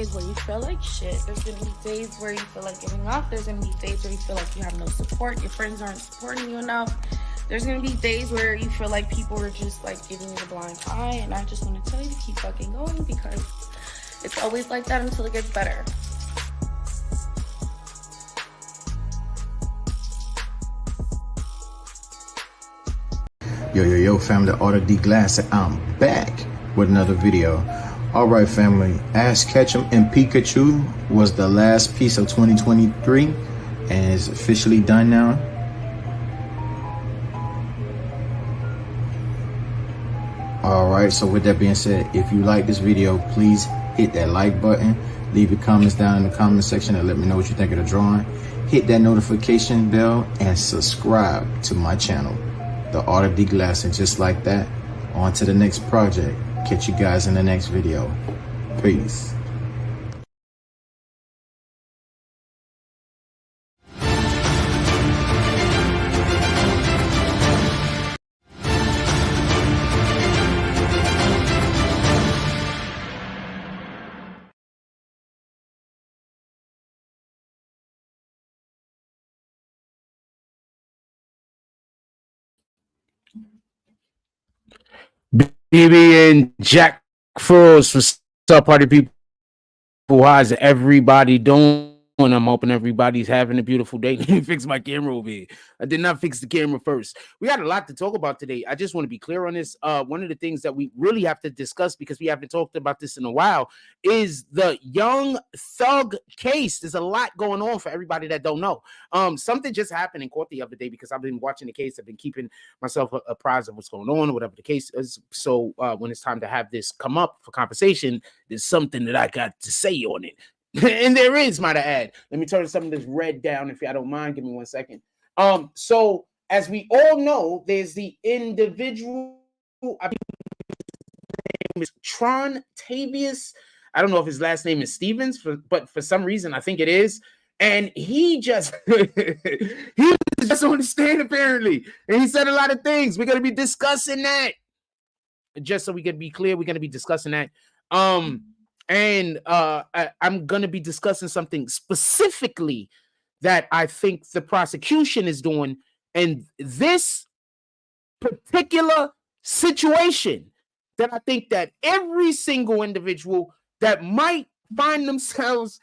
days where you feel like shit. There's gonna be days where you feel like giving up. There's gonna be days where you feel like you have no support. Your friends aren't supporting you enough. There's gonna be days where you feel like people are just like giving you the blind eye. And I just want to tell you to keep fucking going, because it's always like that until it gets better. Yo, family, the Art of D Glass, I'm back with another video. All right, family, Ash Ketchum and Pikachu was the last piece of 2023 and is officially done now. All right, so with that being said, if you like this video, please hit that like button, leave your comments down in the comment section and let me know what you think of the drawing. Hit that notification bell and subscribe to my channel, The Art of D Glass. And just like that, on to the next project. Catch you guys in the next video. Peace. BBN Jack Frost, what's up, party people? How's everybody doing? I'm hoping everybody's having a beautiful day. Let me fix my camera over here. I did not fix the camera first. We had a lot to talk about today. I just want to be clear on this. One of the things that we really have to discuss, because we haven't talked about this in a while, is the Young Thug case. There's a lot going on for everybody that don't know. Something just happened in court the other day, because I've been watching the case. I've been keeping myself apprised of what's going on, whatever the case is. So when it's time to have this come up for conversation, there's something that I got to say on it. And there is, might I add. Let me turn some of this red down, if y'all don't mind. Give me 1 second. So as we all know, there's the individual, I think his name is Tavius. I don't know if his last name is Stevens, but for some reason I think it is. And he just he was just on the stand apparently, and he said a lot of things. We're gonna be discussing that. Just so we can be clear, we're gonna be discussing that. And I'm going to be discussing something specifically that I think the prosecution is doing. And this particular situation that I think that every single individual that might find themselves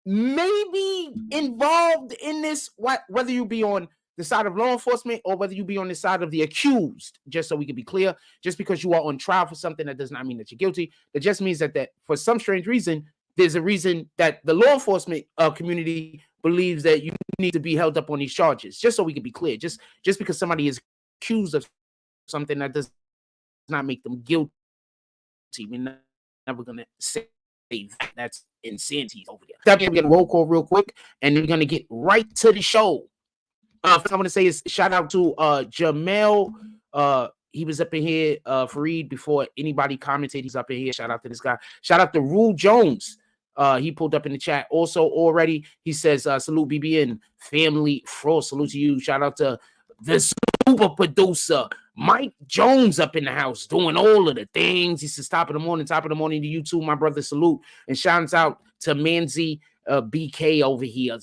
maybe involved in this, whether you be on the side of law enforcement or whether you be on the side of the accused, just so we can be clear. Just because you are on trial for something, that does not mean that you're guilty. It just means that for some strange reason, there's a reason that the law enforcement community believes that you need to be held up on these charges, just so we can be clear. Just because somebody is accused of something, that does not make them guilty. We're never going to say that. That's insanity over there. We're going to roll call real quick, and we're going to get right to the show. First I want to say is shout out to Jamel. He was up in here, Fareed, before anybody commented. He's up in here. Shout out to this guy. Shout out to Rule Jones. He pulled up in the chat. Also, already, he says, salute BBN family. Frost, salute to you. Shout out to the super producer, Mike Jones, up in the house, doing all of the things. He says, top of the morning to you too, my brother. Salute. And shouts out to Manzi BK over here.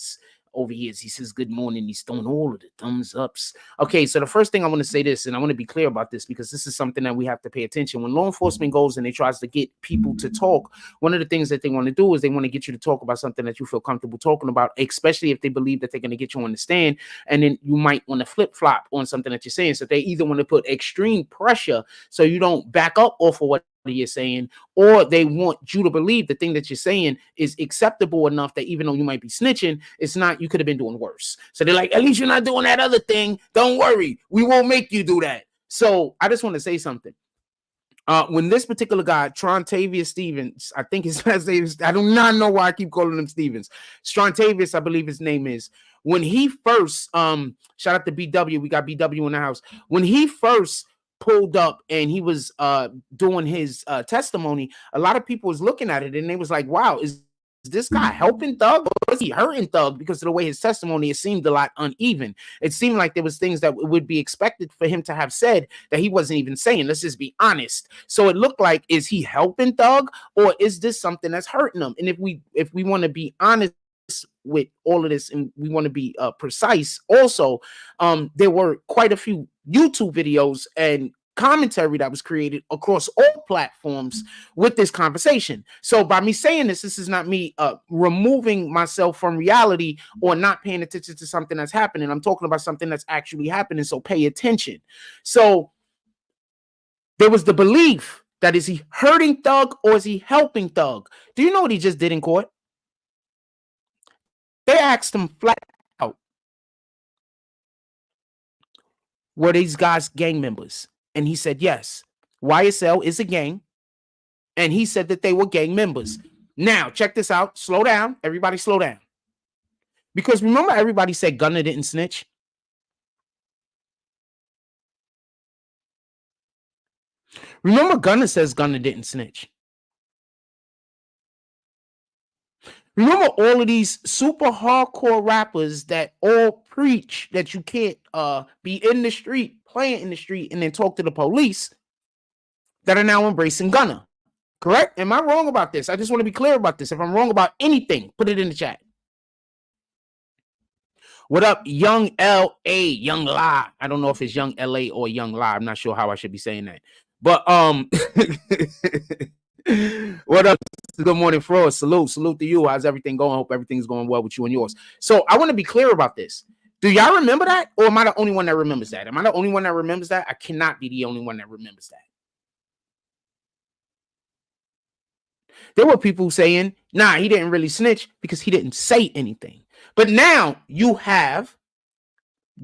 He says good morning. He's throwing all of the thumbs ups. Okay, so the first thing I want to say this, and I want to be clear about this, because this is something that we have to pay attention. When law enforcement goes and they tries to get people to talk, one of the things that they want to do is they want to get you to talk about something that you feel comfortable talking about, especially if they believe that they're going to get you on the stand, and then you might want to flip-flop on something that you're saying. So they either want to put extreme pressure so you don't back up off of what you're saying, or they want you to believe the thing that you're saying is acceptable enough that even though you might be snitching, it's not, you could have been doing worse. So they're like, at least you're not doing that other thing. Don't worry, we won't make you do that. So I just want to say something. When this particular guy, Tavius Stevens, I think his last name is, I do not know why I keep calling him Stevens. Tavius, I believe his name is. When he first, shout out to BW, we got BW in the house. When he first pulled up and he was doing his testimony, a lot of people was looking at it and they was like, wow, is this guy helping Thug, or is he hurting Thug? Because of the way his testimony, it seemed a lot uneven. It seemed like there was things that would be expected for him to have said that he wasn't even saying. Let's just be honest. So it looked like, is he helping Thug, or is this something that's hurting him? And if we want to be honest with all of this, and we want to be precise also, there were quite a few YouTube videos and commentary that was created across all platforms with this conversation. So by me saying this is not me removing myself from reality or not paying attention to something that's happening. I'm talking about something that's actually happening, so pay attention. So there was the belief that, is he hurting Thug or is he helping Thug? Do you know what he just did in court? They asked him flat out, were these guys gang members? And he said, yes. YSL is a gang. And he said that they were gang members. Now, check this out. Slow down. Everybody slow down. Because remember, everybody said Gunna didn't snitch. Remember, Gunna says Gunna didn't snitch. Remember all of these super hardcore rappers that all preach that you can't be in the street, playing in the street, and then talk to the police, that are now embracing Gunna. Correct? Am I wrong about this? I just want to be clear about this. If I'm wrong about anything, put it in the chat. What up, Young L.A., Young La? I don't know if it's Young L.A. or Young La. I'm not sure how I should be saying that. But what up? Good morning, Frost. Salute to you. How's everything going? Hope everything's going well with you and yours. So I want to be clear about this. Do y'all remember that? Or am I the only one that remembers that? Am I the only one that remembers that? I cannot be the only one that remembers that. There were people saying, nah, he didn't really snitch because he didn't say anything. But now you have,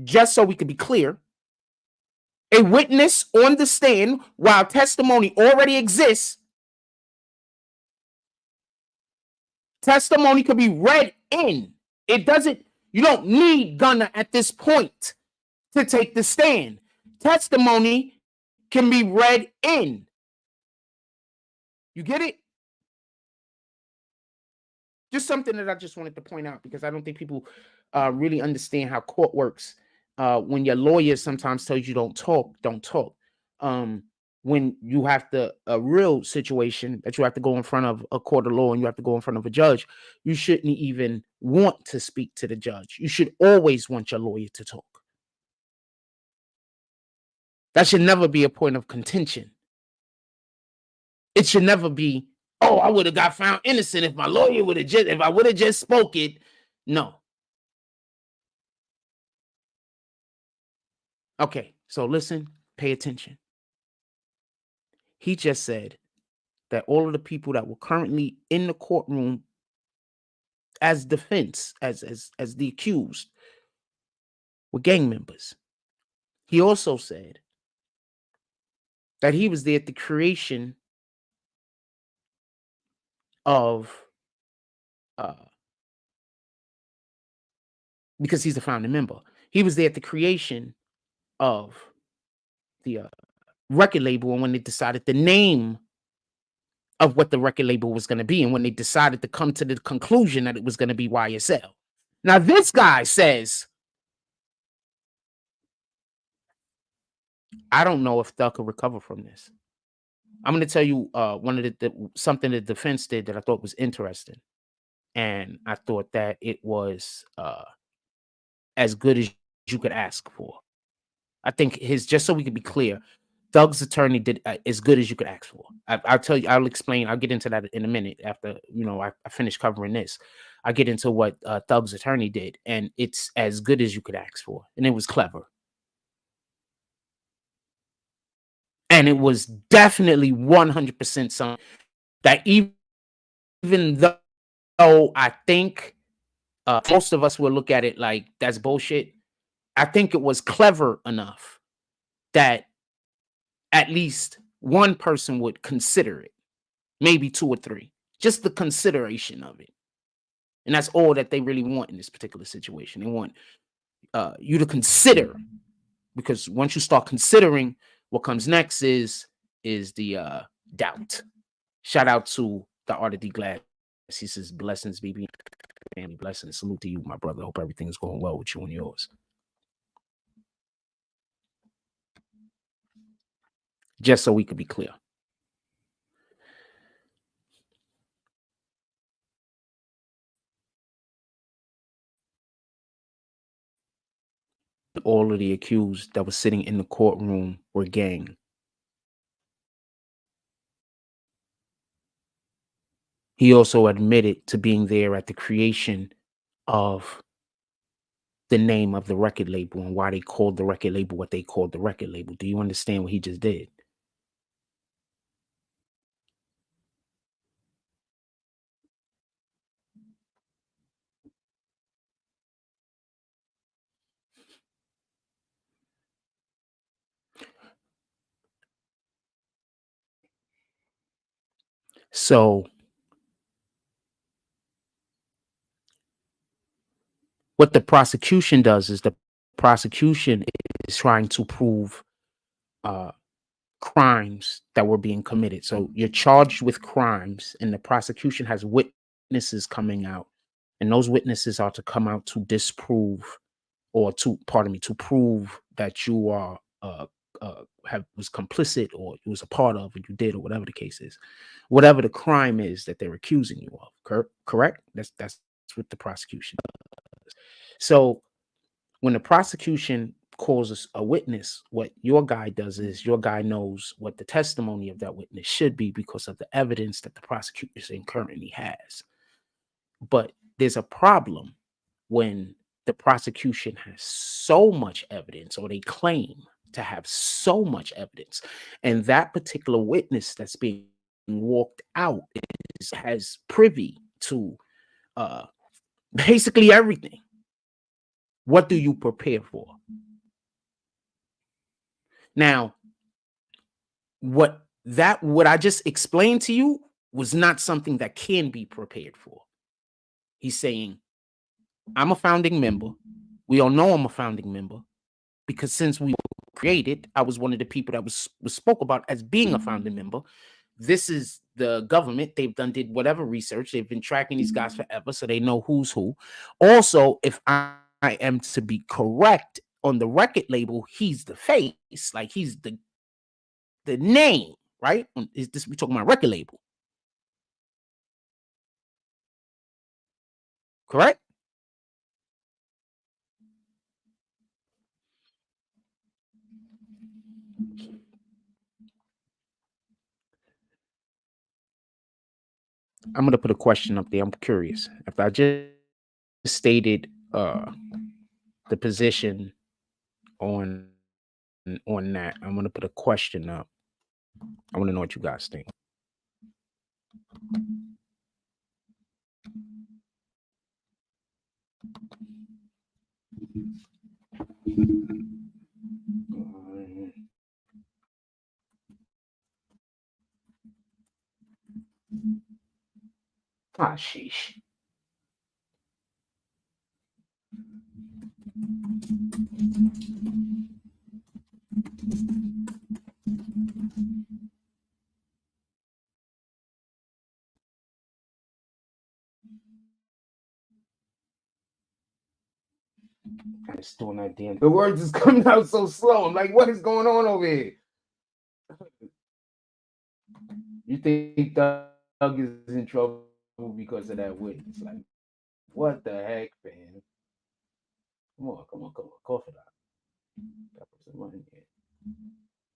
just so we can be clear, a witness on the stand while testimony already exists. Testimony could be read in. It doesn't, you don't need Gunna at this point to take the stand. Testimony can be read in. You get it? Just something that I just wanted to point out, because I don't think people really understand how court works. When your lawyer sometimes tells you don't talk. When you have a real situation that you have to go in front of a court of law and you have to go in front of a judge, you shouldn't even want to speak to the judge. You should always want your lawyer to talk. That should never be a point of contention. It should never be, oh, I would have got found innocent if my lawyer would have just, if I would have just spoke it. No. Okay, so listen, pay attention. He just said that all of the people that were currently in the courtroom as defense, as the accused, were gang members. He also said that he was there at the creation of, because he's the founding member, he was there at the creation of the record label, and when they decided the name of what the record label was going to be, and when they decided to come to the conclusion that it was going to be YSL. Now, this guy says, I don't know if Thug could recover from this. I'm going to tell you something the defense did that I thought was interesting. And I thought that it was as good as you could ask for. I think just so we can be clear, Thug's attorney did as good as you could ask for. I'll tell you, I'll explain. I'll get into that in a minute after, I finish covering this. I'll get into what Thug's attorney did, and it's as good as you could ask for. And it was clever. And it was definitely 100% something that even though I think most of us will look at it like that's bullshit, I think it was clever enough that at least one person would consider it, maybe two or three, just the consideration of it. And that's all that they really want in this particular situation. They want you to consider, because once you start considering, what comes next is the doubt. Shout out to the Art of D Glad He says, blessings, BB. Family blessings. Salute to you, my brother. Hope everything's going well with you and yours. Just so we could be clear. All of the accused that was sitting in the courtroom were gang. He also admitted to being there at the creation of the name of the record label and why they called the record label what they called the record label. Do you understand what he just did? So what the prosecution does is the prosecution is trying to prove crimes that were being committed. So you're charged with crimes, and the prosecution has witnesses coming out, and those witnesses are to come out to disprove or to, pardon me, to prove that you are was complicit or you was a part of, or you did, or whatever the case is, whatever the crime is that they're accusing you of. Correct? That's what the prosecution does. So when the prosecution calls us a witness, what your guy does is your guy knows what the testimony of that witness should be because of the evidence that the prosecution currently has. But there's a problem when the prosecution has so much evidence, or they claim to have so much evidence, and that particular witness that's being walked out has privy to basically everything. What do you prepare for? Now, what I just explained to you was not something that can be prepared for. He's saying, I'm a founding member. We all know I'm a founding member because since we were created, I was one of the people that was spoke about as being a founding member. This is the government. They've did whatever research. They've been tracking these guys forever, so they know who's who. Also, if I am to be correct, on the record label, he's the face, like he's the name, right? Is this, we talking about record label, correct? I'm gonna put a question up there. I'm curious. If I just stated the position on that, I'm gonna put a question up. I want to know what you guys think. Ah, sheesh. I'm just doing that damn. The words is coming out so slow. I'm like, what is going on over here? You think Doug is in trouble because of that witness? Like, what the heck, man? Come on, cough it out. Got some money here.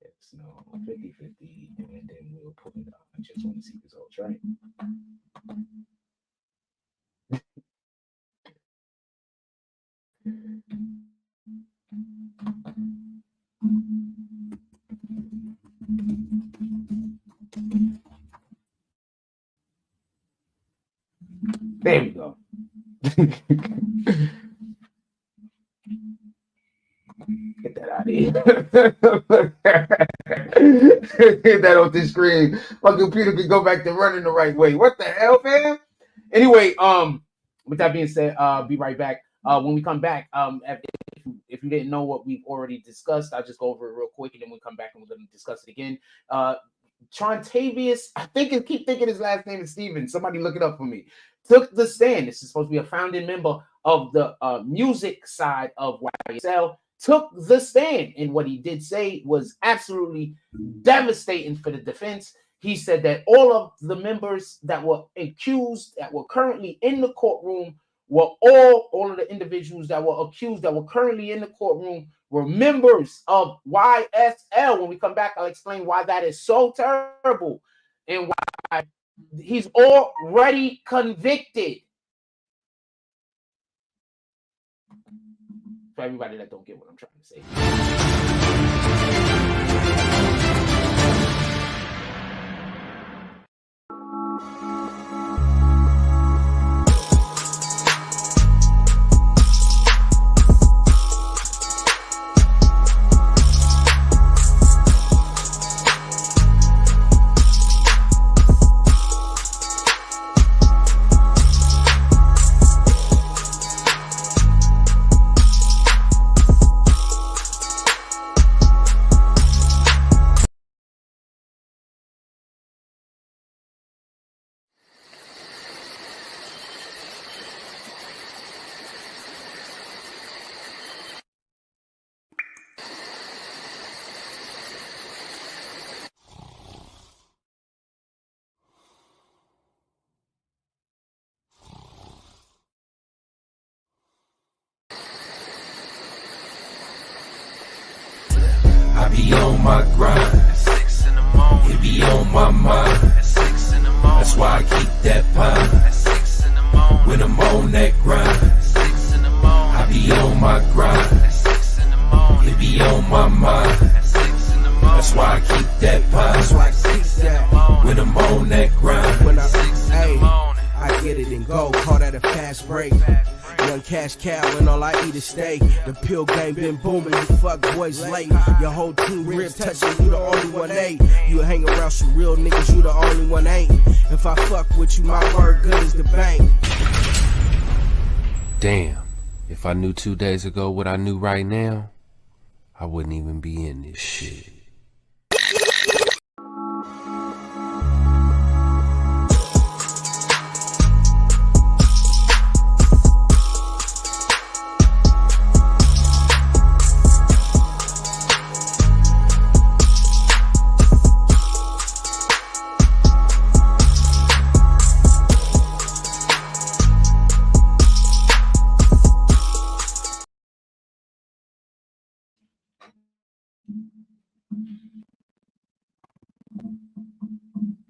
Yes, no, 50-50, and then we'll put it out. I just want to see results, right? There we go. Get that out of here. Get that off the screen. My computer can go back to running the right way. What the hell, man? Anyway, with that being said, be right back. When we come back, if you didn't know what we've already discussed, I'll just go over it real quick, and then we'll come back and we're going to discuss it again. Trontavious, I keep thinking his last name is Steven. Somebody look it up for me. Took the stand. This is supposed to be a founding member of the music side of YSL. Took the stand, and what he did say was absolutely devastating for the defense. He said that all of the members that were accused, that were currently in the courtroom, were all of the individuals that were accused, that were currently in the courtroom, were members of YSL. When we come back, I'll explain why that is so terrible and why he's already convicted. For everybody that don't get what I'm trying to say. I be on my grind. At 6 in the morning. It be on my mind. At 6 in the morning. That's why I keep that pine. At 6 in the morning. When I'm on that grind. At 6 in the morning. I be on my grind. At 6 in the morning. It be on my mind. At 6 in the morning. That's why I keep that pine. That's why I keep that. When I'm on that grind. When I 6 in the morning. I get it and go. Call that a fast break. Young cash cow and all I eat is steak. The pill game been booming, you fuck boys late. Your whole team rib touching, you the only one ain't. You hang around some real niggas, you the only one ain't. If I fuck with you, my word good as the bank. Damn, if I knew 2 days ago what I knew right now, I wouldn't even be in this shit.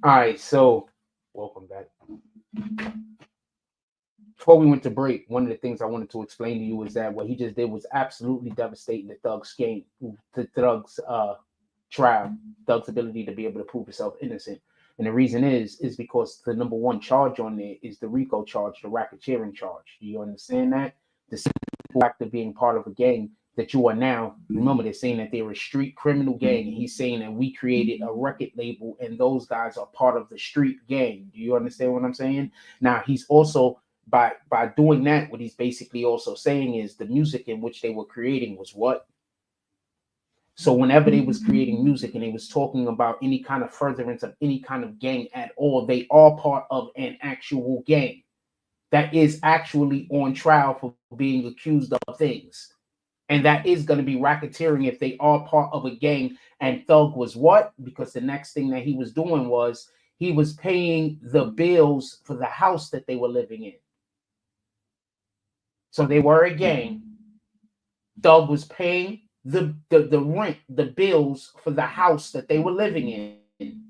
All right, so welcome back. Before we went to break, one of the things I wanted to explain to you is that what he just did was absolutely devastating the Thug's game, the Thug's trial, Thug's ability to be able to prove himself innocent. And the reason is because the number one charge on there is the RICO charge, the racketeering charge. Do you understand that? The simple act of being part of a gang that you are now, remember, they're saying that they're a street criminal gang, and he's saying that we created a record label and those guys are part of the street gang. Do you understand what I'm saying? Now, he's also, by doing that, what he's basically also saying is the music in which they were creating was what? So whenever they was creating music and they was talking about any kind of furtherance of any kind of gang at all, they are part of an actual gang that is actually on trial for being accused of things. And that is going to be racketeering if they are part of a gang. And Thug was what? Because the next thing that he was doing was he was paying the bills for the house that they were living in. So they were a gang. Thug was paying the rent, the bills for the house that they were living in.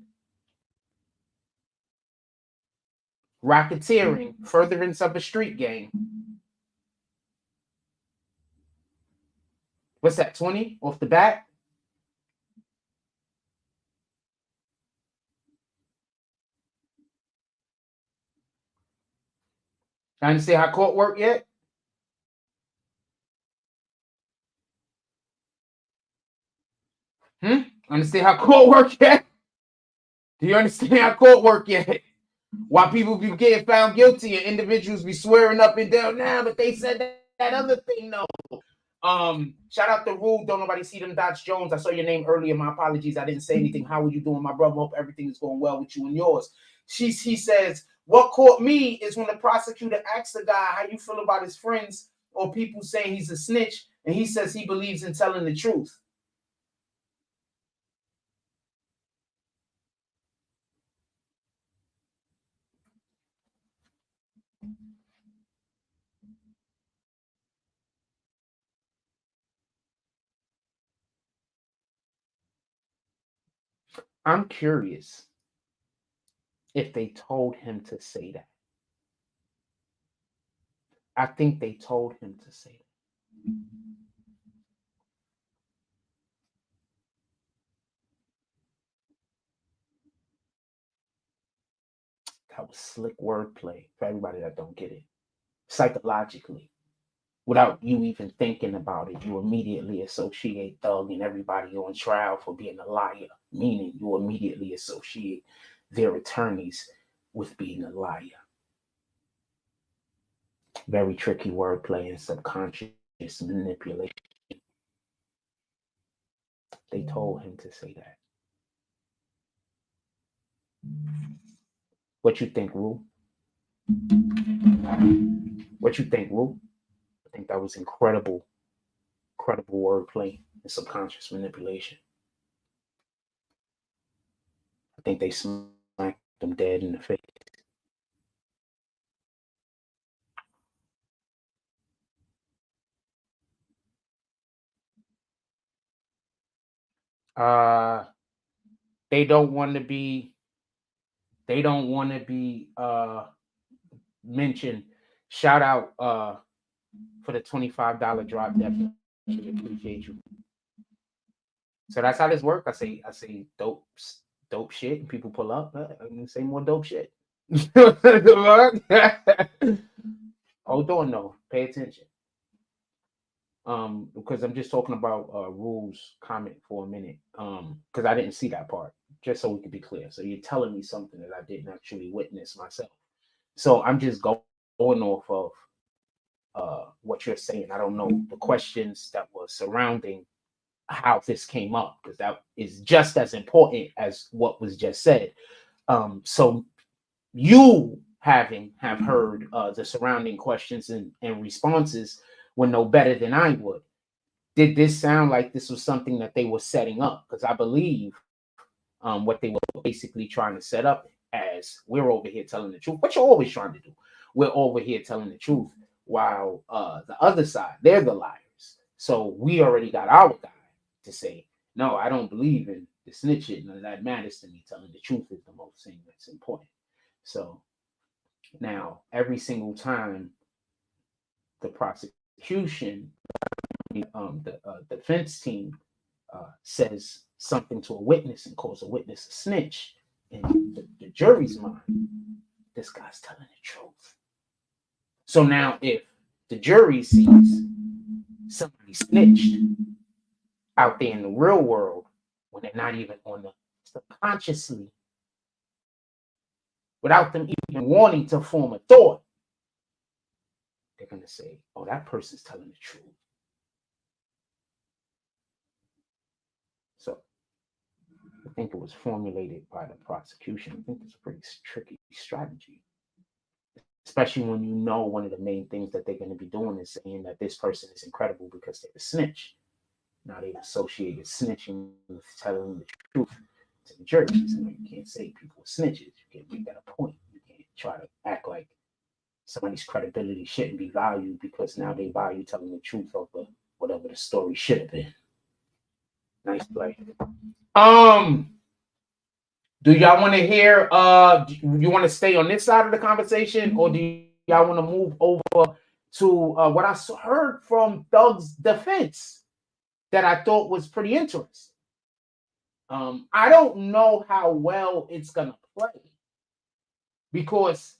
Racketeering, furtherance of a street gang. What's that, 20 off the bat? I didn't see how court work yet. Understand how court work yet? Do you understand how court work yet? Why people be getting found guilty and individuals be swearing up and down now, but they said that other thing, no. Shout out to Rue. Don't nobody see them Dodge Jones. I saw your name earlier. My apologies. I didn't say anything. How are you doing, my brother? Hope everything is going well with you and yours. He says, what caught me is when the prosecutor asked the guy how you feel about his friends or people saying he's a snitch, and he says he believes in telling the truth. I'm curious if they told him to say that. I think they told him to say that. That was slick wordplay for everybody that don't get it. Psychologically, without you even thinking about it, you immediately associate Thug and everybody on trial for being a liar, meaning you immediately associate their attorneys with being a liar. Very tricky wordplay and subconscious manipulation. They told him to say that. What you think, Rue? What you think, Rue? I think that was incredible wordplay and subconscious manipulation. I think they smacked them dead in the face. They don't want to be mentioned. Shout out for the $25 drop. Definitely appreciate you. So that's how this works. I say dope shit, and people pull up. I'm gonna say more dope shit. Hold on, no, pay attention. Because I'm just talking about Rule's comment for a minute. Because I didn't see that part. Just so we can be clear. So you're telling me something that I didn't actually witness myself. So I'm just going off of what you're saying. I don't know the questions that were surrounding how this came up, because that is just as important as what was just said. So you have heard the surrounding questions and responses would know better than I would. Did this sound like this was something that they were setting up? Because I believe what they were basically trying to set up as, we're over here telling the truth, what you're always trying to do. We're over here telling the truth, while the other side, they're the liars. So we already got our guy to say, no, I don't believe in the snitching. None of that matters to me. Telling the truth is the most thing that's important. So now, every single time the prosecution, the defense team says something to a witness and calls a witness a snitch, in the jury's mind, this guy's telling the truth. So now, if the jury sees somebody snitched out there in the real world, when they're not even on the subconsciously, without them even wanting to form a thought, they're going to say, oh, that person's telling the truth. So I think it was formulated by the prosecution. I think it's a pretty tricky strategy, especially when you know one of the main things that they're going to be doing is saying that this person is incredible because they're a snitch. Now they've associated snitching with telling the truth to the jury. So you can't say people are snitches. You can't make that a point. You can't try to act like somebody's credibility shouldn't be valued because now they value telling the truth over whatever the story should have been. Nice play. Do y'all want to hear? Do you want to stay on this side of the conversation, or do y'all want to move over to what I heard from Thug's defense that I thought was pretty interesting? I don't know how well it's gonna play because,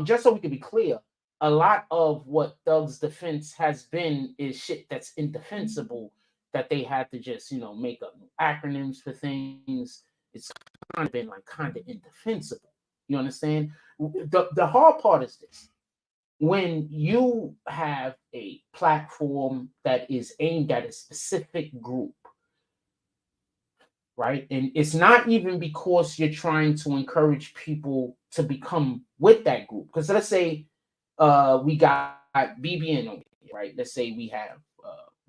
just so we can be clear, a lot of what Thug's defense has been is shit that's indefensible, that they had to just, make up acronyms for things. It's kind of been like kind of indefensible. You understand? The hard part is this. when you have a platform that is aimed at a specific group, right? And it's not even because you're trying to encourage people to become with that group. Because let's say we got BBN over here, right? Let's say we have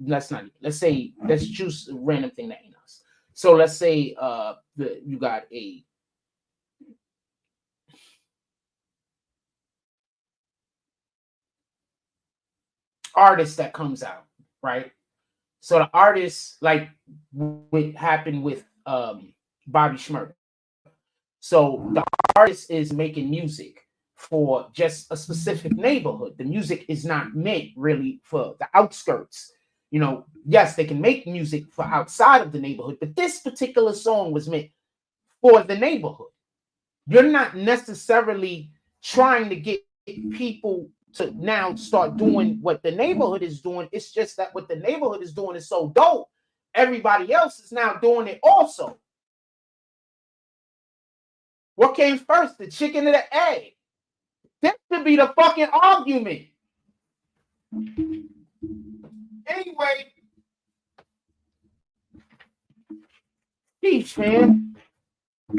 let's choose a random thing that ain't us. So let's say you got a artist that comes out, right? So the artist, like what happened with Bobby Shmurda. So the artist is making music for just a specific neighborhood. The music is not meant really for the outskirts. You know, yes, they can make music for outside of the neighborhood, but this particular song was meant for the neighborhood. You're not necessarily trying to get people to now start doing what the neighborhood is doing. It's just that what the neighborhood is doing is so dope. Everybody else is now doing it also. What came first, the chicken or the egg? That should be the fucking argument. Anyway, geez, fam,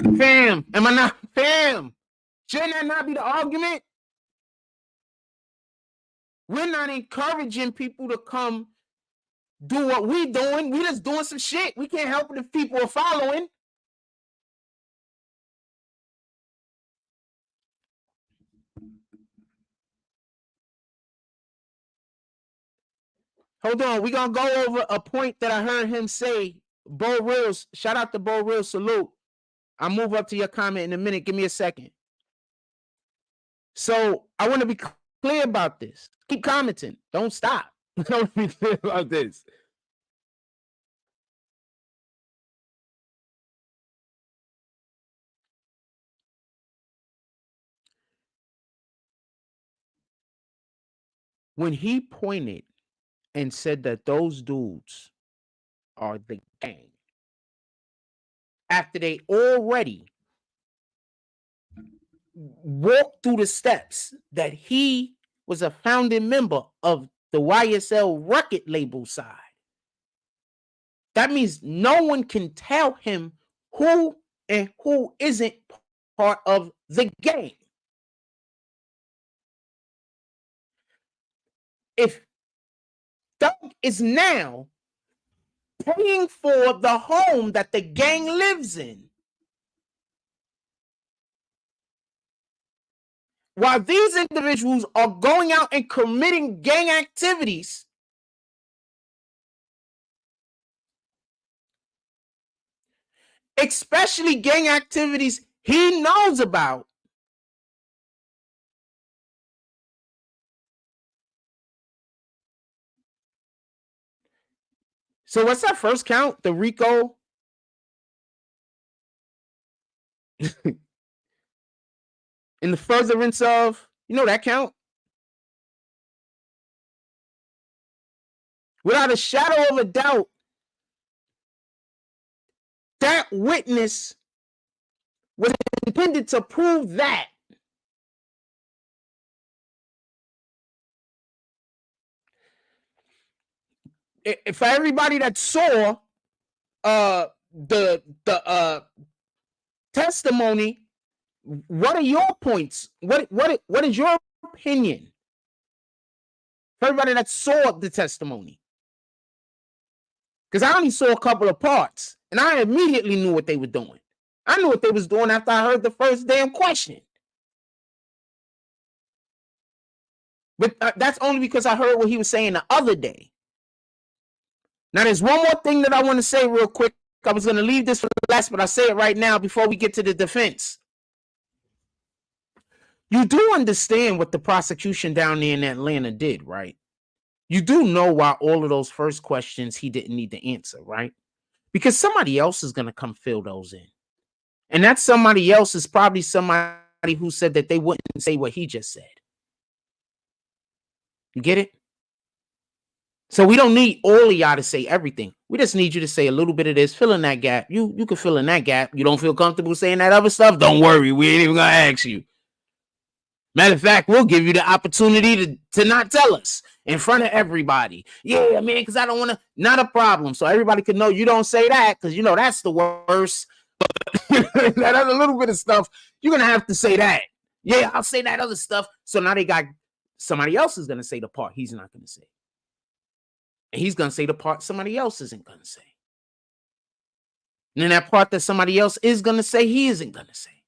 am I not fam? Shouldn't that not be the argument? We're not encouraging people to come do what we're doing. We just doing some shit. We can't help it if people are following. Hold on, we're gonna go over a point that I heard him say. Bo Reels, shout out to Bo Reels, salute. I'll move up to your comment in a minute. Give me a second. So I want to be clear about this. Keep commenting. Don't stop. I want to be clear about this. When he pointed and said that those dudes are the gang, after they already walked through the steps that he was a founding member of the YSL record label side, that means no one can tell him who and who isn't part of the gang. If Doug is now paying for the home that the gang lives in, while these individuals are going out and committing gang activities, especially gang activities he knows about, so what's that first count? The RICO? In the furtherance of, you know that count? Without a shadow of a doubt, that witness was intended to prove that. For everybody that saw the testimony, what are your points? What is your opinion? For everybody that saw the testimony, because I only saw a couple of parts, and I immediately knew what they were doing. I knew what they was doing after I heard the first damn question. But that's only because I heard what he was saying the other day. Now, there's one more thing that I want to say real quick. I was going to leave this for last, but I'll say it right now before we get to the defense. You do understand what the prosecution down there in Atlanta did, right? You do know why all of those first questions he didn't need to answer, right? Because somebody else is going to come fill those in. And that somebody else is probably somebody who said that they wouldn't say what he just said. You get it? So we don't need all of y'all to say everything. We just need you to say a little bit of this, fill in that gap. You can fill in that gap. You don't feel comfortable saying that other stuff? Don't worry. We ain't even going to ask you. Matter of fact, we'll give you the opportunity to not tell us in front of everybody. Yeah, man, because I don't want to. Not a problem. So everybody can know you don't say that, because you know that's the worst. That other little bit of stuff, you're gonna have to say that. Yeah, I'll say that other stuff. So now they got somebody else is gonna say the part he's not gonna say. And he's gonna say the part somebody else isn't gonna say. And then that part that somebody else is gonna say, he isn't gonna say.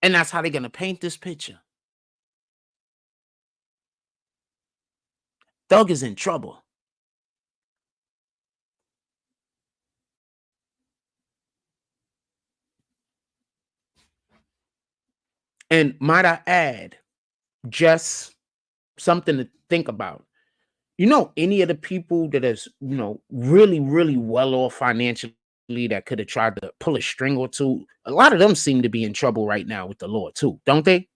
And that's how they're gonna paint this picture. Thug is in trouble. And might I add, just something to think about. You know, any of the people that is, you know, really, really well off financially that could have tried to pull a string or two, a lot of them seem to be in trouble right now with the Lord too, don't they?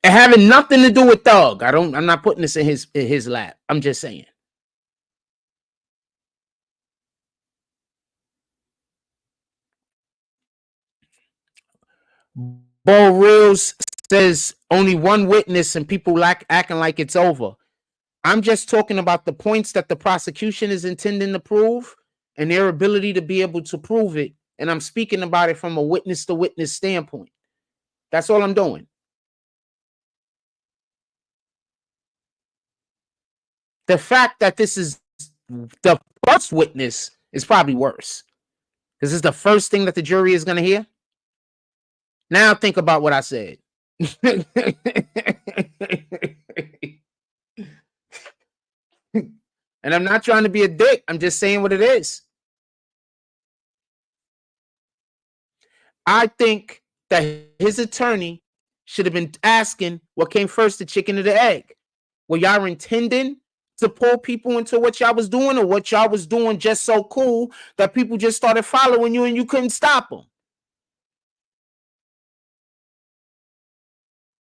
And having nothing to do with Thug. I'm not putting this in his lap. I'm just saying. Bo Reels says only one witness and people acting like it's over. I'm just talking about the points that the prosecution is intending to prove and their ability to be able to prove it. And I'm speaking about it from a witness to witness standpoint. That's all I'm doing. The fact that this is the first witness is probably worse, because this is the first thing that the jury is going to hear. Now think about what I said. And I'm not trying to be a dick. I'm just saying what it is. I think that his attorney should have been asking what came first, the chicken or the egg. Were y'all intending to pull people into what y'all was doing, or what y'all was doing just so cool that people just started following you and you couldn't stop them?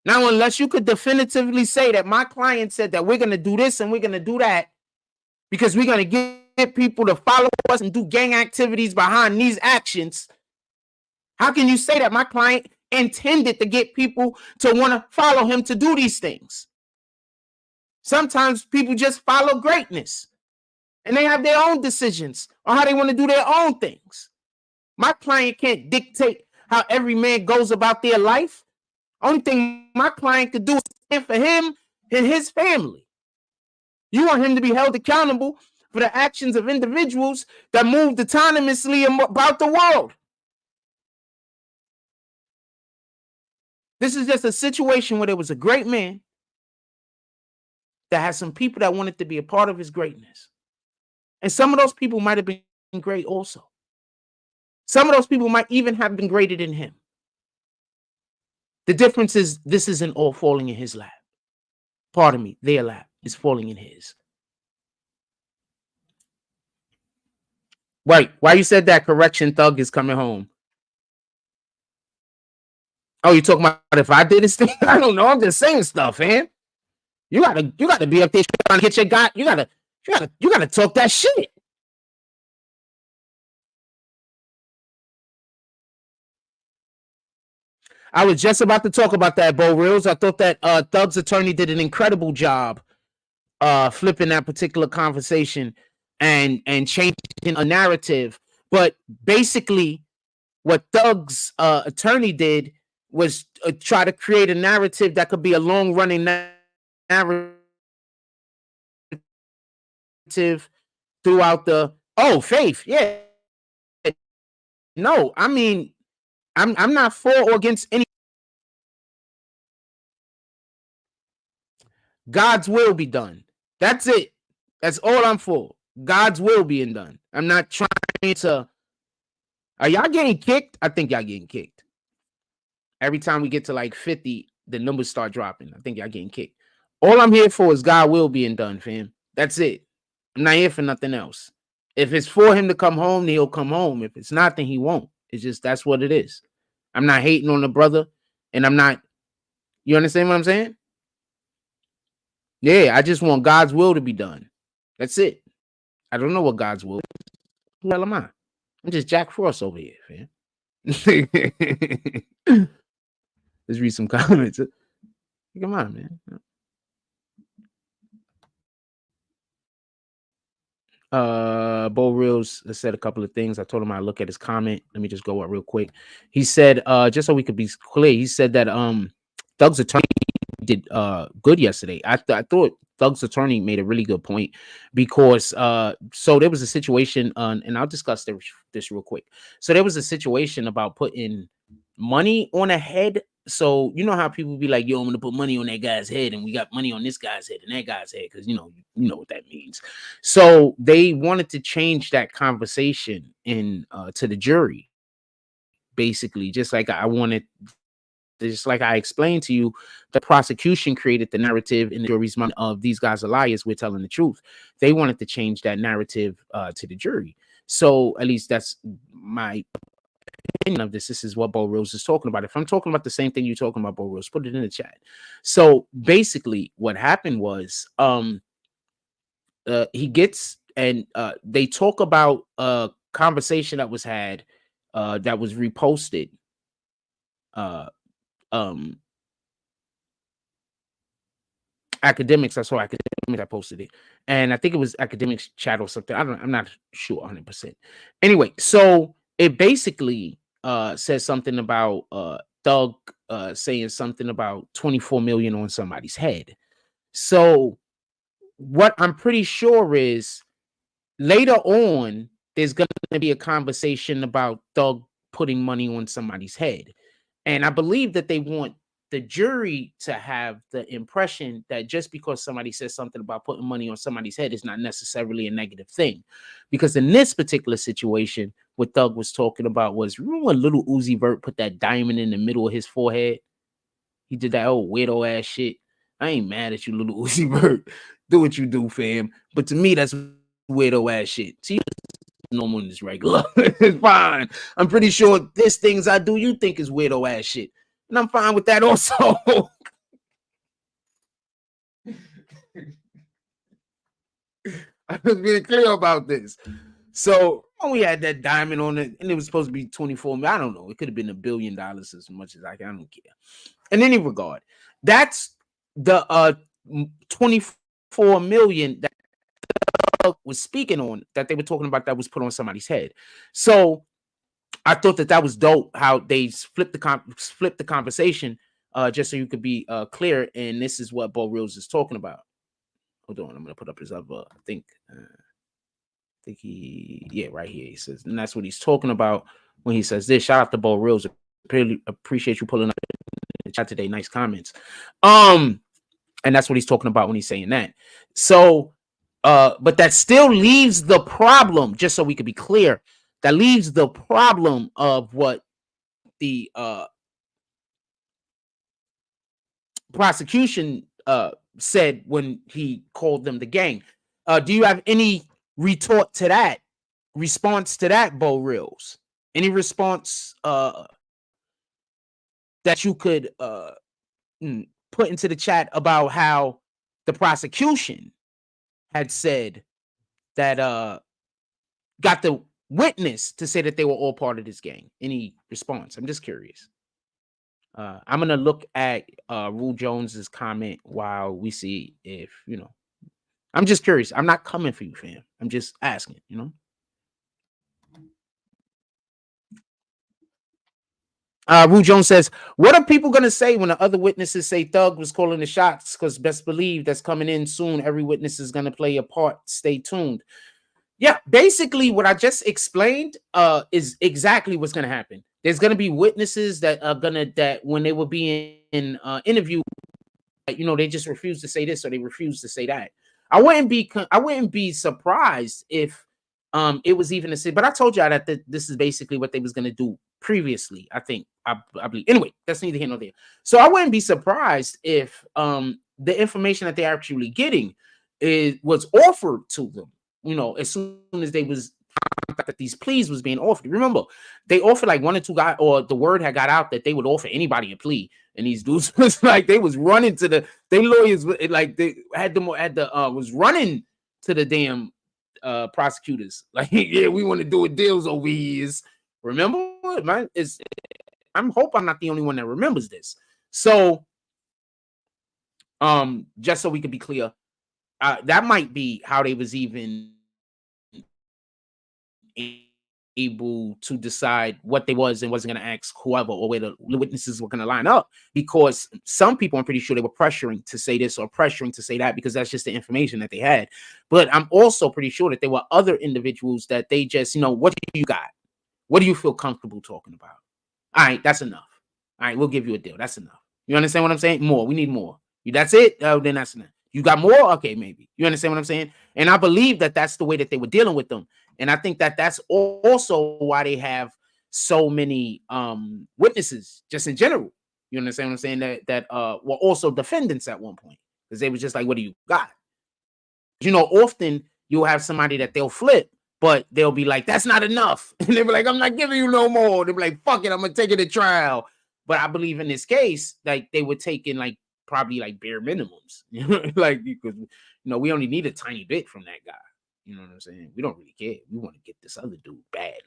Now, unless you could definitively say that my client said that we're going to do this and we're going to do that because we're going to get people to follow us and do gang activities behind these actions, how can you say that my client intended to get people to want to follow him to do these things? Sometimes people just follow greatness and they have their own decisions on how they want to do their own things. My client can't dictate how every man goes about their life. Only thing my client could do is stand for him and his family. You want him to be held accountable for the actions of individuals that moved autonomously about the world. This is just a situation where there was a great man that had some people that wanted to be a part of his greatness. And some of those people might have been great also. Some of those people might even have been greater than him. The difference is this isn't all falling in his lap. Pardon me, their lap is falling in his. Wait, why you said that? Correction, Thug is coming home. Oh, you talking about if I did this thing? I don't know. I'm just saying stuff, man. You gotta be up there trying to hit your guy. You gotta talk that shit. I was just about to talk about that, Bo Reels. I thought that Thug's attorney did an incredible job flipping that particular conversation and changing a narrative. But basically, what Thug's attorney did was try to create a narrative that could be a long-running narrative throughout the Faith. Yeah. No, I mean, I'm not for or against any. God's will be done. That's it. That's all I'm for. God's will being done. I'm not trying to. Are y'all getting kicked? I think y'all getting kicked. Every time we get to like 50, the numbers start dropping. I think y'all getting kicked. All I'm here for is God will being done, fam. That's it. I'm not here for nothing else. If it's for him to come home, then he'll come home. If it's not, then he won't. It's just that's what it is. I'm not hating on the brother, and I'm not. You understand what I'm saying? Yeah, I just want God's will to be done. That's it. I don't know what God's will is. Who the hell am I? I'm just Jack Frost over here, man. Let's read some comments. Come on, man. Bo Reels said a couple of things. I told him I'd look at his comment. Let me just go up real quick. He said, just so we could be clear, he said that Thug's attorney did good yesterday. I thought Thug's attorney made a really good point because so there was a situation and I'll discuss this real quick. So there was a situation about putting money on a head. So you know how people be like, yo, I'm gonna put money on that guy's head, and we got money on this guy's head and that guy's head, because you know what that means. So they wanted to change that conversation in to the jury, basically, just like I explained to you, the prosecution created the narrative in the jury's mind of these guys are liars, we're telling the truth. They wanted to change that narrative to the jury. So at least that's my opinion of this. This is what Bo Rose is talking about. If I'm talking about the same thing you're talking about, Bo Rose, put it in the chat. So basically what happened was he gets and they talk about a conversation that was had that was reposted academics. I saw academics that posted it, and I think it was academics chat or something. I'm not sure 100%. Anyway, so it basically says something about Thug saying something about 24 million on somebody's head. So what I'm pretty sure is later on there's going to be a conversation about Thug putting money on somebody's head. And I believe that they want the jury to have the impression that just because somebody says something about putting money on somebody's head is not necessarily a negative thing. Because in this particular situation, what Thug was talking about was, remember when Little Uzi Vert put that diamond in the middle of his forehead? He did that old weirdo ass shit. I ain't mad at you, Little Uzi Vert. Do what you do, fam. But to me, that's weirdo ass shit. See, normal and it's regular. It's fine. I'm pretty sure there's things I do you think is weirdo ass shit, and I'm fine with that also. I'm just being clear about this. So when we had that diamond on it, and it was supposed to be 24 million, I don't know, it could have been $1 billion as much as I don't care. In any regard, that's the 24 million that was speaking on, that they were talking about, that was put on somebody's head. So I thought that was dope how they flipped the conversation, just so you could be clear. And this is what Bo Reels is talking about. Hold on, I'm gonna put up his other. I think he right here. He says, and that's what he's talking about when he says this. Shout out to Bo Reels. Really appreciate you pulling up in the chat today. Nice comments. And that's what he's talking about when he's saying that. So. But that still leaves the problem, just so we could be clear, that leaves the problem of what the prosecution said when he called them the gang. Do you have any retort to that, response to that, Bo Reels? Any response that you could put into the chat about how the prosecution had said that got the witness to say that they were all part of this gang? Any response? I'm just curious. I'm gonna look at Rule Jones's comment while we see if I'm just curious. I'm not coming for you, fam. I'm just asking, Rue Jones says, what are people going to say when the other witnesses say Thug was calling the shots? Because best believe that's coming in soon. Every witness is going to play a part. Stay tuned. Yeah, basically what I just explained is exactly what's going to happen. There's going to be witnesses that are going to, that when they will be in interview, they just refuse to say this or they refuse to say that. I wouldn't be surprised if it was even a, but I told y'all that this is basically what they was going to do previously. I think I believe. Anyway, that's neither here nor there. So I wouldn't be surprised if the information that they're actually getting was offered to them, as soon as they was that these pleas was being offered. Remember, they offered like 1 or 2 guys, or the word had got out that they would offer anybody a plea, and these dudes was like, they was running to they lawyers, like they was running to the damn prosecutors, like, yeah, we want to do a deals over here. Remember, good, man. I'm hope I'm not the only one that remembers this. So, just so we can be clear, that might be how they was even able to decide what they was and wasn't going to ask whoever, or where the witnesses were going to line up, because some people, I'm pretty sure they were pressuring to say this or pressuring to say that, because that's just the information that they had. But I'm also pretty sure that there were other individuals that they just, what do you got? What do you feel comfortable talking about? All right, that's enough. All right, we'll give you a deal. That's enough. You understand what I'm saying? More. We need more. That's it? Oh, then that's enough. You got more? Okay, maybe. You understand what I'm saying? And I believe that that's the way that they were dealing with them. And I think that that's also why they have so many witnesses, just in general. You understand what I'm saying? That were also defendants at one point, because they was just like, what do you got? Often you'll have somebody that they'll flip, but they'll be like, that's not enough. And they'll be like, I'm not giving you no more. They'll be like, fuck it, I'm going to take it to trial. But I believe in this case, like, they were taking like probably like bare minimums, like, because, we only need a tiny bit from that guy. You know what I'm saying? We don't really care. We want to get this other dude badly.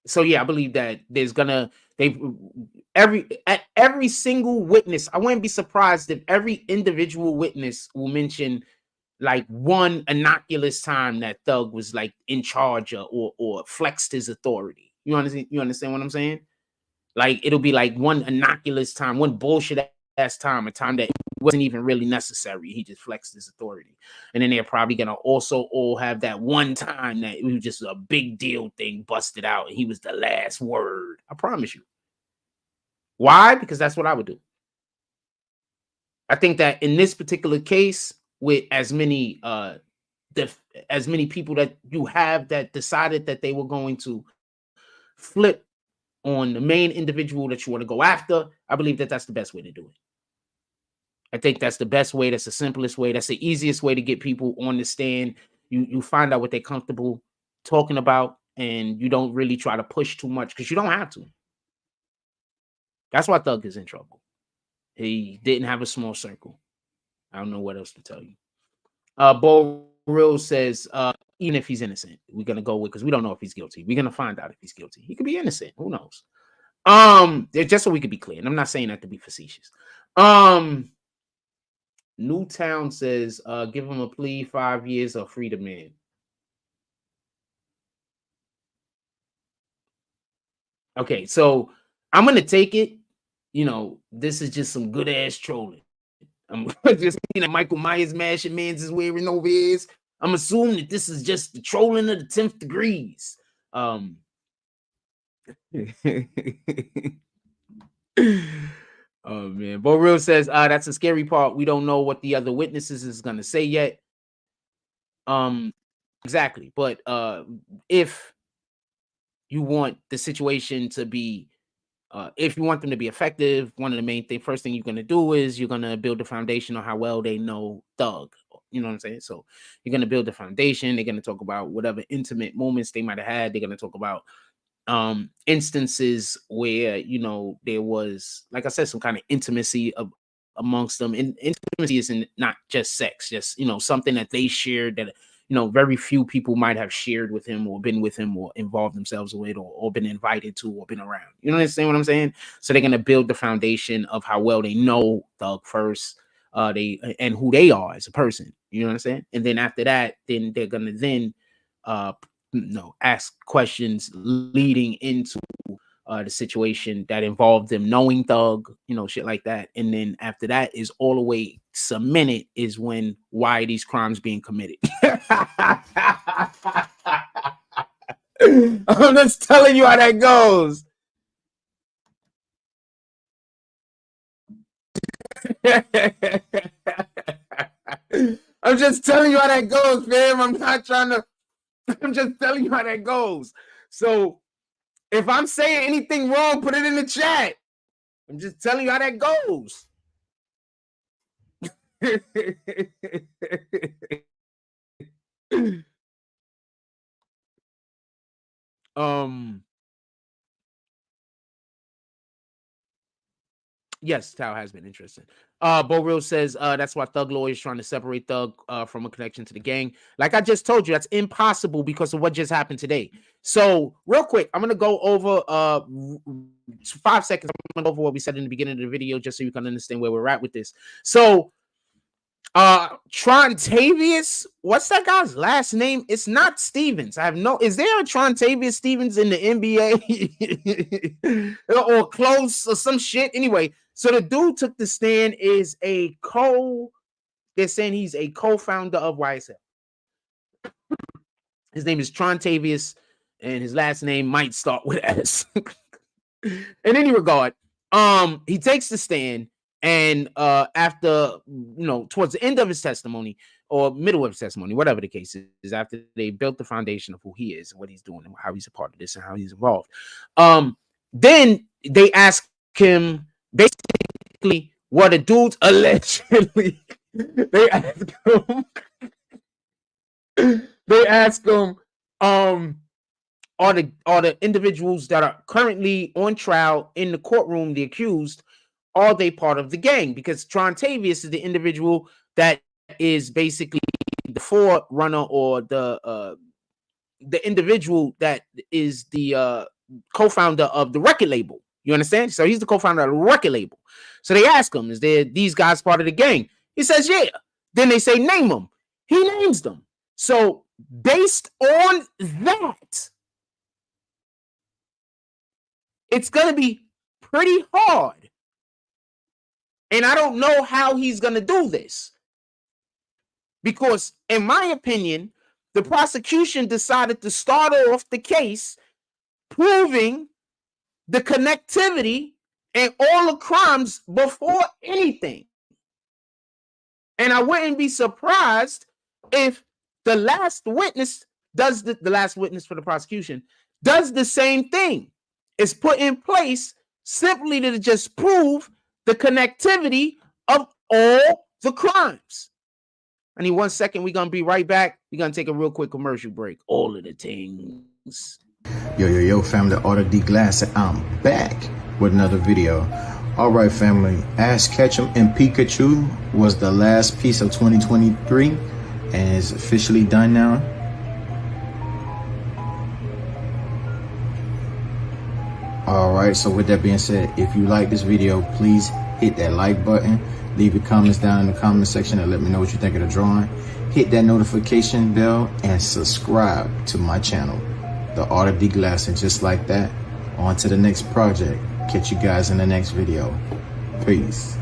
So yeah, I believe that there's every single witness. I wouldn't be surprised if every individual witness will mention like one innocuous time that Thug was like in charge or flexed his authority. You understand what I'm saying? Like, it'll be like one innocuous time, one bullshit ass time, a time that wasn't even really necessary. He just flexed his authority. And then they're probably gonna also all have that one time that it was just a big deal thing busted out and he was the last word. I promise you. Why? Because that's what I would do. I think that in this particular case, with as many people that you have that decided that they were going to flip on the main individual that you want to go after, I believe that that's the best way to do it. I think that's the best way. That's the simplest way. That's the easiest way to get people on the stand. You find out what they're comfortable talking about, and you don't really try to push too much, because you don't have to. That's why Thug is in trouble. He didn't have a small circle. I don't know what else to tell you. Bo Real says, even if he's innocent, we're gonna go with, because we don't know if he's guilty. We're gonna find out if he's guilty. He could be innocent. Who knows? Just so we could be clear, and I'm not saying that to be facetious. Newtown says, give him a plea, 5 years, or free the man. Okay, so I'm gonna take it. This is just some good ass trolling. I'm just that Michael Myers mashing mans is wearing over his. I'm assuming that this is just the trolling of the 10th degrees. Oh man, Bo Real says, that's a scary part. We don't know what the other witnesses is gonna say yet. Exactly. But if you want the situation to be, if you want them to be effective, one of the first thing you're gonna do is you're gonna build the foundation on how well they know Thug. You know what I'm saying? So you're gonna build the foundation. They're gonna talk about whatever intimate moments they might have had. They're gonna talk about instances where there was, like I said, some kind of intimacy amongst them. And intimacy isn't not just sex, just something that they shared that very few people might have shared with him or been with him or involved themselves with or been invited to or been around. You know what I'm saying? So they're gonna build the foundation of how well they know Thug first, and who they are as a person. You know what I'm saying? And then after that, then they're gonna ask questions leading into the situation that involved them knowing Thug, shit like that. And then after that is all the way cemented is when why are these crimes being committed. I'm just telling you how that goes. I'm just telling you how that goes, fam. I'm just telling you how that goes. So if I'm saying anything wrong, put it in the chat. I'm just telling you how that goes. Yes, Tao has been interesting. Bo Real says that's why Thug Lawyer is trying to separate Thug from a connection to the gang. Like I just told you, that's impossible because of what just happened today. So real quick, I'm gonna go over 5 seconds. I'm gonna go over what we said in the beginning of the video just so you can understand where we're at with this. So Trontavious, what's that guy's last name? It's not Stevens. Is there a Trontavious Stevens in the NBA or close or some shit? Anyway, so the dude took the stand they're saying he's a co-founder of YSL. His name is Trontavious and his last name might start with S. In any regard, he takes the stand. And after, towards the end of his testimony or middle of his testimony, whatever the case is, after they built the foundation of who he is and what he's doing and how he's a part of this and how he's involved, then they ask him basically what the dudes allegedly, they ask him, are the individuals that are currently on trial in the courtroom, the accused, are they part of the gang? Because Trontavious is the individual that is basically the forerunner or the individual that is the co-founder of the record label. You understand? So he's the co-founder of the record label. So they ask him, is there these guys part of the gang? He says, yeah. Then they say, name them. He names them. So based on that, it's going to be pretty hard. And I don't know how he's going to do this. Because, in my opinion, the prosecution decided to start off the case proving the connectivity and all the crimes before anything. And I wouldn't be surprised if the last witness the last witness for the prosecution does the same thing. It's put in place simply to just prove the connectivity of all the crimes. I need 1 second. We're going to be right back. We're going to take a real quick commercial break. All of the things. Yo, family, Order D Glass, I'm back with another video. All right, family, Ash Ketchum and Pikachu was the last piece of 2023 and is officially done now. All right, so with that being said, if you like this video, please hit that like button. Leave your comments down in the comment section and let me know what you think of the drawing. Hit that notification bell and subscribe to my channel, The Art of D-Glass. And just like that, on to the next project. Catch you guys in the next video. Peace.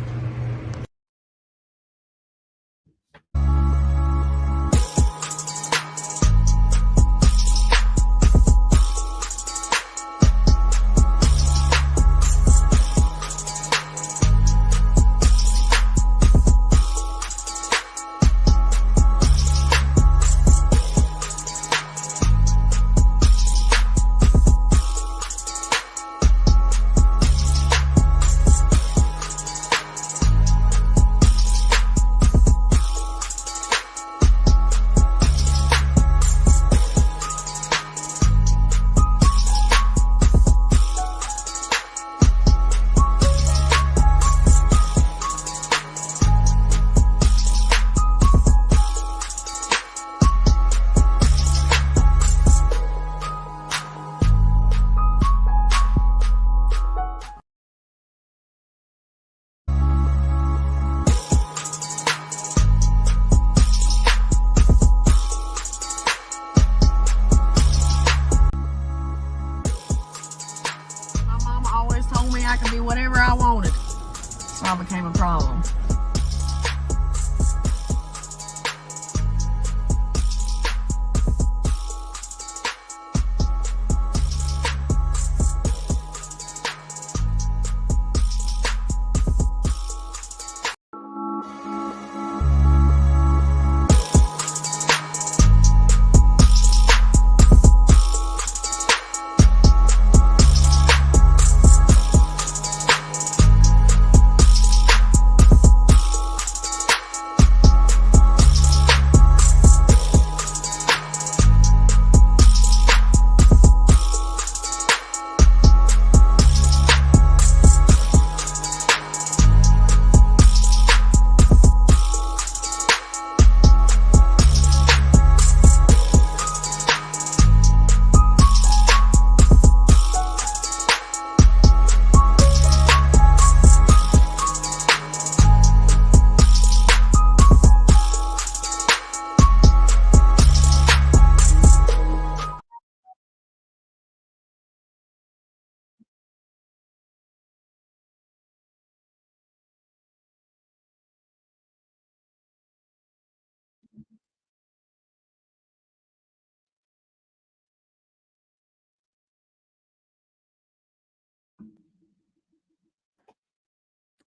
I could be whatever I wanted. So I became a problem.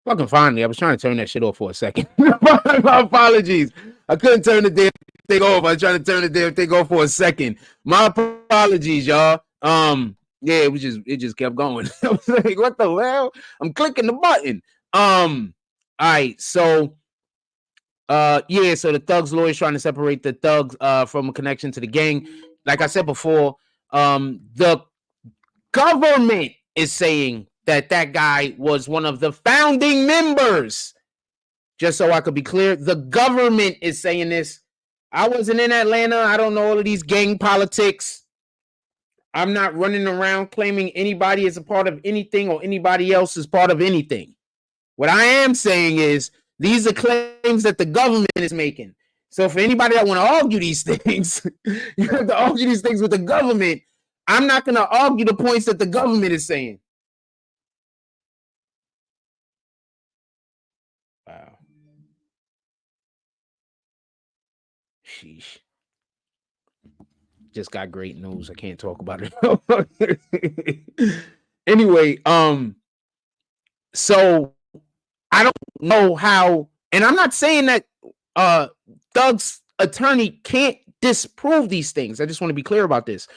Fucking finally, I was trying to turn that shit off for a second. My apologies. I couldn't turn the damn thing off. I was trying to turn the damn thing off for a second. My apologies, y'all. Yeah, it just kept going. I was like, what the hell? I'm clicking the button. All right, so yeah, so the thugs lawyers trying to separate the thugs from a connection to the gang. Like I said before, the government is saying that guy was one of the founding members. Just so I could be clear, the government is saying this. I wasn't in Atlanta. I don't know all of these gang politics. I'm not running around claiming anybody is a part of anything or anybody else is part of anything. What I am saying is these are claims that the government is making. So for anybody that want to argue these things, you have to argue these things with the government. I'm not going to argue the points that the government is saying. Wow. Sheesh. Just got great news. I can't talk about it. Anyway, so I don't know how, and I'm not saying that Thug's attorney can't disprove these things. I just want to be clear about this.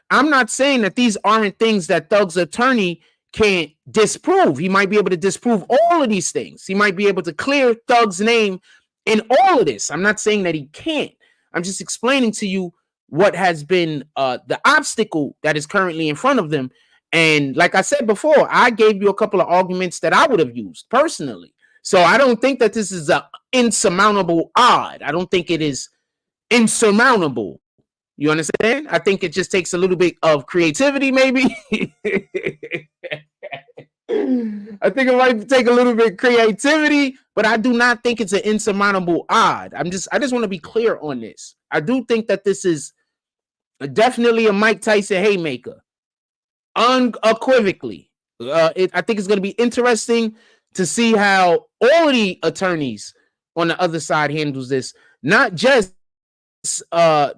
I'm not saying that these aren't things that Thug's attorney can't disprove. He might be able to disprove all of these things. He might be able to clear Thug's name in all of this. I'm not saying that he can't. I'm just explaining to you what has been the obstacle that is currently in front of them. And like I said before, I gave you a couple of arguments that I would have used personally. So I don't think that this is an insurmountable odd. I don't think it is insurmountable. You understand? I think it just takes a little bit of creativity, maybe. I think it might take a little bit of creativity, but I do not think it's an insurmountable odd. I just want to be clear on this. I do think that this is definitely a Mike Tyson haymaker. Unequivocally. I think it's going to be interesting to see how all of the attorneys on the other side handles this. Not just the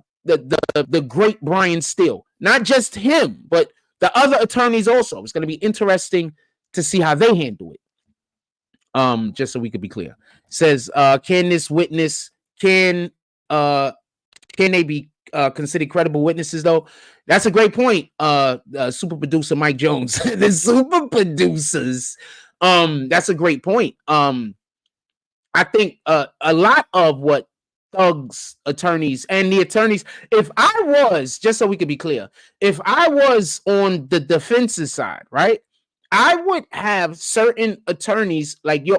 great Brian Steele, not just him, but the other attorneys also. It's going to be interesting to see how they handle it. Just so we could be clear. It says, can this witness can they be considered credible witnesses though? That's a great point. Super producer Mike Jones. The super producers. That's a great point. I think a lot of what Thug's attorneys and the attorneys, if I was, just so we could be clear, if I was on the defense's side, right, I would have certain attorneys like we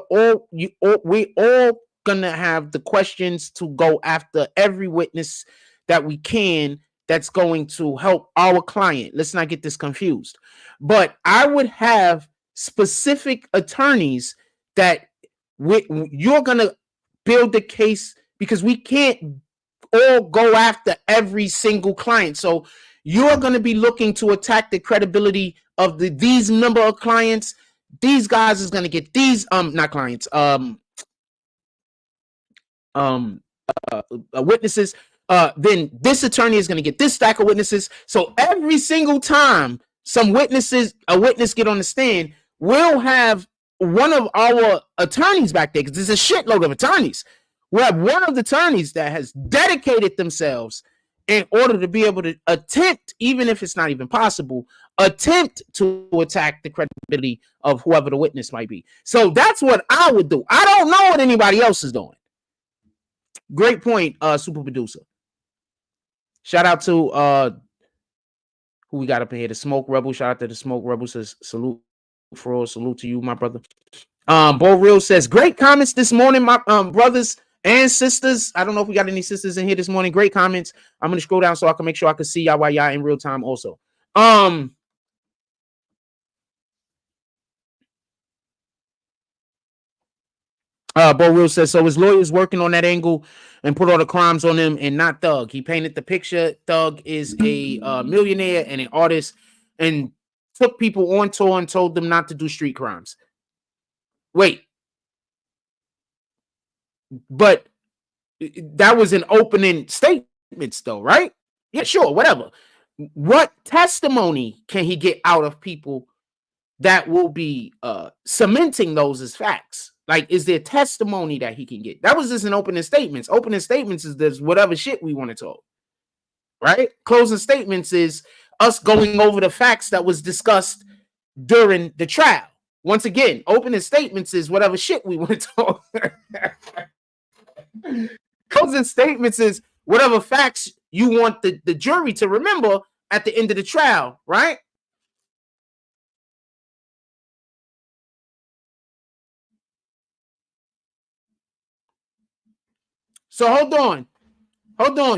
all gonna have the questions to go after every witness that we can that's going to help our client. Let's not get this confused. But I would have specific attorneys that you're gonna build the case, because we can't all go after every single client. So you're going to be looking to attack the credibility of these number of clients. These guys is going to get these not clients, witnesses. Then this attorney is going to get this stack of witnesses. So every single time a witness get on the stand, we'll have one of our attorneys back there, because there's a shitload of attorneys. We have one of the attorneys that has dedicated themselves in order to be able to attempt, even if it's not even possible, attempt to attack the credibility of whoever the witness might be. So that's what I would do. I don't know what anybody else is doing. Great point, super producer. Shout out to who we got up in here, the Smoke Rebel. Shout out to the Smoke Rebel. Says salute to you, my brother. Bo Real says great comments this morning, my brothers and sisters. I don't know if we got any sisters in here this morning. Great comments. I'm gonna scroll down so I can make sure I can see y'all while y'all in real time also. Bo Real says, so his lawyer's working on that angle and put all the crimes on him and not Thug. He painted the picture. Thug is a millionaire and an artist and took people on tour and told them not to do street crimes. Wait. But that was an opening statements though, right? Yeah, sure, whatever. What testimony can he get out of people that will be cementing those as facts? Like, is there testimony that he can get? That was just an opening statements. Opening statements is this whatever shit we want to talk, right? Closing statements is us going over the facts that was discussed during the trial. Once again, opening statements is whatever shit we want to talk. Closing statements is whatever facts you want the jury to remember at the end of the trial, right? So hold on.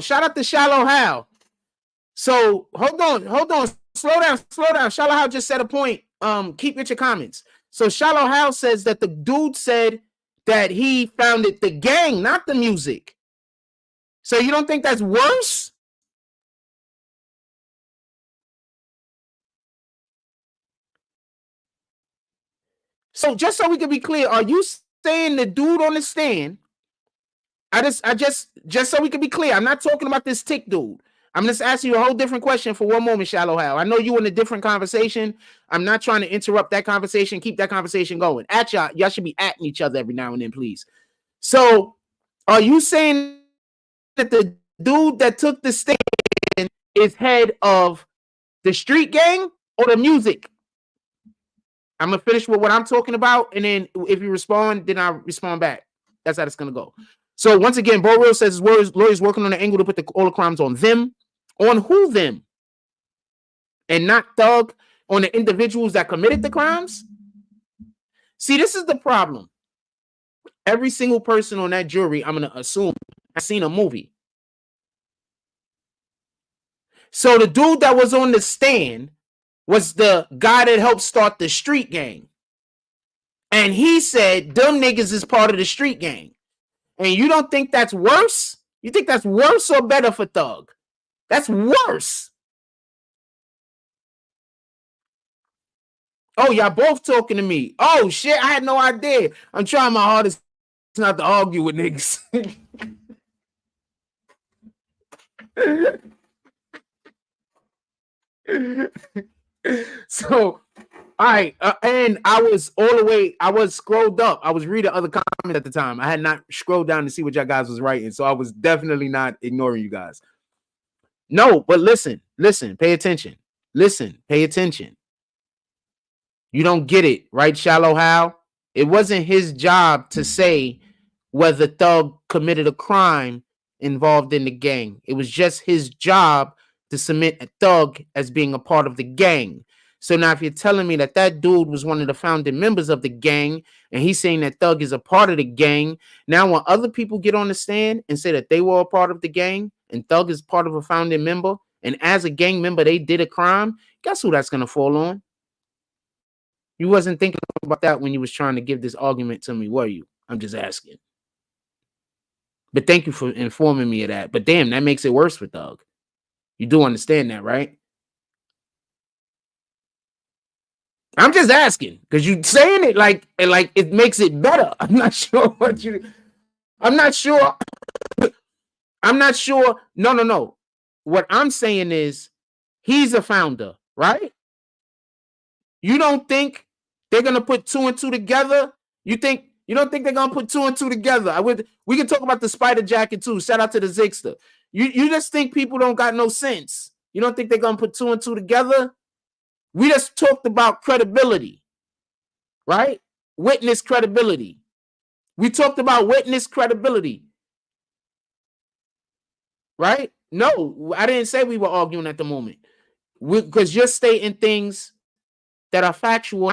Shout out to Shallow Hal. So hold on. Slow down. Shallow Hal just said a point. Keep with your comments. So Shallow Hal says that the dude said that he founded the gang, not the music. So you don't think that's worse? So just so we can be clear, are you saying the dude on the stand? I just so we can be clear, I'm not talking about this tick dude. I'm just asking you a whole different question for one moment, Shallow Hal. I know you in a different conversation. I'm not trying to interrupt that conversation. Keep that conversation going. At y'all should be atting each other every now and then, please. So, are you saying that the dude that took the stand is head of the street gang or the music? I'm gonna finish with what I'm talking about, and then if you respond, then I'll respond back. That's how it's gonna go. So once again, Bo Real says his lawyer's working on an angle to put all the crimes on them. On who them? And not Thug, on the individuals that committed the crimes? See, this is the problem. Every single person on that jury, I'm going to assume, has seen a movie. So the dude that was on the stand was the guy that helped start the street gang. And he said, them niggas is part of the street gang. And you don't think that's worse? You think that's worse or better for Thug? That's worse. Oh, y'all both talking to me. Oh, shit, I had no idea. I'm trying my hardest not to argue with niggas. So, all right, and I was scrolled up. I was reading other comments at the time. I had not scrolled down to see what y'all guys was writing, so I was definitely not ignoring you guys. No, but listen, pay attention. Listen, pay attention. You don't get it, right, Shallow Hal? It wasn't his job to say whether Thug committed a crime involved in the gang. It was just his job to submit a Thug as being a part of the gang. So now if you're telling me that that dude was one of the founding members of the gang and he's saying that Thug is a part of the gang, now when other people get on the stand and say that they were a part of the gang and Thug is part of a founding member, and as a gang member they did a crime, guess who that's going to fall on? You wasn't thinking about that when you was trying to give this argument to me, were you? I'm just asking. But thank you for informing me of that. But damn, that makes it worse for Thug. You do understand that, right? I'm just asking because you saying it like it makes it better. I'm not sure what you. I'm not sure. I'm not sure. No. What I'm saying is he's a founder, right? You don't think they're gonna put 2 and 2 together? You don't think they're gonna put 2 and 2 together? We can talk about the Spider Jacket too. Shout out to the Zigster. You just think people don't got no sense. You don't think they're gonna put 2 and 2 together? We just talked about credibility, right? Witness credibility. We talked about witness credibility, right? No, I didn't say we were arguing at the moment. Because you're stating things that are factual,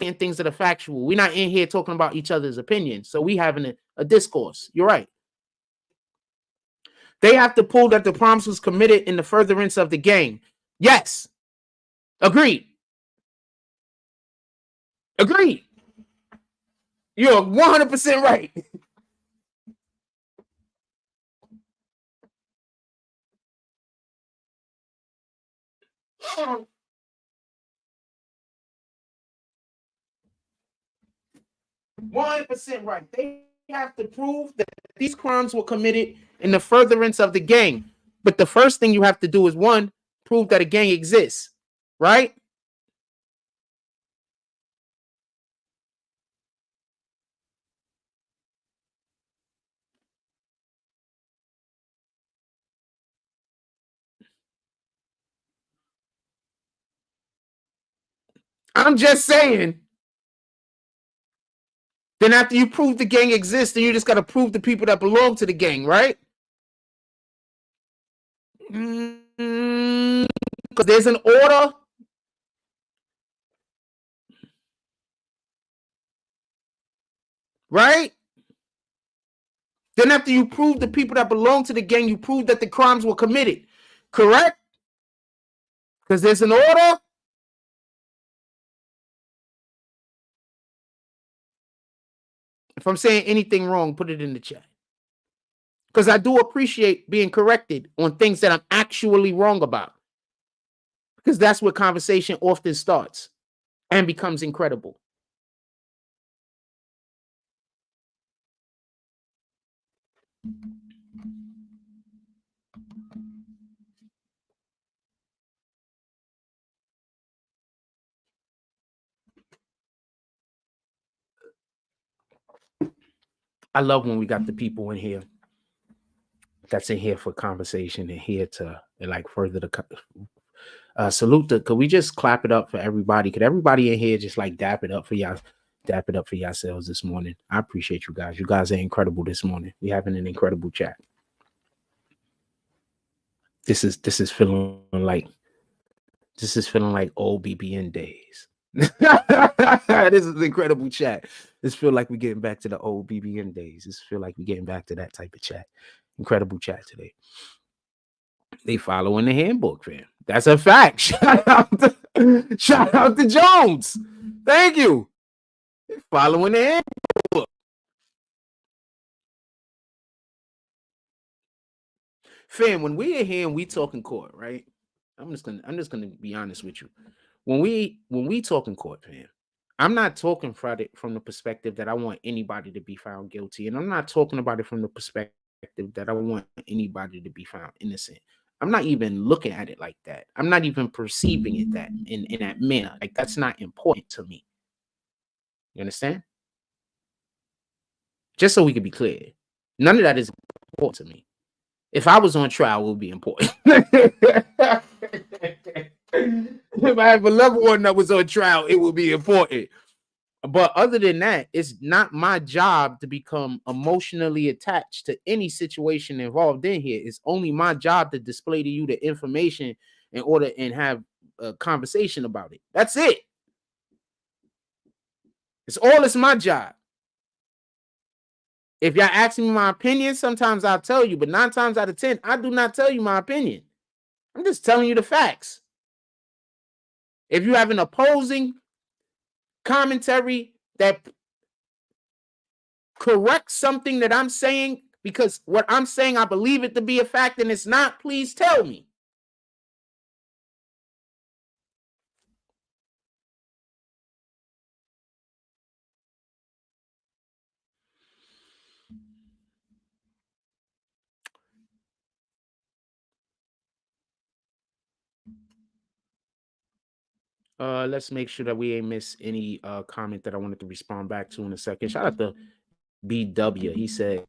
and things that are factual. We're not in here talking about each other's opinions. So we having a discourse. You're right. They have to prove that the crimes was committed in the furtherance of the gang. Yes. Agreed. You're 100% right. Right. They have to prove that these crimes were committed in the furtherance of the gang. But the first thing you have to do is, one, prove that a gang exists, right? I'm just saying. Then after you prove the gang exists, then you just got to prove the people that belong to the gang, right? Because there's an order. Right? Then after you prove the people that belong to the gang, you prove that the crimes were committed. Correct? Because there's an order. If I'm saying anything wrong, put it in the chat. Because I do appreciate being corrected on things that I'm actually wrong about. Because that's where conversation often starts and becomes incredible. I love when we got the people in here that's in here for conversation and here to like further the salute. Could we just clap it up for everybody? Could everybody in here just like dap it up for y'all? Dap it up for yourselves this morning. I appreciate you guys. You guys are incredible this morning. We having an incredible chat. This is feeling like old BBN days. This is an incredible chat. This feel like we're getting back to the old BBN days. This feel like we're getting back to that type of chat. Incredible chat today. They following the handbook, fam. That's a fact. Shout out to Jones. Thank you. They're following the handbook. Fam, when we are here and we talk in court, right? I'm just gonna be honest with you. When we talk in court, fam, I'm not talking from the perspective that I want anybody to be found guilty, and I'm not talking about it from the perspective that I want anybody to be found innocent. I'm not even looking at it like that. I'm not even perceiving it that in that manner. Like that's not important to me. You understand? Just so we can be clear, none of that is important to me. If I was on trial, it would be important. If I have a loved one that was on trial, it would be important. But other than that, it's not my job to become emotionally attached to any situation involved in here. It's only my job to display to you the information in order and have a conversation about it. That's it. It's my job. If y'all ask me my opinion, sometimes I'll tell you, but 9 times out of 10, I do not tell you my opinion. I'm just telling you the facts. If you have an opposing commentary that corrects something that I'm saying, because what I'm saying, I believe it to be a fact and it's not, please tell me. Let's make sure that we ain't miss any comment that I wanted to respond back to in a second. Shout out to BW. He said,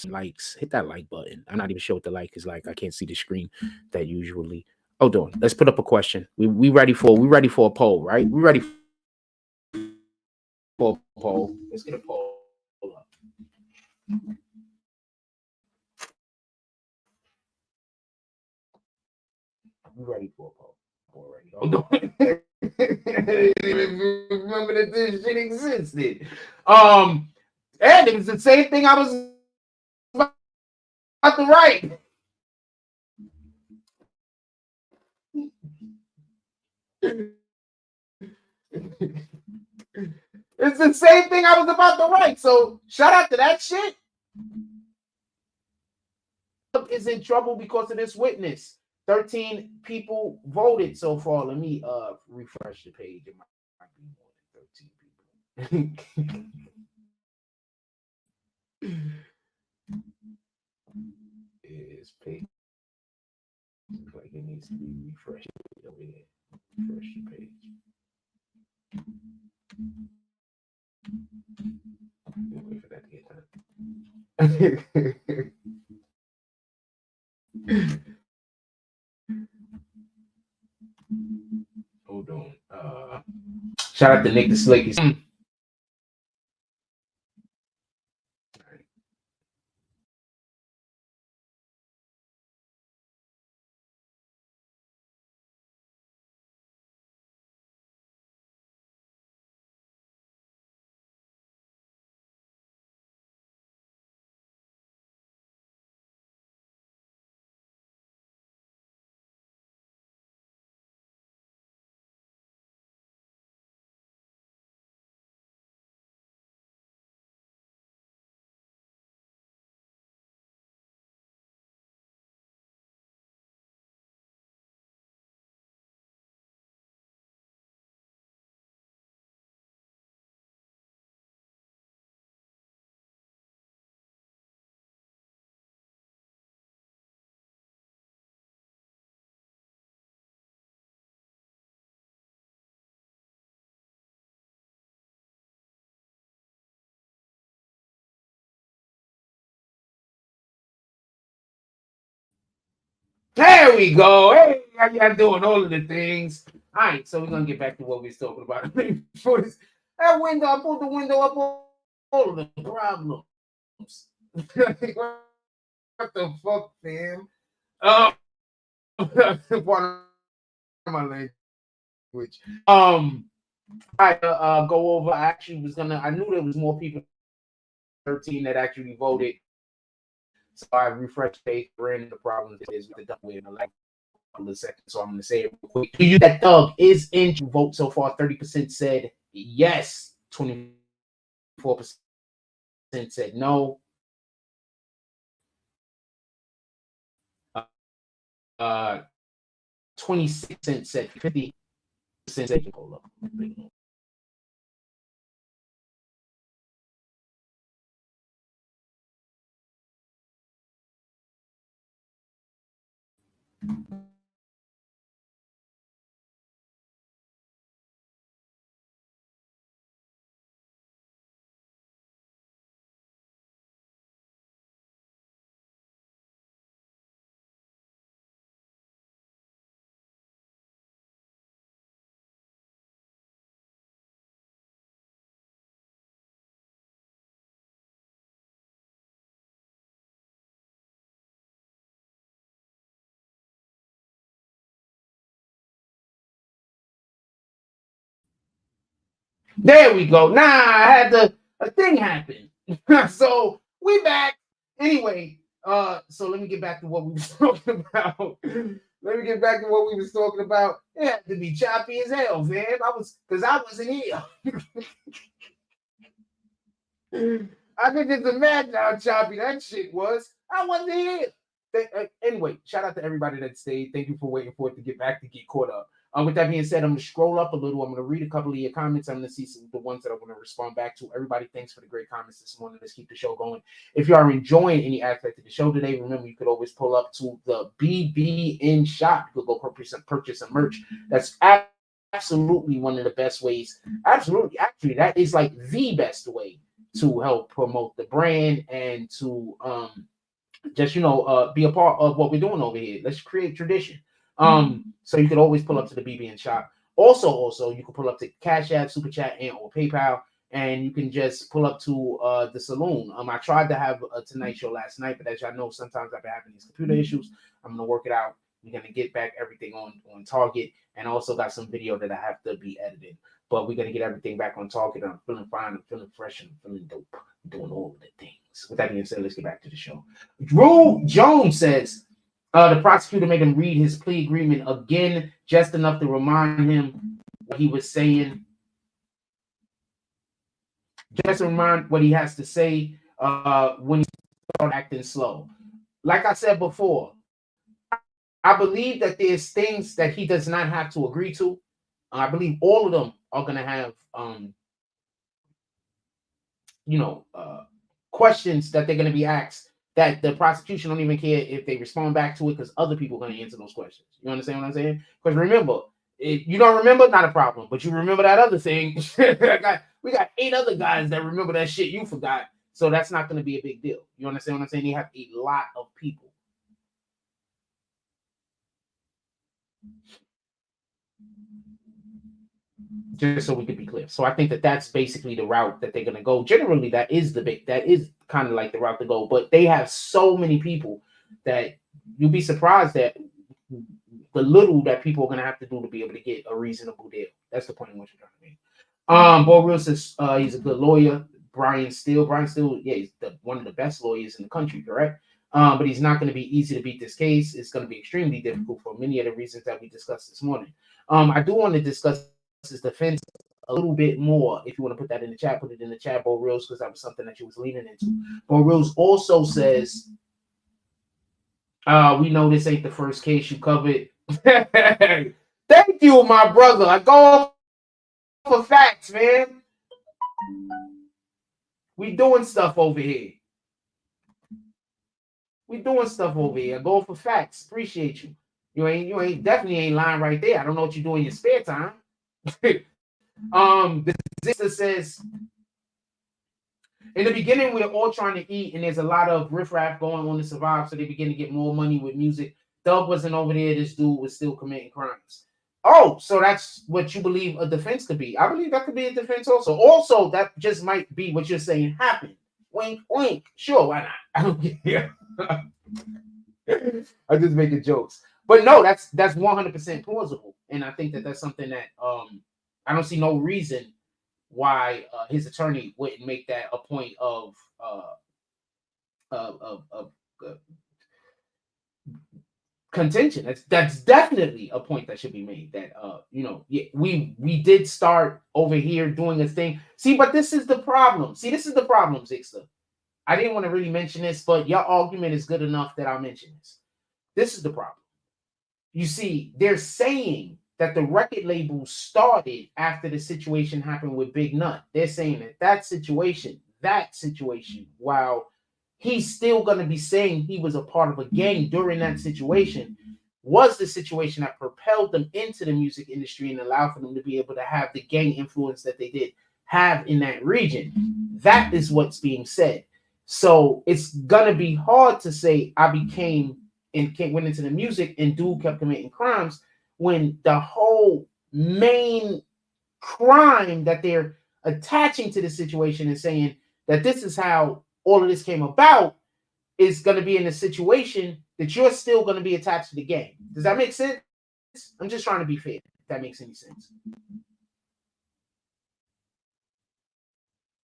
likes, hit that like button. I'm not even sure what the like is like. I can't see the screen that usually. Hold on. Let's put up a question. We ready for a poll, right? We ready for a poll. Let's get a poll up. We ready for a poll. Already. Hold on. I didn't even remember that this shit existed. And it was the same thing I was about to write. It's the same thing I was about to write. So shout out to that shit. Is in trouble because of this witness. 13 people voted so far. Let me refresh the page. It might be more than 13 people. Is page like it needs to be refreshed over here. Refresh the page. Wait for that to get done. Hold on. Shout out to Nick the Slick. There we go. Hey, how y'all doing? All of the things. All right, so we're gonna get back to what we was talking about before this. That window, I pulled the window up. All of the problems. What the fuck, fam? Part of my language. I go over. I actually was gonna. I knew there was more people. 13 that actually voted. So I refreshed page. Ran the problem is with the double in like a couple of seconds. So I'm gonna say it real quick. Do you that Doug is in to vote so far? 30% said yes. 24% said no. 26% said 50% said hold up. There we go. Nah, I had a thing happen. So we back. Anyway, so let me get back to what we was talking about. Let me get back to what we was talking about. It had to be choppy as hell, man. Because I wasn't here. I could just imagine how choppy that shit was. I wasn't here. Anyway, shout out to everybody that stayed. Thank you for waiting for it to get back to get caught up. With that being said, I'm going to scroll up a little. I'm going to read a couple of your comments. I'm going to see the ones that I'm going to respond back to. Everybody, thanks for the great comments this morning. Let's keep the show going. If you are enjoying any aspect of the show today, remember you could always pull up to the BBN shop. You could go purchase some merch. That's absolutely one of the best ways. Absolutely. Actually, that is like the best way to help promote the brand and to just be a part of what we're doing over here. Let's create tradition. So you could always pull up to the BBN shop. Also, you can pull up to Cash App, Super Chat, and or PayPal, and you can just pull up to the saloon. I tried to have a Tonight Show last night, but as y'all know, sometimes I've been having these computer issues. I'm gonna work it out. We're gonna get back everything on target, and also got some video that I have to be edited. But we're gonna get everything back on target. I'm feeling fine. I'm feeling fresh. And I'm feeling dope. I'm doing all of the things. With that being said, let's get back to the show. Drew Jones says the prosecutor made him read his plea agreement again, just enough to remind him what he was saying. Just to remind what he has to say when he starts acting slow. Like I said before, I believe that there's things that he does not have to agree to. I believe all of them are going to have, questions that they're going to be asked that the prosecution don't even care if they respond back to it because other people are going to answer those questions. You understand what I'm saying? Because remember, if you don't remember, not a problem. But you remember that other thing. We got 8 other guys that remember that shit you forgot. So that's not going to be a big deal. You understand what I'm saying? You have a lot of people. Just so we could be clear. So I think that that's basically the route that they're going to go. Generally, that is kind of like the route to go. But they have so many people that you'll be surprised that the little that people are going to have to do to be able to get a reasonable deal. That's the point in what you're trying to make. Bo Real says he's a good lawyer. Brian Steele, yeah, he's one of the best lawyers in the country, correct? But he's not going to be easy to beat this case. It's going to be extremely difficult for many of the reasons that we discussed this morning. I do want to discuss his defense a little bit more. If you want to put that in the chat, put it in the chat, Bo Reals, because that was something that you was leaning into. Bo Reals also says, we know this ain't the first case you covered. Thank you, my brother. I go for facts, man. We doing stuff over here. I go for facts. Appreciate you. You ain't definitely ain't lying right there. I don't know what you do in your spare time. The sister says, in the beginning, we're all trying to eat, and there's a lot of riffraff going on to survive, so they begin to get more money with music. Doug wasn't over there. This dude was still committing crimes. Oh, so that's what you believe a defense could be. I believe that could be a defense also. Also, that just might be what you're saying happened. Wink, wink. Sure, why not? I don't care. I'm just making jokes. But no, that's 100% plausible. And I think that that's something that I don't see no reason why his attorney wouldn't make that a point of contention. That's definitely a point that should be made. That we did start over here doing a thing. See, but this is the problem. This is the problem, Zixta. I didn't want to really mention this, but your argument is good enough that I'll mention this. This is the problem. You see, they're saying that the record label started after the situation happened with Big Nut. They're saying that situation, while he's still going to be saying he was a part of a gang during that situation, was the situation that propelled them into the music industry and allowed for them to be able to have the gang influence that they did have in that region. That is what's being said. So it's going to be hard to say I went into the music and dude kept committing crimes when the whole main crime that they're attaching to the situation and saying that this is how all of this came about is going to be in a situation that you're still going to be attached to the gang. Does that make sense? I'm just trying to be fair, if that makes any sense.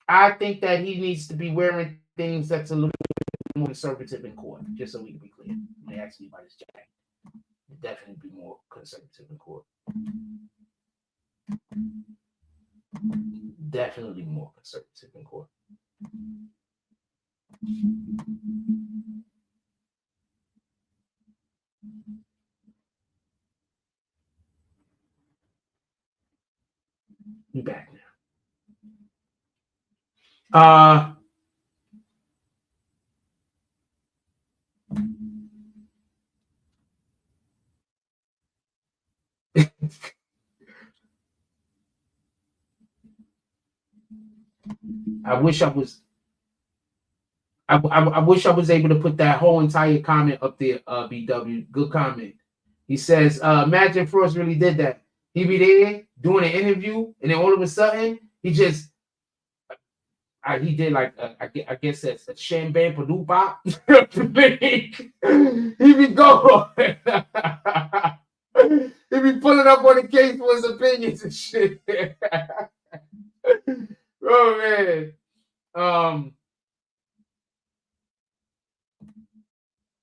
I think that he needs to be wearing things that's a little bit more conservative in court, just so we can be clear. They asked me about his jacket. Definitely be more conservative in court. Definitely more conservative in court. You back now. I wish I was able to put that whole entire comment up there, BW. Good comment. He says, imagine Frost really did that. He be there doing an interview, and then all of a sudden, he did like, I guess that's a Shambam Purdue Pop. He be going. He be pulling up on the case for his opinions and shit. Oh, man.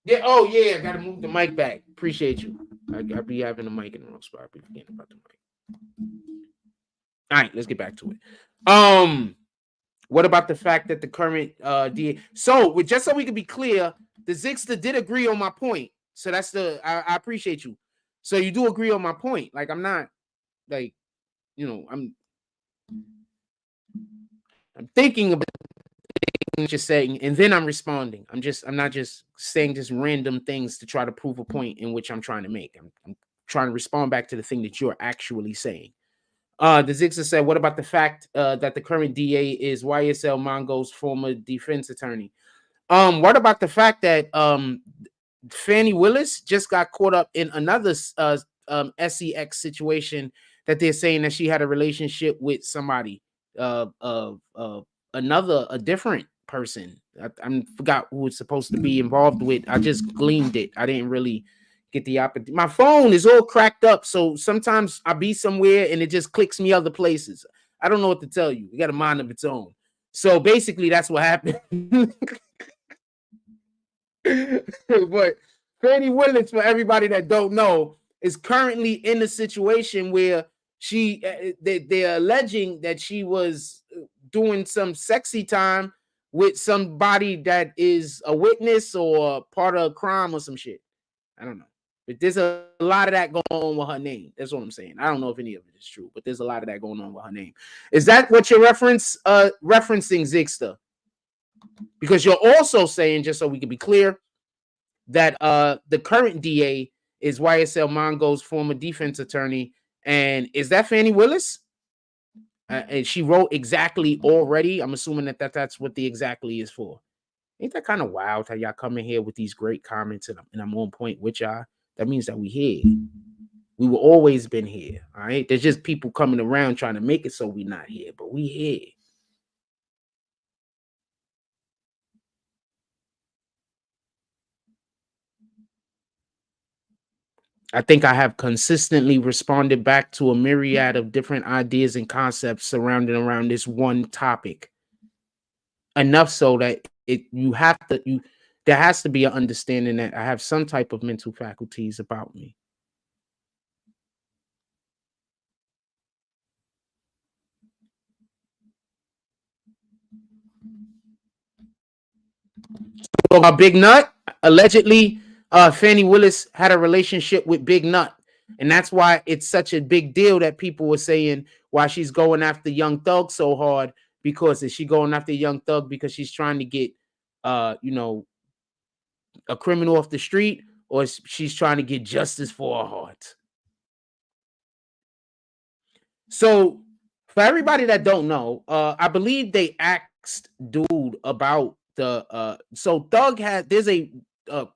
Yeah. Oh, yeah. I gotta move the mic back. Appreciate you. I be having the mic in the wrong spot. I be forgetting about the mic. All right, let's get back to it. What about the fact that the current DA? So, just so we can be clear, the Zixta did agree on my point. So that's I appreciate you. So you do agree on my point. Like I'm not like, I'm thinking about what you're saying, and then I'm responding. I'm not just saying just random things to try to prove a point in which I'm trying to make. I'm trying to respond back to the thing that you're actually saying. The Zixta said, what about the fact that the current DA is YSL Mongo's former defense attorney? What about the fact that Fannie Willis just got caught up in another SEX situation that they're saying that she had a relationship with somebody, a different person. I forgot who it's supposed to be involved with. I just gleaned it. I didn't really get the opportunity. My phone is all cracked up, so sometimes I be somewhere and it just clicks me other places. I don't know what to tell you. It got a mind of its own. So basically, that's what happened. But Fannie Willis, for everybody that don't know, is currently in a situation where they're alleging that she was doing some sexy time with somebody that is a witness or part of a crime or some shit. I don't know. But there's a lot of that going on with her name. That's what I'm saying. I don't know if any of it is true, but there's a lot of that going on with her name. Is that what you're referencing, Zigster? Because you're also saying, just so we can be clear, that the current DA is YSL Mongo's former defense attorney. And is that Fannie Willis? And she wrote exactly already. I'm assuming that's what the exactly is for. Ain't that kind of wild how y'all come in here with these great comments and I'm on point with y'all? That means that we here. We were always been here. All right. There's just people coming around trying to make it so we not here, but we here. I think I have consistently responded back to a myriad of different ideas and concepts surrounding around this one topic. Enough so that there has to be an understanding that I have some type of mental faculties about me. So about Big Nut, allegedly, Fannie Willis had a relationship with Big Nut. And that's why it's such a big deal that people were saying why she's going after Young Thug so hard. Because is she going after Young Thug because she's trying to get, a criminal off the street, or she's trying to get justice for her heart? So for everybody that don't know, I believe they asked Dude about the so Thug there's a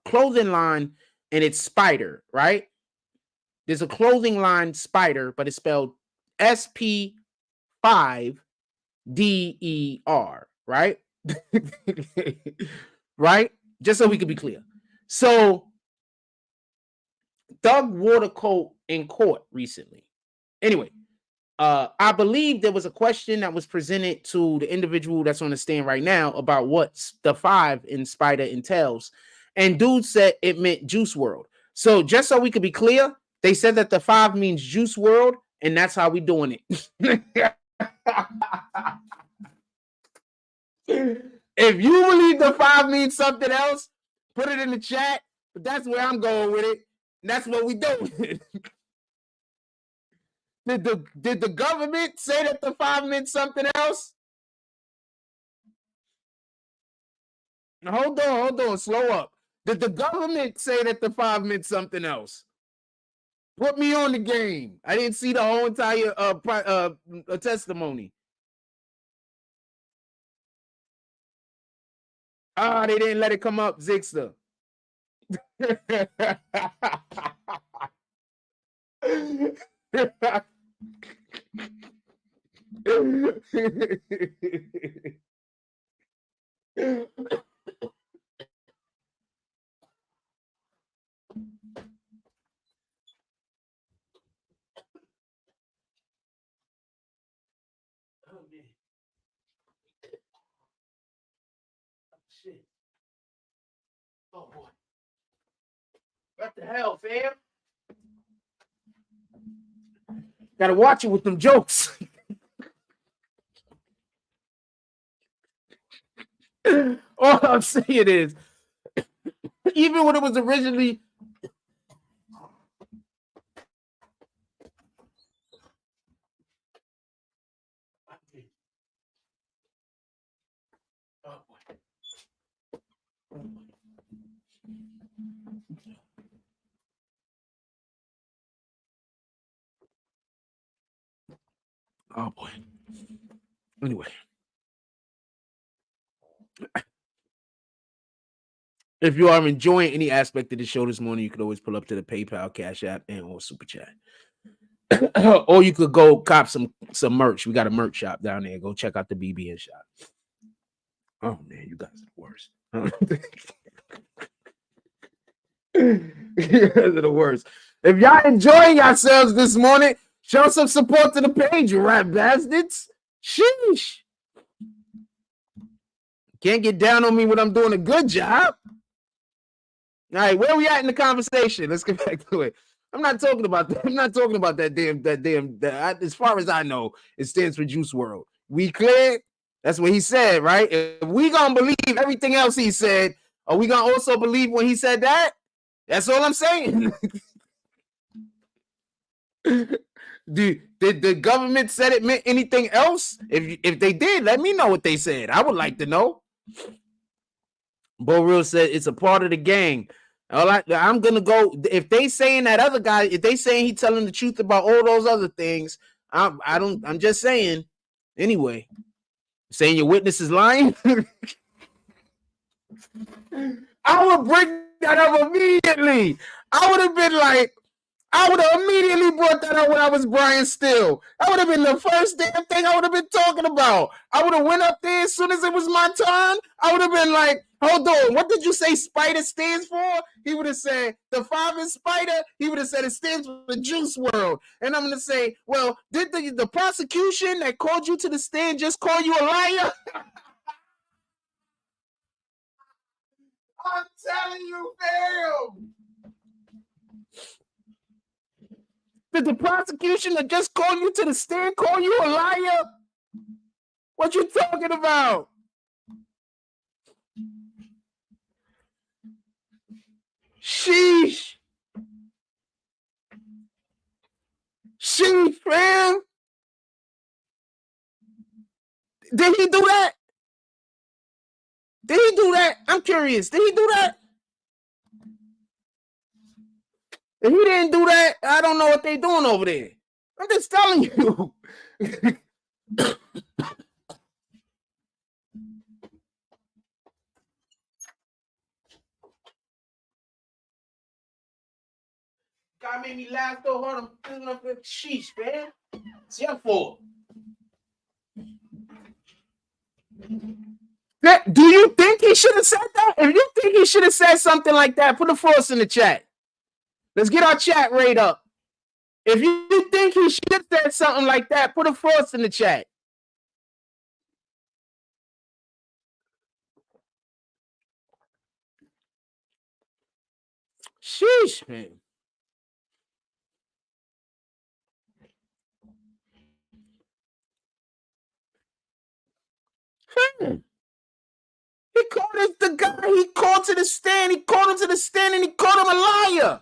clothing line and it's Spider, right? There's a clothing line Spider, but it's spelled SP5DER, right? Right? Just so we could be clear. So Thug wore the coat in court recently. Anyway, I believe there was a question that was presented to the individual that's on the stand right now about what the 5 in Spider entails. And Dude said it meant Juice WRLD. So just so we could be clear, they said that the 5 means Juice WRLD, and that's how we doing it. If you believe the 5 means something else, put it in the chat. But that's where I'm going with it. And that's what we doing. Did the government say that the 5 meant something else? Hold on, slow up. Did the government say that the 5 meant something else? Put me on the game. I didn't see the whole entire testimony. They didn't let it come up, Zigster. Shit. Oh boy. What the hell, fam? Gotta watch it with them jokes. All I'm saying is, even when it was originally oh boy. Anyway. If you are enjoying any aspect of the show this morning, you can always pull up to the PayPal, Cash App, and or Super Chat. Or you could go cop some merch. We got a merch shop down there. Go check out the BBN shop. Oh man, you guys are the worst. You guys are the worst. If y'all enjoying yourselves this morning, show some support to the page, you rat bastards. Sheesh. Can't get down on me when I'm doing a good job. All right, where we at in the conversation? Let's get back to it. I'm not talking about that. I'm not talking about that damn. As far as I know, it stands for Juice World. We clear? That's what he said, right? If we gonna believe everything else he said, are we gonna also believe when he said that? That's all I'm saying. Did the government said it meant anything else? If they did, let me know what they said. I would like to know. Bo Real said it's a part of the gang. I'm gonna go. If they saying that other guy, if they saying he telling the truth about all those other things, I'm just saying. Anyway, saying your witness is lying. I would bring that up immediately. I would have been like, I would have immediately brought that up when I was Brian Still. That would have been the first damn thing I would have been talking about. I would have went up there as soon as it was my turn. I would have been like, hold on, what did you say Spider stands for? He would have said the 5 is Spider. He would have said it stands for the Juice World. And I'm going to say, well, did the prosecution that called you to the stand just call you a liar? I'm telling you, fam. Did the prosecution that just called you to the stand call you a liar? What you talking about? Sheesh. Sheesh, fam. Did he do that? Did he do that? I'm curious. Did he do that? If he didn't do that, I don't know what they're doing over there. I'm just telling you. God made me laugh so hard. I'm sheesh, man. It's your fault. Do you think he should have said that? If you think he should have said something like that, put a force in the chat. Let's get our chat rate up. If you think he should have said something like that, put a force in the chat. Sheesh, man. He called the guy he called to the stand. He called him to the stand and he called him a liar.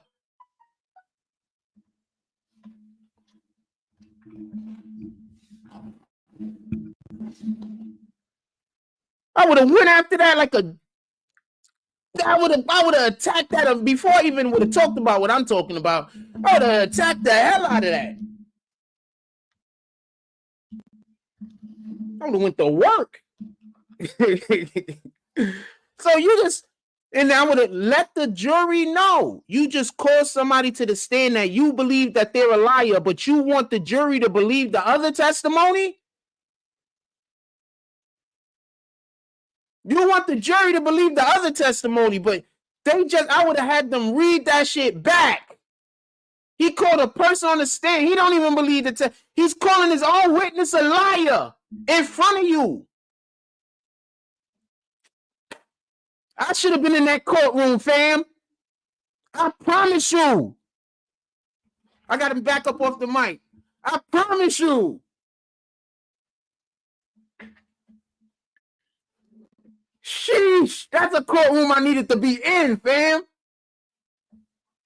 I would have went after that like a. I would have attacked that before I even would have talked about what I'm talking about. I would have attacked the hell out of that. I would have went to work. So you just, and I would have let the jury know. You just call somebody to the stand that you believe that they're a liar, but you want the jury to believe the other testimony? You want the jury to believe the other testimony, but I would have had them read that shit back. He called a person on the stand. He don't even believe it. He's calling his own witness a liar in front of you. I should have been in that courtroom, fam. I promise you. I got him back up off the mic. I promise you. Sheesh. That's a courtroom I needed to be in, fam.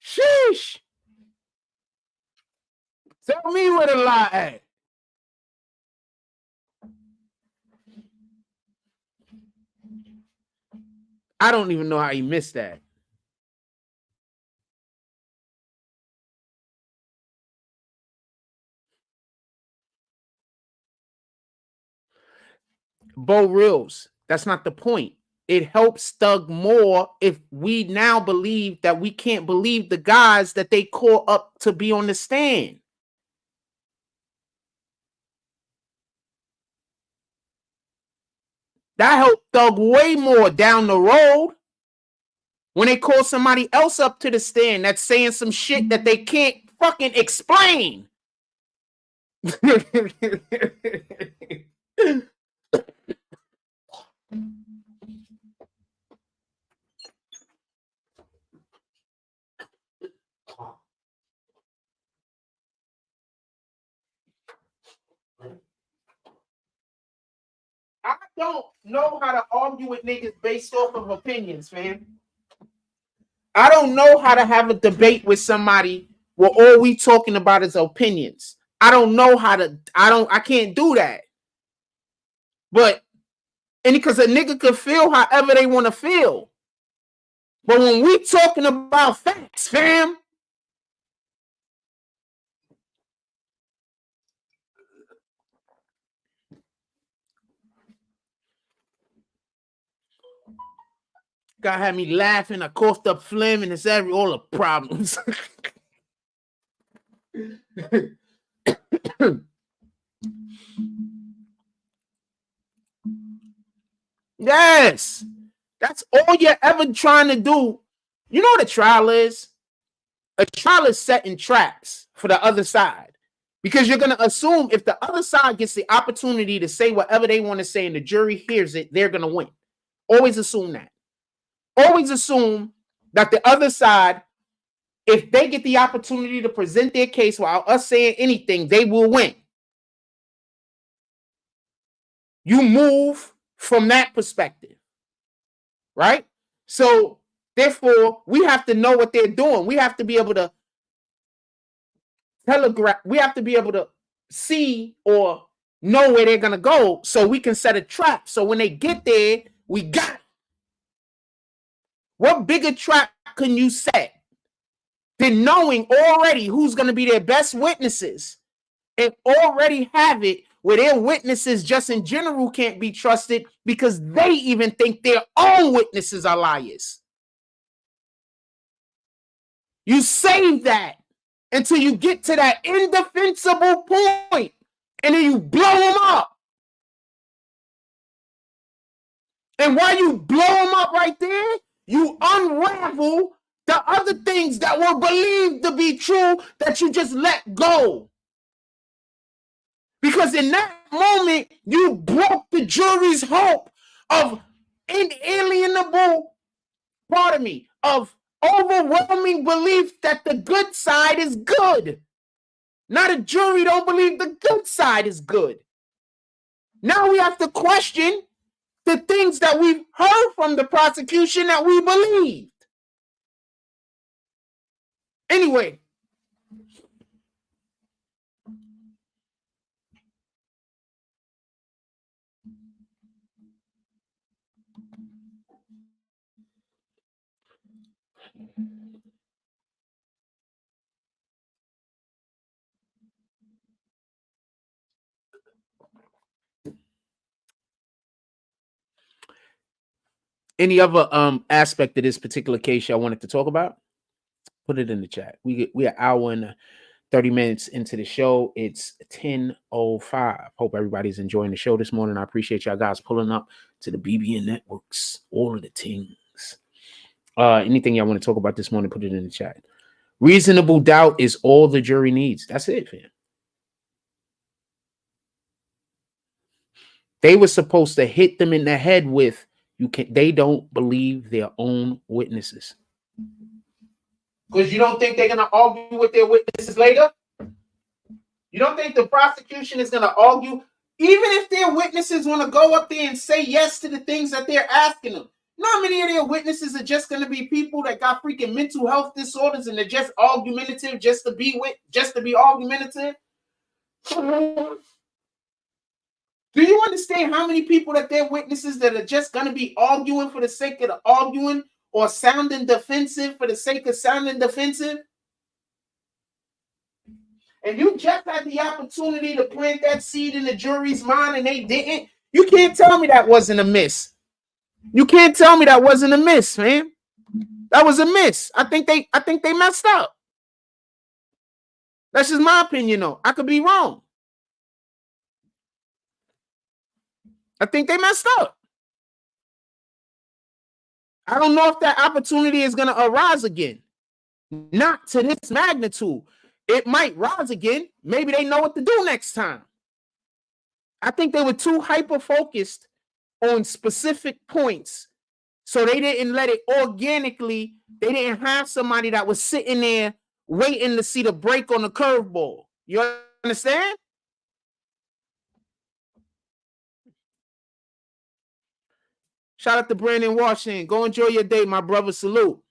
Sheesh. Tell me where the lie at. I don't even know how he missed that. Bo Reals, that's not the point. It helps Thug more if we now believe that we can't believe the guys that they call up to be on the stand. That helped Thug way more down the road when they call somebody else up to the stand that's saying some shit that they can't fucking explain. I don't know how to argue with niggas based off of opinions, man. I don't know how to have a debate with somebody where all we talking about is opinions. I don't know how to, I can't do that. But, and because a nigga could feel however they want to feel. But when we talking about facts, fam, God had me laughing. I coughed up phlegm, and it's all the problems. Yes, that's all you're ever trying to do. You know what a trial is? A trial is setting traps for the other side, because you're going to assume if the other side gets the opportunity to say whatever they want to say and the jury hears it, they're going to win. Always assume that. Always assume that the other side, if they get the opportunity to present their case without us saying anything, they will win. You move from that perspective, right? So therefore, we have to know what they're doing. We have to be able to telegraph. We have to be able to see or know where they're going to go so we can set a trap. So when they get there, we got it. What bigger trap can you set than knowing already who's going to be their best witnesses and already have it where their witnesses just in general can't be trusted because they even think their own witnesses are liars? You save that until you get to that indefensible point, and then you blow them up. And while you blow them up right there, you unravel the other things that were believed to be true that you just let go. Because in that moment, you broke the jury's hope of inalienable, of overwhelming belief that the good side is good. Now the jury don't believe the good side is good. Now we have to question the things that we've heard from the prosecution that we believed. Anyway. Any other aspect of this particular case y'all wanted to talk about? Put it in the chat. We are an hour and 30 minutes into the show. It's 10:05. Hope everybody's enjoying the show this morning. I appreciate y'all guys pulling up to the BBN networks, all of the things. Anything y'all want to talk about this morning, put it in the chat. Reasonable doubt is all the jury needs. That's it, fam. They were supposed to hit them in the head with, they don't believe their own witnesses. Because you don't think they're going to argue with their witnesses later? You don't think the prosecution is going to argue? Even if their witnesses want to go up there and say yes to the things that they're asking them. You know how many of their witnesses are just going to be people that got freaking mental health disorders and they're just argumentative just to be argumentative? Do you understand how many people that they're witnesses that are just going to be arguing for the sake of the arguing or sounding defensive for the sake of sounding defensive? And you just had the opportunity to plant that seed in the jury's mind and they didn't. You can't tell me that wasn't a miss. You can't tell me that wasn't a miss, man. That was a miss. I think they messed up. That's just my opinion, though. I could be wrong. I think they messed up. I don't know if that opportunity is going to arise again. Not to this magnitude. It might rise again. Maybe they know what to do next time. I think they were too hyper-focused on specific points, so they didn't let it organically. They didn't have somebody that was sitting there waiting to see the break on the curveball. You understand? Shout out to Brandon Washington. Go enjoy your day, my brother. Salute.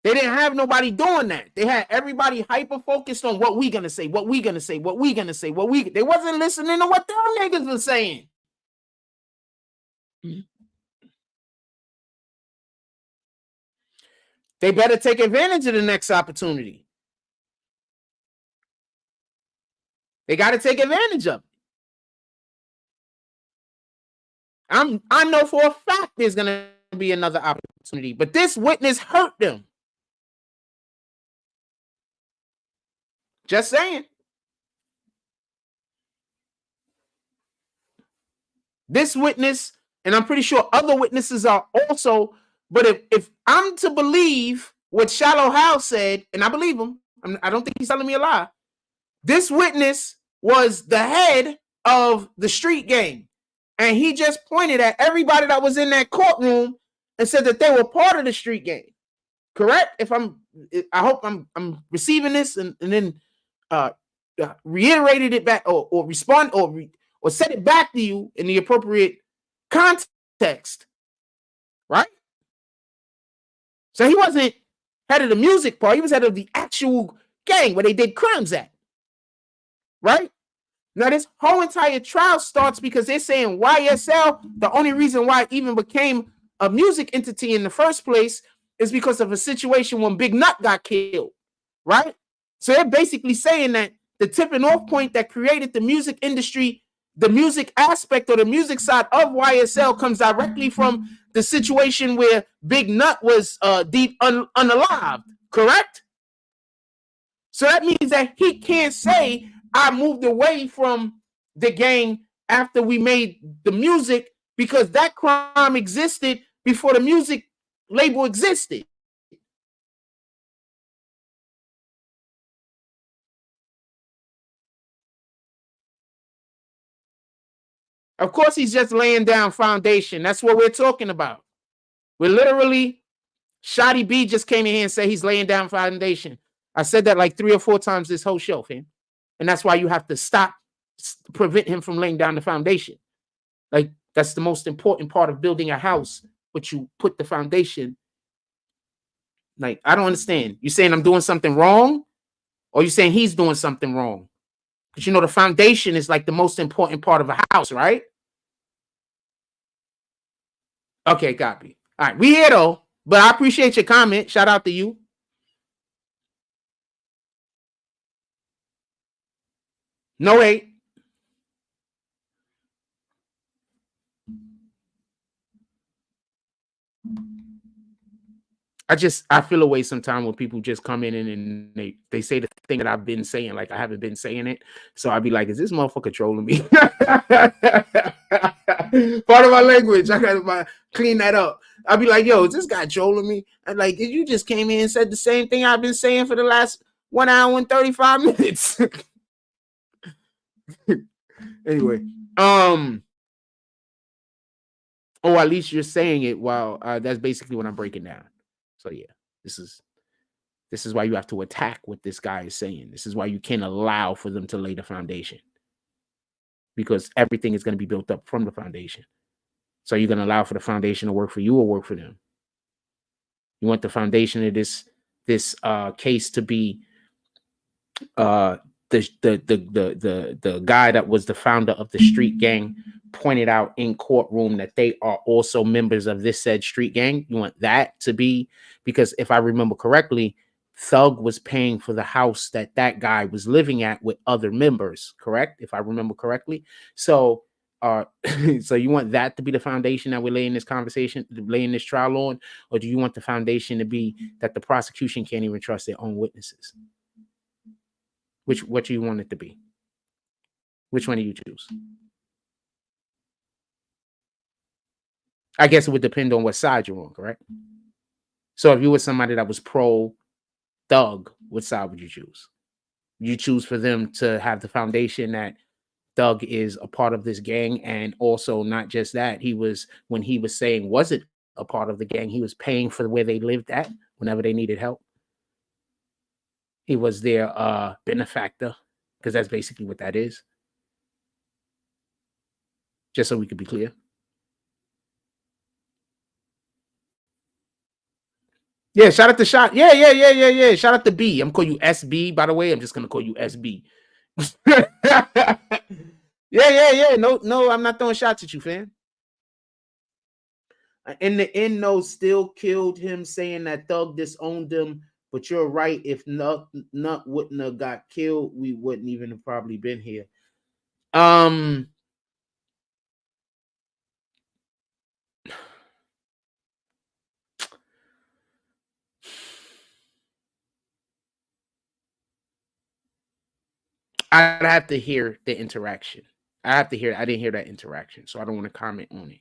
They didn't have nobody doing that. They had everybody hyper-focused on what we gonna say, what we gonna say, what we gonna say, what we. They wasn't listening to what them niggas was saying. They better take advantage of the next opportunity. They got to take advantage of it. I know for a fact there's gonna be another opportunity, but this witness hurt them. Just saying. This witness, and I'm pretty sure other witnesses are also, but if I'm to believe what Shallow Hal said, and I believe him, I don't think he's telling me a lie. This witness was the head of the street gang, and he just pointed at everybody that was in that courtroom and said that they were part of the street gang. Correct? I hope I'm receiving this and then reiterated it back or respond or send it back to you in the appropriate context, right? So he wasn't head of the music part. He was head of the actual gang where they did crimes at, right? Now, this whole entire trial starts because they're saying YSL, the only reason why it even became a music entity in the first place is because of a situation when Big Nut got killed, right? So they're basically saying that the tipping off point that created the music industry, the music aspect or the music side of YSL comes directly from the situation where Big Nut was deep unalived, correct? So that means that he can't say, I moved away from the gang after we made the music because that crime existed before the music label existed. Of course, he's just laying down foundation. That's what we're talking about. We're literally, Shotty B just came in here and said he's laying down foundation. I said that like 3 or 4 times this whole show, fam. And that's why you have to prevent him from laying down the foundation. Like, that's the most important part of building a house, but you put the foundation. Like, I don't understand. You saying I'm doing something wrong? Or you saying he's doing something wrong? Because you know the foundation is like the most important part of a house, right? Okay, copy. All right, we here though, but I appreciate your comment. Shout out to you. No hate. I feel away sometimes when people just come in and they say the thing that I've been saying, like I haven't been saying it. So I'd be like, is this motherfucker trolling me? Part of my language. I gotta clean that up. I'd be like, yo, is this guy trolling me? And like, you just came in and said the same thing I've been saying for the last 1 hour and 35 minutes. Anyway, or at least you're saying it while that's basically what I'm breaking down. So yeah, this is why you have to attack what this guy is saying. This is why you can't allow for them to lay the foundation, because everything is going to be built up from the foundation. So you're going to allow for the foundation to work for you or work for them. You want the foundation of this case to be the guy that was the founder of the street gang pointed out in courtroom that they are also members of this said street gang. You want that to be, because if I remember correctly, Thug was paying for the house that guy was living at with other members, correct? If I remember correctly. So so you want that to be the foundation that we're laying this conversation, laying this trial on, or do you want the foundation to be that the prosecution can't even trust their own witnesses? What do you want it to be? Which one do you choose? I guess it would depend on what side you're on, correct? So if you were somebody that was pro Thug, what side would you choose? You choose for them to have the foundation that Thug is a part of this gang, and also not just that, when he was saying wasn't a part of the gang, he was paying for where they lived at whenever they needed help. He was their benefactor, because that's basically what that is. Just so we could be clear. Yeah, shout out to Shot. Yeah. Shout out to B. I'm calling you SB, by the way. I'm just gonna call you SB. Yeah. No, I'm not throwing shots at you, fam. In the end, no, still killed him, saying that Thug disowned him. But you're right. If Nut wouldn't have got killed, we wouldn't even have probably been here. I'd have to hear the interaction. I didn't hear that interaction, so I don't want to comment on it.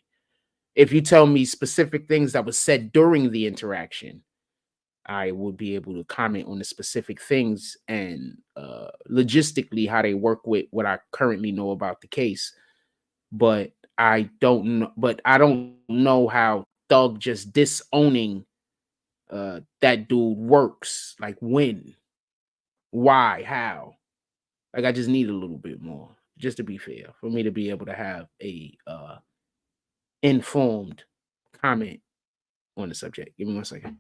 If you tell me specific things that was said during the interaction, I would be able to comment on the specific things and logistically how they work with what I currently know about the case. But I don't know. But I don't know how Thug just disowning that dude works. Like when, why, how? Like I just need a little bit more, just to be fair, for me to be able to have a informed comment on the subject. Give me 1 second.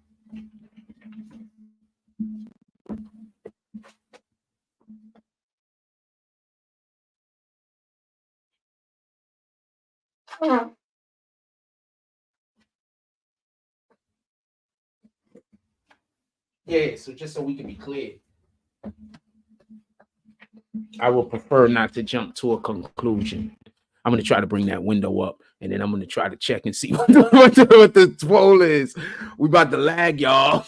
Yeah, so just so we can be clear, I would prefer not to jump to a conclusion. I'm going to try to bring that window up, and then I'm going to try to check and see what the poll is. We about to lag, y'all.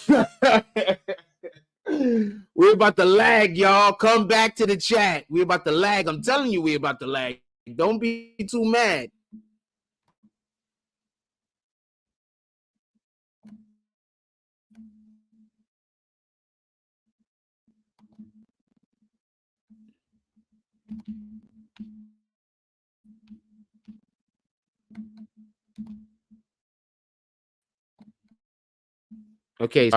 We're about to lag, y'all. Come back to the chat. We're about to lag. I'm telling you, we're about to lag. Don't be too mad. Okay, so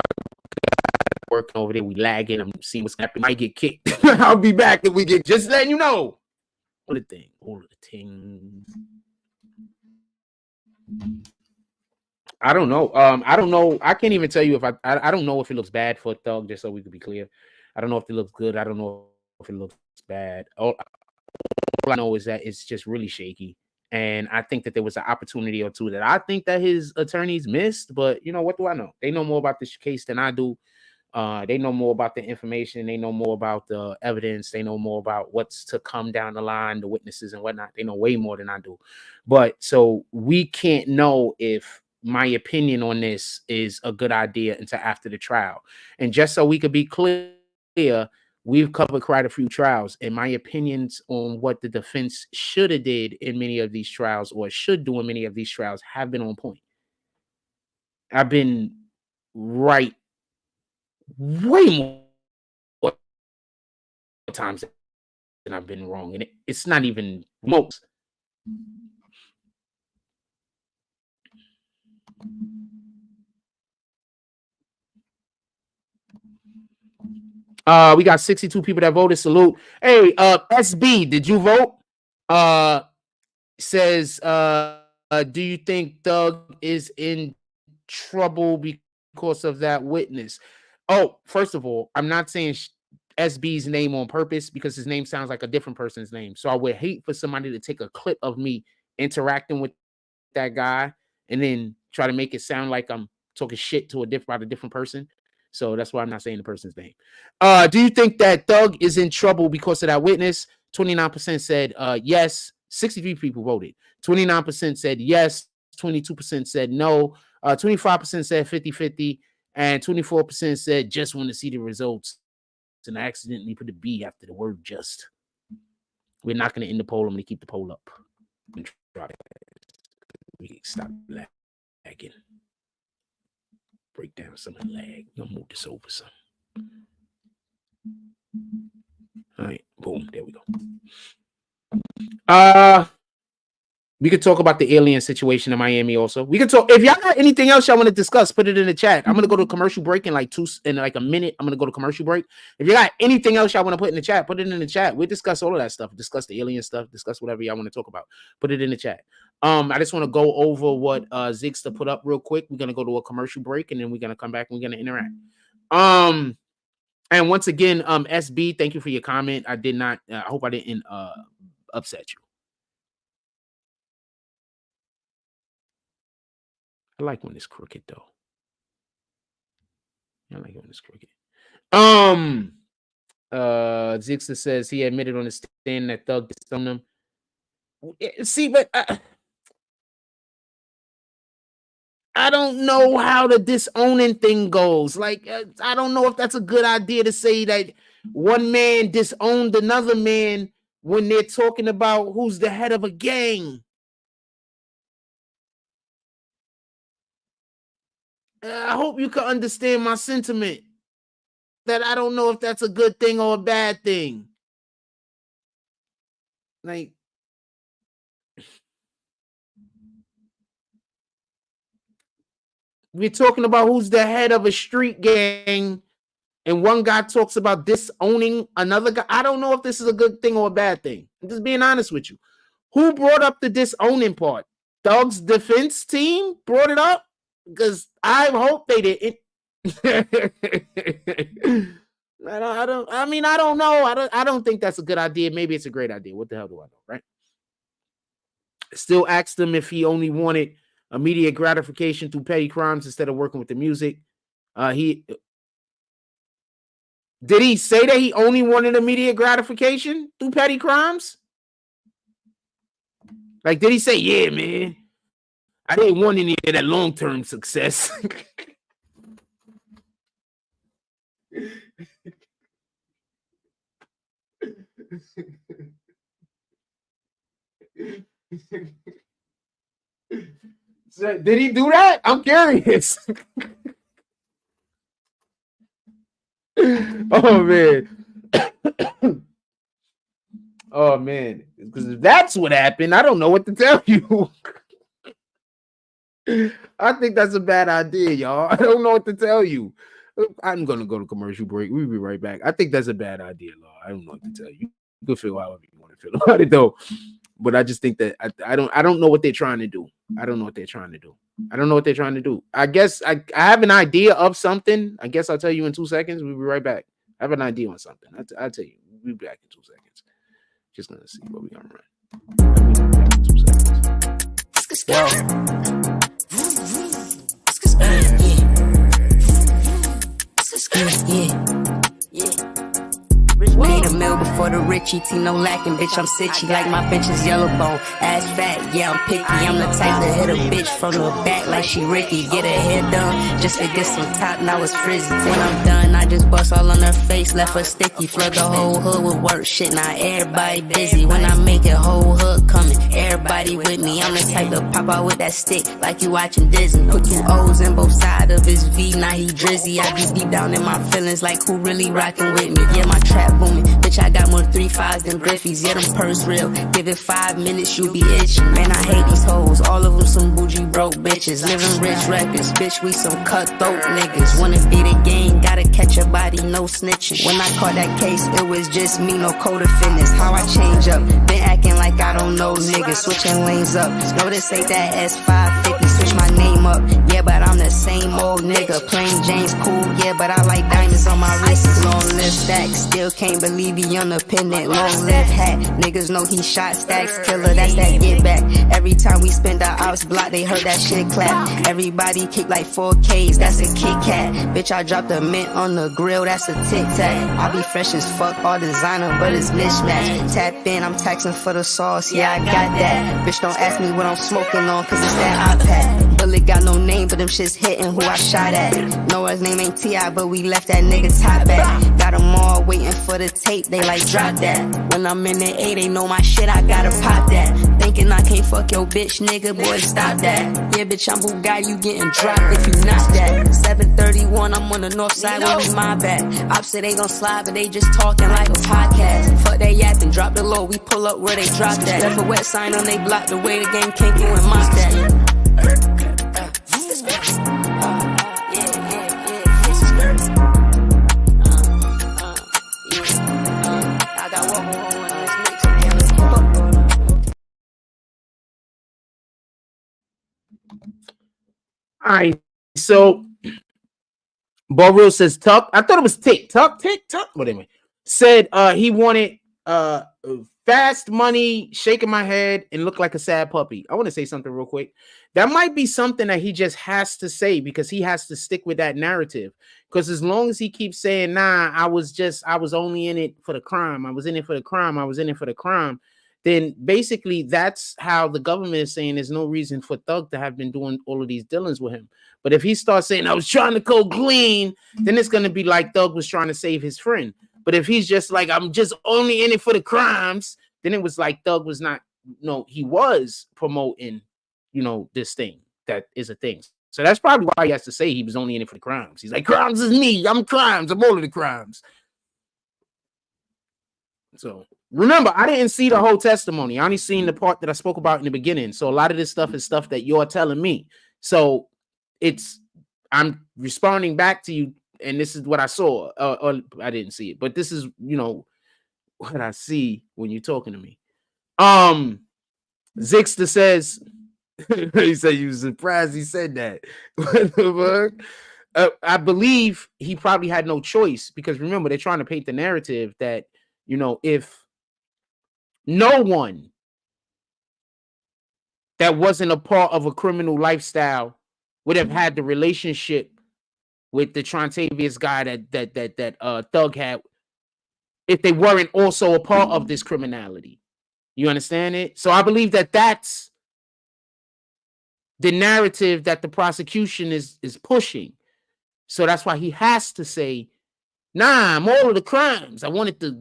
working over there, we lagging. I'm seeing what's happening. Might get kicked. I'll be back if we get, just letting you know. All the things. I don't know. I don't know. I can't even tell you if I don't know if it looks bad for Thug, just so we could be clear. I don't know if it looks good. I don't know if it looks bad. All I know is that it's just really shaky. And I think that there was an opportunity or two that I think that his attorneys missed. But, you know, what do I know? They know more about this case than I do. They know more about the information. They know more about the evidence. They know more about what's to come down the line, the witnesses and whatnot. They know way more than I do. But so we can't know if my opinion on this is a good idea until after the trial. And just so we could be clear, we've covered quite a few trials, and my opinions on what the defense should have did in many of these trials or should do in many of these trials have been on point. I've been right way more times than I've been wrong, and it's not even most. We got 62 people that voted. Salute. Hey, SB, did you vote? Says, do you think Thug is in trouble because of that witness? Oh, first of all, I'm not saying SB's name on purpose because his name sounds like a different person's name. So I would hate for somebody to take a clip of me interacting with that guy and then try to make it sound like I'm talking shit to about a different person. So that's why I'm not saying the person's name. Do you think that Thug is in trouble because of that witness? 29% said yes. 63 people voted. 29% said yes. 22% said no. 25% said 50-50. And 24% said just want to see the results. And I accidentally put a B after the word just. We're not going to end the poll. I'm going to keep the poll up. We stop that. lagging. Break down some of the lag. I'm gonna move this over some. All right, boom, there we go. We could talk about the alien situation in Miami also. We could talk. If y'all got anything else y'all want to discuss, put it in the chat. I'm gonna go to commercial break in like a minute. I'm gonna go to commercial break. If you got anything else y'all want to put in the chat, put it in the chat. We'll discuss all of that stuff. Discuss the alien stuff. Discuss whatever y'all want to talk about. Put it in the chat. I just want to go over what Zigster put up real quick. We're gonna go to a commercial break and then we're gonna come back and we're gonna interact. And once again, SB, thank you for your comment. I did not. I hope I didn't upset you. I like when it's crooked though. I like when it's crooked. Zigster says he admitted on the stand that Thug disowned him. See, but I don't know how the disowning thing goes. Like, I don't know if that's a good idea to say that one man disowned another man when they're talking about who's the head of a gang. I hope you can understand my sentiment that I don't know if that's a good thing or a bad thing. Like, we're talking about who's the head of a street gang, and one guy talks about disowning another guy. I don't know if this is a good thing or a bad thing. I'm just being honest with you. Who brought up the disowning part? Thug's defense team brought it up? Because I hope they didn't. I don't know. I don't think that's a good idea. Maybe it's a great idea. What the hell do I know, right? Still asked him if he only wanted immediate gratification through petty crimes instead of working with the music. Did he say that he only wanted immediate gratification through petty crimes? Like, did he say, yeah, man, I didn't want any of that long-term success? So, did he do that? I'm curious. Oh, man. Oh, man. Because if that's what happened, I don't know what to tell you. I think that's a bad idea, y'all. I don't know what to tell you. I'm going to go to commercial break. We'll be right back. I think that's a bad idea, Law. I don't know what to tell you. You can feel however you want to feel about it, though. But I just think that I don't know what they're trying to do. I don't know what they're trying to do. I guess I have an idea of something. I guess I'll tell you in 2 seconds. We'll be right back. I have an idea on something. I'll tell you. We'll be back in 2 seconds. Just going to see what we're going to run. I'll be back in 2 seconds. Made a meal before the Richie T, no lacking, bitch, I'm sitchy like my bitch is yellow bone, ass fat, yeah, I'm picky, I'm the type to hit a bitch from the back like she Ricky, get her hair done, just to get some top, now it's frizzy, when I'm done, I just bust all on her face, left her sticky, flood the whole hood with work, shit, now everybody busy, when I make it, whole hood coming, everybody with me, I'm the type to pop out with that stick, like you watching Disney, put 2 O's in both sides of his V, now he drizzy, I be deep down in my feelings, like who really rocking with me, yeah, my trap booming, bitch, I got more 3 5s than Griffies, yeah, them purse real, give it 5 minutes, you be itchy, man, I hate these hoes, all of them some bougie broke bitches, living rich records, bitch, we some cutthroat niggas, wanna be the game, gotta catch a body, no snitching, when I caught that case, it was just me, no code of fitness, how I change up, been acting like I don't know niggas, switching lanes up, no, this ain't that S550, switch my name up, yeah, but I'm the same old nigga, plain James cool, yeah, but I like diamonds on my wrist, long live stacks, still can't believe he independent, long live hat, niggas know he shot stacks, killer, that's that get back, every time we spend our ops block, they heard that shit clap, everybody kick like 4Ks, that's a Kit Kat, bitch, I dropped a mint on the grill, that's a Tic Tac, I be fresh as fuck, all designer, but it's mismatch, tap in, I'm taxing for the sauce, yeah, I got that, bitch, don't ask me what I'm smoking on, cause it's that iPad, bullet got no name, but them shits hitting who I shot at. Know his name ain't T.I., but we left that nigga top back. Got them all waiting for the tape, they like drop that. When I'm in the A, they know my shit, I gotta pop that. Thinking I can't fuck your bitch, nigga, boy, stop that. Yeah, bitch, I'm Bugatti, you getting dropped if you not that. 731, I'm on the north side, when we my back. Ops say they gon' slide, but they just talking like a podcast. Fuck that yapping, drop the low, we pull up where they drop that. Left a wet sign on they block, the way the game can't go and mock that. All right, so Barreal says Tuck. I thought it was Tuck. Whatever. Said he wanted fast money, shaking my head, and look like a sad puppy. I want to say something real quick. That might be something that he just has to say because he has to stick with that narrative. Because as long as he keeps saying, nah, I was only in it for the crime. I was in it for the crime. I was in it for the crime. Then basically that's how the government is saying there's no reason for Thug to have been doing all of these dealings with him. But if he starts saying, I was trying to go clean, then it's going to be like Thug was trying to save his friend. But if he's just like, I'm just only in it for the crimes, then it was like Thug was not, no, he was promoting, this thing that is a thing. So that's probably why he has to say he was only in it for the crimes. He's like, crimes is me. I'm crimes. I'm all of the crimes. So remember, I didn't see the whole testimony. I only seen the part that I spoke about in the beginning. So a lot of this stuff is stuff that you're telling me. So I'm responding back to you, and this is what I saw. Or I didn't see it, but this is, what I see when you're talking to me. Zixter says, he said you was surprised he said that. What the fuck? I believe he probably had no choice because remember, they're trying to paint the narrative that, if no one that wasn't a part of a criminal lifestyle would have had the relationship with the Trontavious guy that Thug had, if they weren't also a part of this criminality. You understand it? So I believe that that's the narrative that the prosecution is pushing. So that's why he has to say, nah, I'm all of the crimes. I wanted to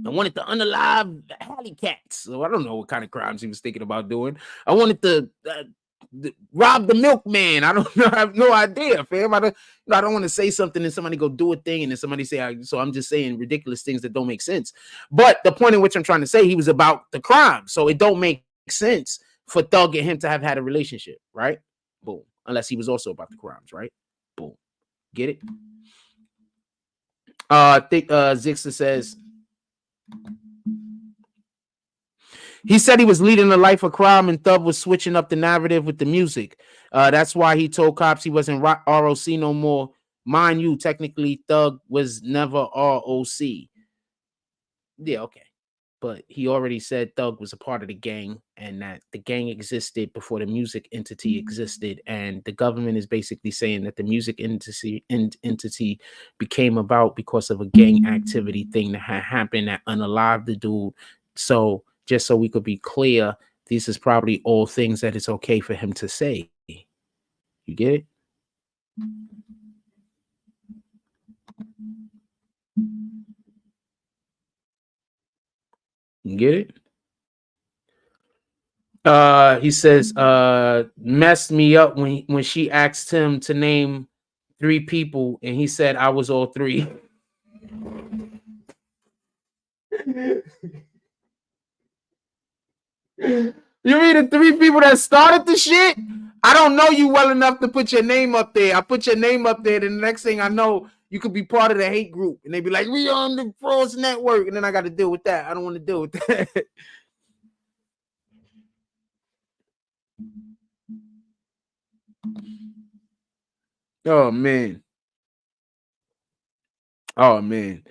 I wanted to unalive alley cats. So I don't know what kind of crimes he was thinking about doing. I wanted to rob the milkman. I don't know. I have no idea, fam. I don't want to say something and somebody go do a thing and then somebody say, so I'm just saying ridiculous things that don't make sense. But the point in which I'm trying to say, he was about the crime. So it don't make sense for Thug and him to have had a relationship, right? Boom. Unless he was also about the crimes, right? Boom. Get it? I think Zixter says, he said he was leading a life of crime and Thug was switching up the narrative with the music. That's why he told cops he wasn't ROC no more. Mind you, technically, Thug was never ROC. Yeah, okay. But he already said Thug was a part of the gang and that the gang existed before the music entity existed. And the government is basically saying that the music entity became about because of a gang activity thing that had happened that unalived the dude. So just so we could be clear, these is probably all things that it's okay for him to say. You get it? You get it? He says, messed me up when she asked him to name 3 people and he said I was all 3. You mean the 3 people that started the shit? I don't know you well enough to put your name up there. I put your name up there, and the next thing I know, you could be part of the hate group. And they be like, we on the Pros Network. And then I got to deal with that. I don't want to deal with that. Oh, man. Oh, man.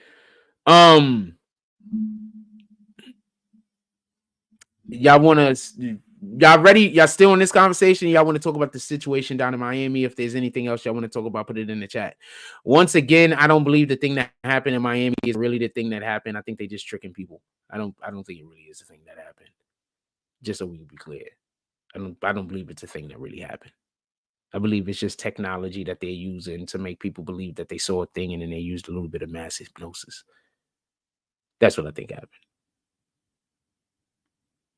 Y'all ready? Y'all still in this conversation? Y'all want to talk about the situation down in Miami? If there's anything else y'all want to talk about, put it in the chat. Once again, I don't believe the thing that happened in Miami is really the thing that happened. I think they just tricking people. I don't think it really is the thing that happened. Just so we can be clear. I don't believe it's a thing that really happened. I believe it's just technology that they're using to make people believe that they saw a thing, and then they used a little bit of mass hypnosis. That's what I think happened.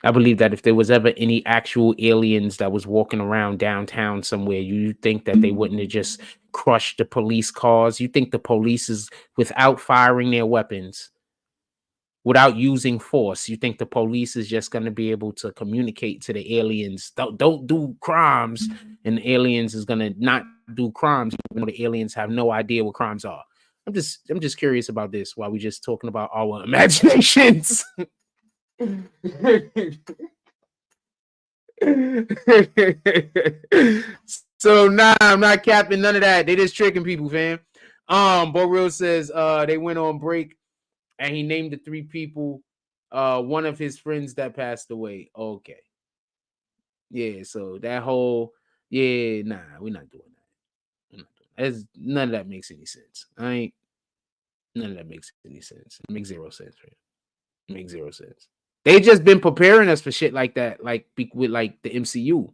I believe that if there was ever any actual aliens that was walking around downtown somewhere, you think that they wouldn't have just crushed the police cars? You think the police is, without firing their weapons, without using force, you think the police is just going to be able to communicate to the aliens, don't do crimes, and the aliens is going to not do crimes, even though the aliens have no idea what crimes are? I'm just curious about this while we just talking about our imaginations. So nah, I'm not capping none of that. They just tricking people, fam. Bo Real says they went on break and he named the 3 people, one of his friends that passed away. Okay. Yeah, so that whole we're not doing that. None of that makes any sense. None of that makes any sense. It makes 0 sense, man. It makes 0 sense. They just been preparing us for shit like that, like with like the MCU.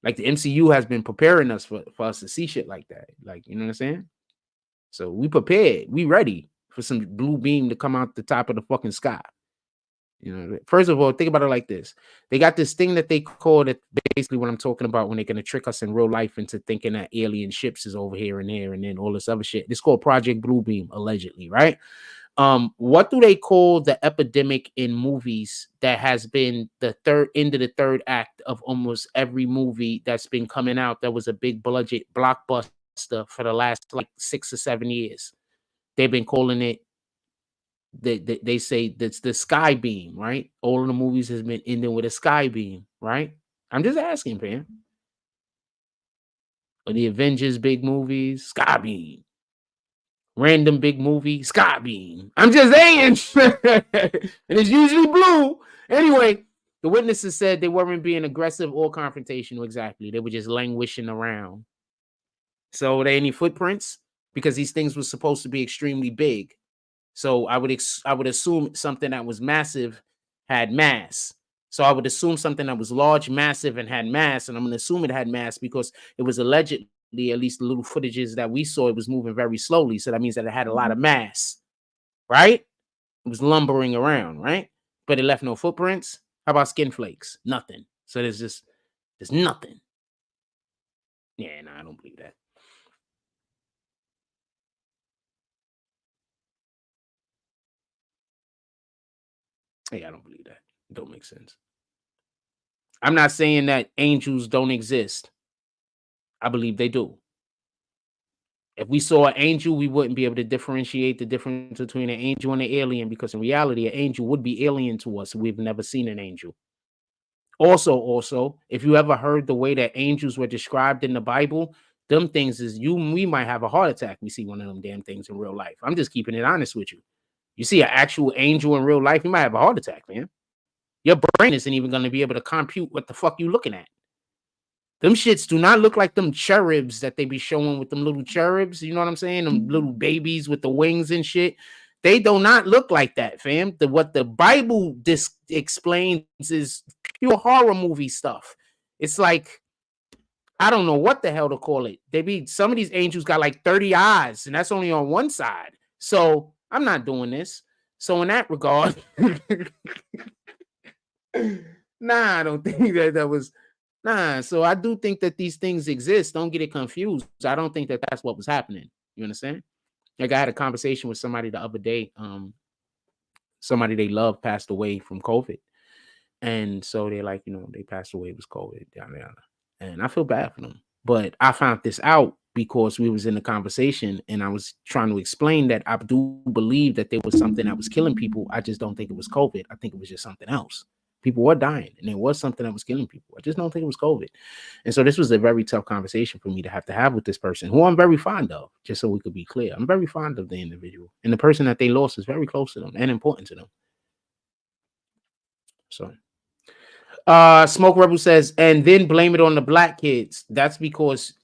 Like the MCU has been preparing us for us to see shit like that. Like, you know what I'm saying? So we prepared. We ready for some blue beam to come out the top of the fucking sky. You know, first of all, think about it like this. They got this thing that they call it, basically what I'm talking about, when they're going to trick us in real life into thinking that alien ships is over here and there and then all this other shit. It's called Project Blue Beam, allegedly, right? What do they call the epidemic in movies that has been the end of the third act of almost every movie that's been coming out that was a big budget blockbuster for the last like 6 or 7 years? They've been calling it, they say that's the sky beam, right? All of the movies has been ending with a sky beam, right? I'm just asking, fam. Or the Avengers big movies, sky beam. Random big movie, sky beam. I'm just saying. And it's usually blue. Anyway, the witnesses said they weren't being aggressive or confrontational exactly. They were just languishing around. So were there any footprints? Because these things were supposed to be extremely big. So I would assume something that was massive had mass. So I would assume something that was large, massive, and had mass. And I'm going to assume it had mass because it was allegedly, at least the little footages that we saw, it was moving very slowly. So that means that it had a lot of mass, right? It was lumbering around, right? But it left no footprints. How about skin flakes? Nothing. So there's nothing. Yeah, no, I don't believe that. Hey, I don't believe that. It don't make sense. I'm not saying that angels don't exist. I believe they do. If we saw an angel, we wouldn't be able to differentiate the difference between an angel and an alien, because in reality, an angel would be alien to us. We've never seen an angel. Also, if you ever heard the way that angels were described in the Bible, them things is we might have a heart attack. We see one of them damn things in real life. I'm just keeping it honest with you. You see an actual angel in real life, you might have a heart attack, man. Your brain isn't even going to be able to compute what the fuck you looking at. Them shits do not look like them cherubs that they be showing with them little cherubs. You know what I'm saying? Them little babies with the wings and shit. They do not look like that, fam. What the Bible explains is pure horror movie stuff. It's like, I don't know what the hell to call it. Some of these angels got like 30 eyes, and that's only on one side. So I'm not doing this. So in that regard, nah, I don't think that was. Nah, so I do think that these things exist. Don't get it confused. I don't think that that's what was happening. You understand? Like I had a conversation with somebody the other day. Somebody they love passed away from COVID. And so they're like, they passed away. It was COVID. Down there. And I feel bad for them. But I found this out because we was in a conversation and I was trying to explain that I do believe that there was something that was killing people. I just don't think it was COVID. I think it was just something else. People were dying, and there was something that was killing people. I just don't think it was COVID. And so this was a very tough conversation for me to have with this person, who I'm very fond of, just so we could be clear. I'm very fond of the individual. And the person that they lost is very close to them and important to them. So, Smoke Rebel says, and then blame it on the black kids. That's because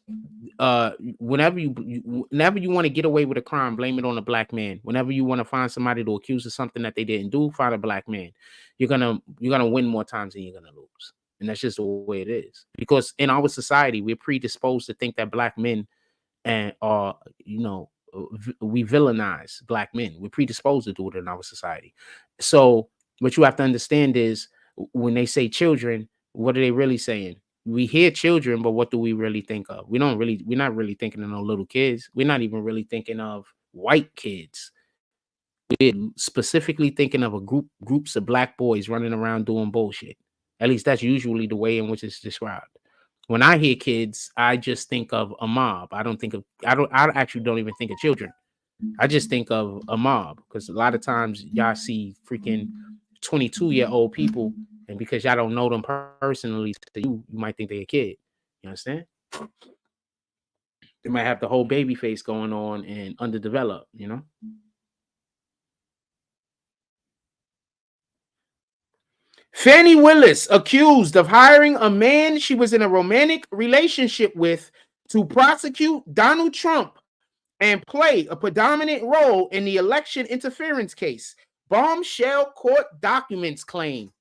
whenever you want to get away with a crime, blame it on a black man. Whenever you want to find somebody to accuse of something that they didn't do, find a black man. You're gonna win more times than you're gonna lose. And that's just the way it is. Because in our society, we're predisposed to think that black men and are, we villainize black men. We're predisposed to do it in our society. So what you have to understand is when they say children, what are they really saying? We hear children, but what do we really think of? We're not really thinking of no little kids. We're not even really thinking of white kids. We're specifically thinking of groups of black boys running around doing bullshit. At least that's usually the way in which it's described. When I hear kids, I just think of a mob. I actually don't even think of children. I just think of a mob, because a lot of times y'all see freaking 22-year-old people, and because y'all don't know them personally, you might think they're a kid. You understand? They might have the whole baby face going on and underdeveloped, Fannie Willis accused of hiring a man she was in a romantic relationship with to prosecute Donald Trump and play a predominant role in the election interference case. Bombshell court documents claim.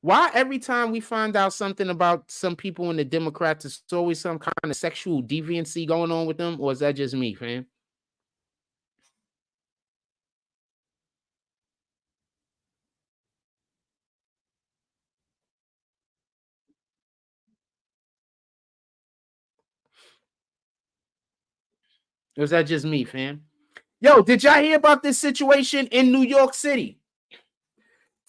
Why every time we find out something about some people in the Democrats, it's always some kind of sexual deviancy going on with them? Or is that just me, fam? Or is that just me, fam? Yo, did y'all hear about this situation in New York City?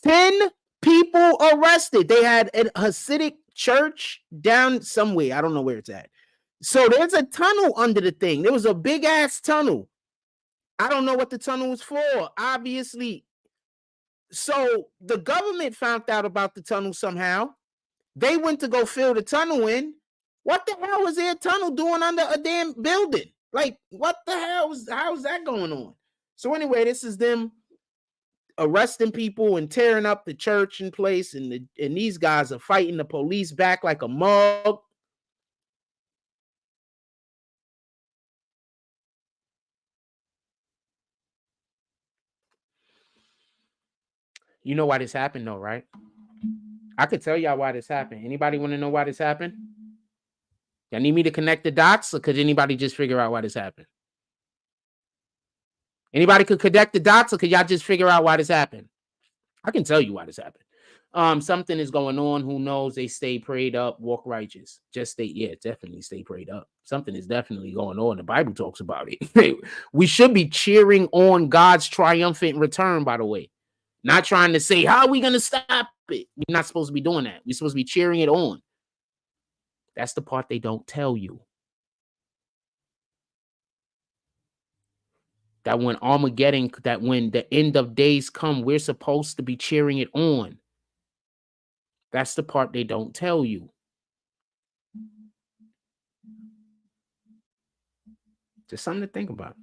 10 people arrested. They had a Hasidic church down somewhere. I don't know where it's at. So there's a tunnel under the thing. There was a big ass tunnel. I don't know what the tunnel was for, obviously. So the government found out about the tunnel somehow. They went to go fill the tunnel in. What the hell was their tunnel doing under a damn building? Like, what the hell how's that going on? So anyway, this is them arresting people and tearing up the church in place, and these guys are fighting the police back like a mug. You know why this happened, though, right? I could tell y'all why this happened. Anybody want to know why this happened? Y'all need me to connect the dots, or could anybody just figure out why this happened? Anybody could connect the dots, or could y'all just figure out why this happened? I can tell you why this happened. Something is going on. Who knows? They stay prayed up, walk righteous. Definitely stay prayed up. Something is definitely going on. The Bible talks about it. We should be cheering on God's triumphant return, by the way. Not trying to say, how are we going to stop it? We're not supposed to be doing that. We're supposed to be cheering it on. That's the part they don't tell you. That when Armageddon, that when the end of days come, we're supposed to be cheering it on. That's the part they don't tell you. Just something to think about.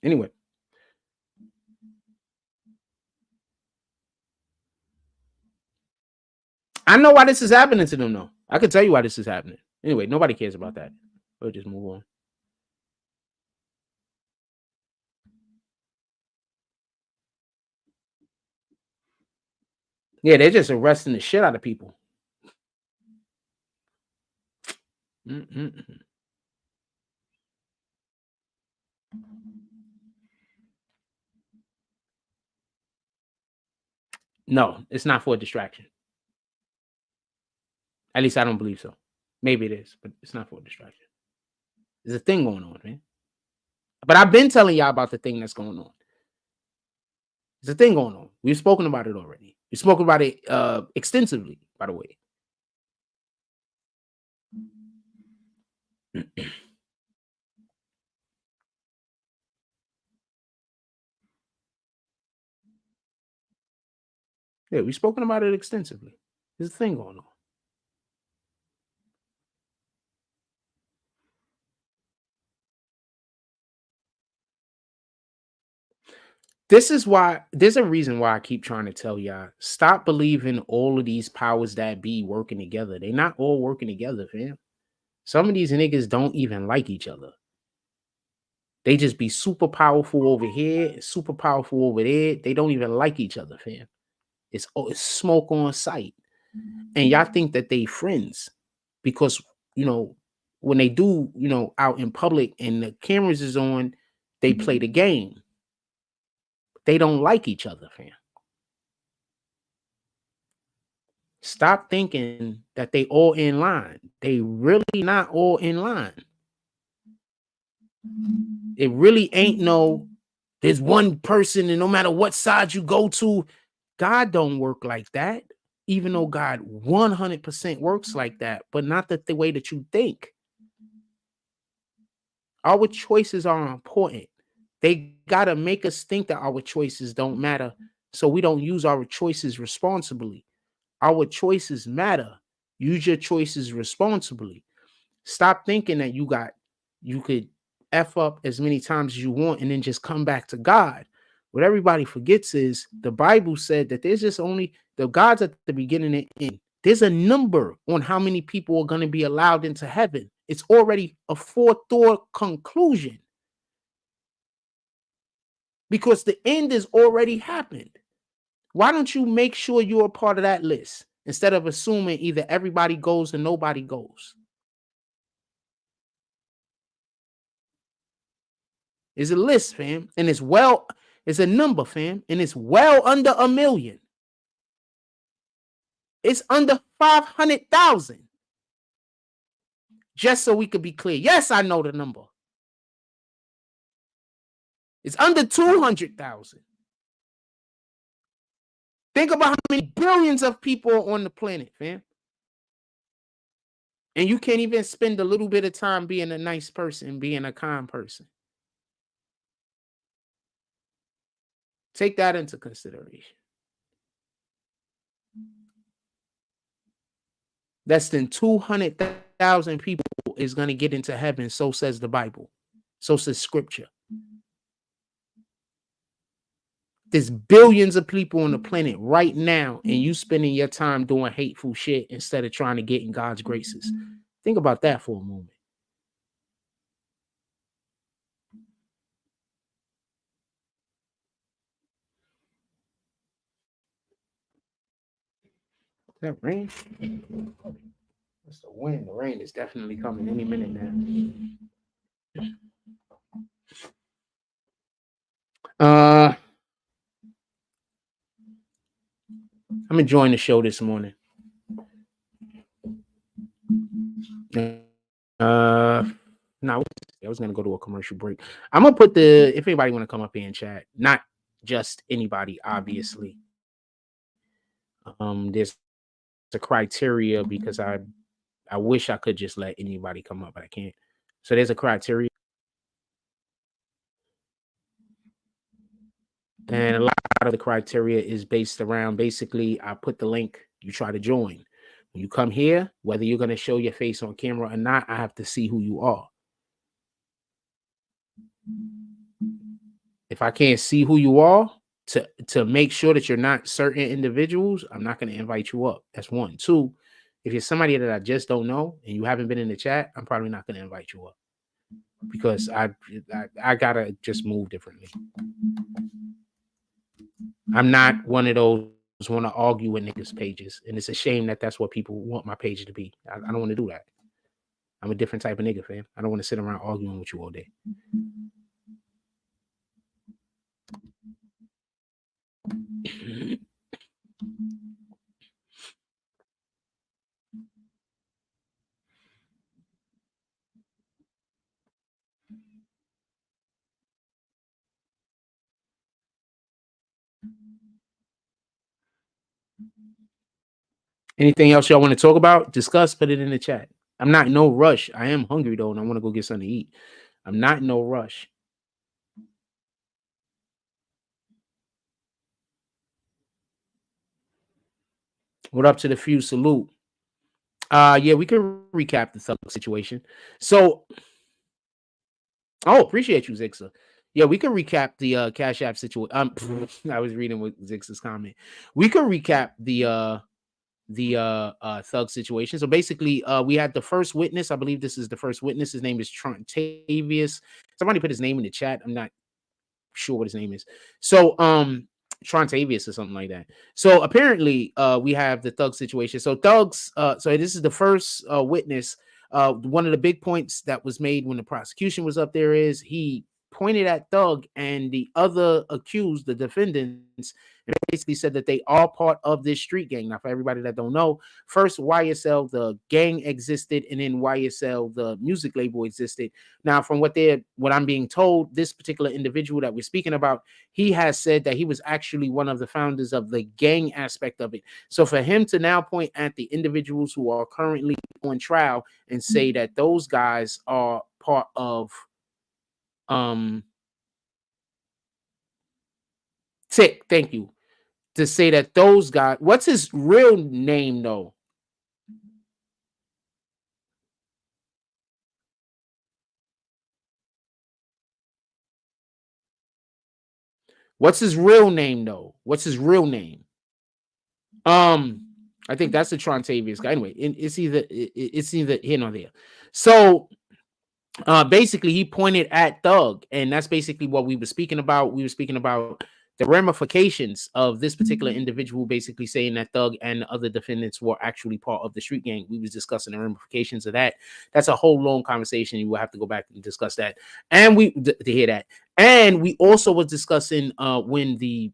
Anyway. I know why this is happening to them, though. I can tell you why this is happening. Anyway, nobody cares about that. We'll just move on. Yeah, they're just arresting the shit out of people. No, it's not for a distraction. At least I don't believe so. Maybe it is, but it's not for a distraction. There's a thing going on, man. But I've been telling y'all about the thing that's going on. There's a thing going on. We've spoken about it already. We've spoken about it extensively, by the way. Yeah, we've spoken about it extensively. There's a thing going on. This is why there's a reason why I keep trying to tell y'all, stop believing all of these powers that be working together. They're not all working together, fam. Some of these niggas don't even like each other. They just be super powerful over here, super powerful over there. They don't even like each other, fam. It's smoke on sight. And y'all think that they friends because, you know, when they do, you know, out in public and the cameras is on, they play the game. They don't like each other, fam. Stop thinking that they all in line. They really not all in line. It really ain't there's one person, and no matter what side you go to, God don't work like that. Even though God 100% works like that, but not the way that you think. Our choices are important. They got to make us think that our choices don't matter, so we don't use our choices responsibly. Our choices matter. Use your choices responsibly. Stop thinking that you could F up as many times as you want and then just come back to God. What everybody forgets is the Bible said that there's just only the God's at the beginning and end. There's a number on how many people are going to be allowed into heaven. It's already a forethought conclusion because the end has already happened. Why don't you make sure you're a part of that list instead of assuming either everybody goes or nobody goes? It's a list, fam, and it's a number, fam, and it's well under 1 million. It's under 500,000. Just so we could be clear. Yes, I know the number. It's under 200,000. Think about how many billions of people on the planet, fam. And you can't even spend a little bit of time being a nice person, being a kind person. Take that into consideration. Less than 200,000 people is going to get into heaven. So says the Bible. So says scripture. There's billions of people on the planet right now, and you spending your time doing hateful shit instead of trying to get in God's graces. Think about that for a moment. Is that rain? It's the wind. The rain is definitely coming any minute now. I'm enjoying the show this morning. No, I was gonna go to a commercial break. I'm gonna put if anybody want to come up here and chat, not just anybody, obviously. There's a criteria because I wish I could just let anybody come up, but I can't. So there's a criteria. And a lot of the criteria is based around basically I put the link, you try to join. When you come here, whether you're going to show your face on camera or not, I have to see who you are. If I can't see who you are to make sure that you're not certain individuals, I'm not going to invite you up. That's one. Two, if you're somebody that I just don't know and you haven't been in the chat, I'm probably not going to invite you up because I got to just move differently. I'm not one of those want to argue with niggas' pages, and it's a shame that that's what people want my page to be. I don't want to do that. I'm a different type of nigga, fam. I don't want to sit around arguing with you all day. Anything else y'all want to talk about? Discuss, put it in the chat. I'm not in no rush. I am hungry though, and I want to go get something to eat. I'm not in no rush. What up to the few? Salute. Yeah, we can recap the situation. So, appreciate you, Zixa. Yeah, we can recap the Cash App situation. I was reading what Zixa's comment. We can recap the thug situation. So basically, we had the first witness. I believe this is the first witness. His name is Trontavious. Somebody put his name in the chat. I'm not sure what his name is. So Trontavious or something like that. So apparently we have the thug situation. So thugs, so this is the first witness. One of the big points that was made when the prosecution was up there is he pointed at Thug and the other accused, the defendants, and basically said that they are part of this street gang. Now, for everybody that don't know, first YSL, the gang existed, and then YSL, the music label, existed. Now, from what I'm being told, this particular individual that we're speaking about, he has said that he was actually one of the founders of the gang aspect of it. So for him to now point at the individuals who are currently on trial and say that those guys are part of Tick, thank you. To say that those guys, what's his real name though? What's his real name though? What's his real name? I think that's the Trontavious guy. Anyway, it's either here or there. So basically he pointed at Thug, and that's basically what we were speaking about. We were speaking about the ramifications of this particular individual basically saying that Thug and other defendants were actually part of the street gang. We was discussing the ramifications of that. That's a whole long conversation. You will have to go back and discuss that. And we to hear that. And we also was discussing when the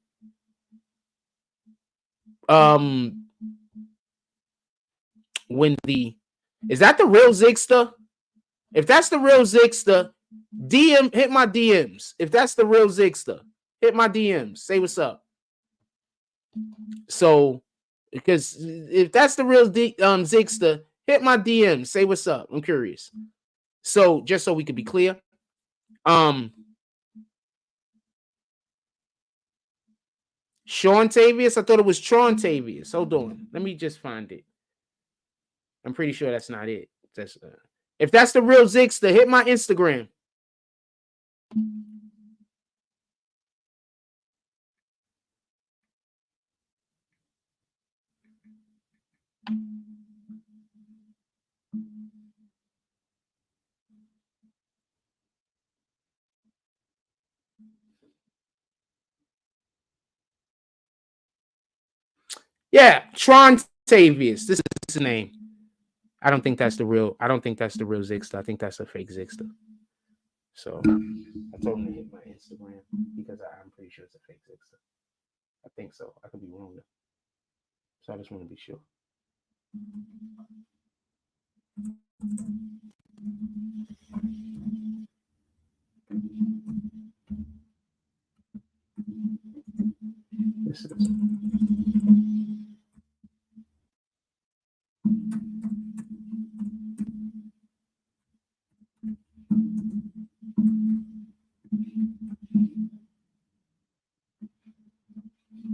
is that the real Zigster? If that's the real Zigster, hit my DMs. If that's the real Zigster, hit my DMs. Say what's up. So, because if that's the real Zigster, hit my DMs. Say what's up. I'm curious. So, just so we could be clear, Trontavious. I thought it was Trontavious. Hold on. Let me just find it. I'm pretty sure that's not it. That's if that's the real Zigster, hit my Instagram. Yeah, Trontavious. This is his name. I don't think that's the real Zigster. I think that's a fake Zigster. So I told him to hit my Instagram because I'm pretty sure it's a fake Zigster. I think so. I could be wrong though. So I just want to be sure. This is.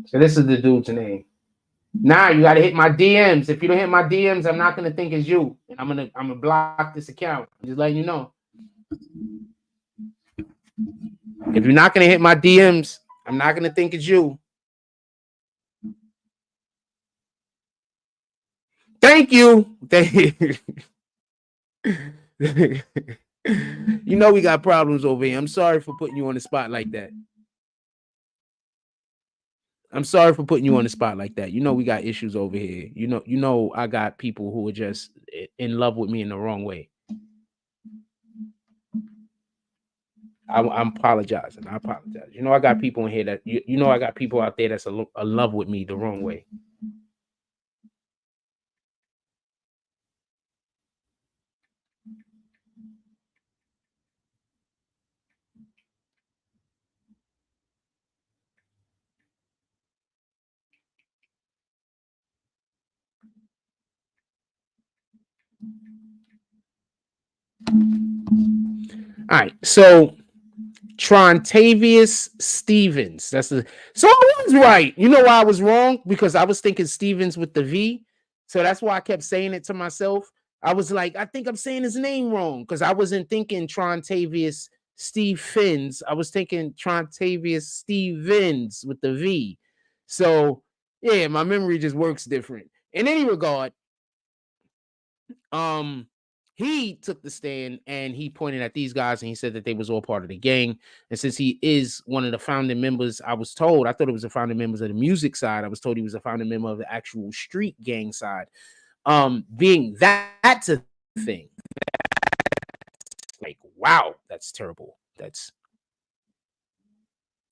So this is the dude's name. Nah, you gotta hit my DMs. If you don't hit my DMs, I'm not gonna think it's you. And I'm gonna block this account. I'm just letting you know. If you're not gonna hit my DMs, I'm not gonna think it's you. Thank you. You know we got problems over here. I'm sorry for putting you on the spot like that. I'm sorry for putting you on the spot like that. You know we got issues over here. You know I got people who are just in love with me in the wrong way. I'm apologizing. I apologize. You know I got people in here that you know I got people out there that's in love with me the wrong way. All right, so Trontavious Stevens. So I was right. You know why I was wrong? Because I was thinking Stevens with the V. So that's why I kept saying it to myself. I was like, I think I'm saying his name wrong because I wasn't thinking Trontavious Stevens. I was thinking Trontavious Stevens with the V. So yeah, my memory just works different. in any regard, he took the stand and he pointed at these guys and he said that they was all part of the gang. And since he is one of the founding members, I thought it was a founding members of the music side. I was told he was a founding member of the actual street gang side. Being that's a thing. Like, wow, that's terrible.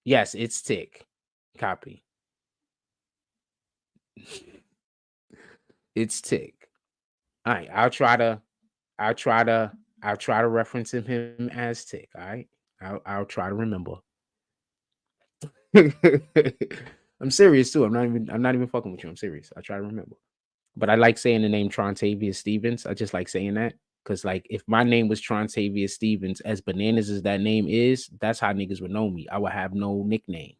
Yes, it's tick. Copy. It's tick. All right, I'll try to reference him as tick. All right, I'll try to remember. I'm serious too. I'm not even fucking with you. I'm serious. I try to remember. But I like saying the name Trontavious Stevens. I just like saying that because, like, if my name was Trontavious Stevens, as bananas as that name is, that's how niggas would know me. I would have no nickname.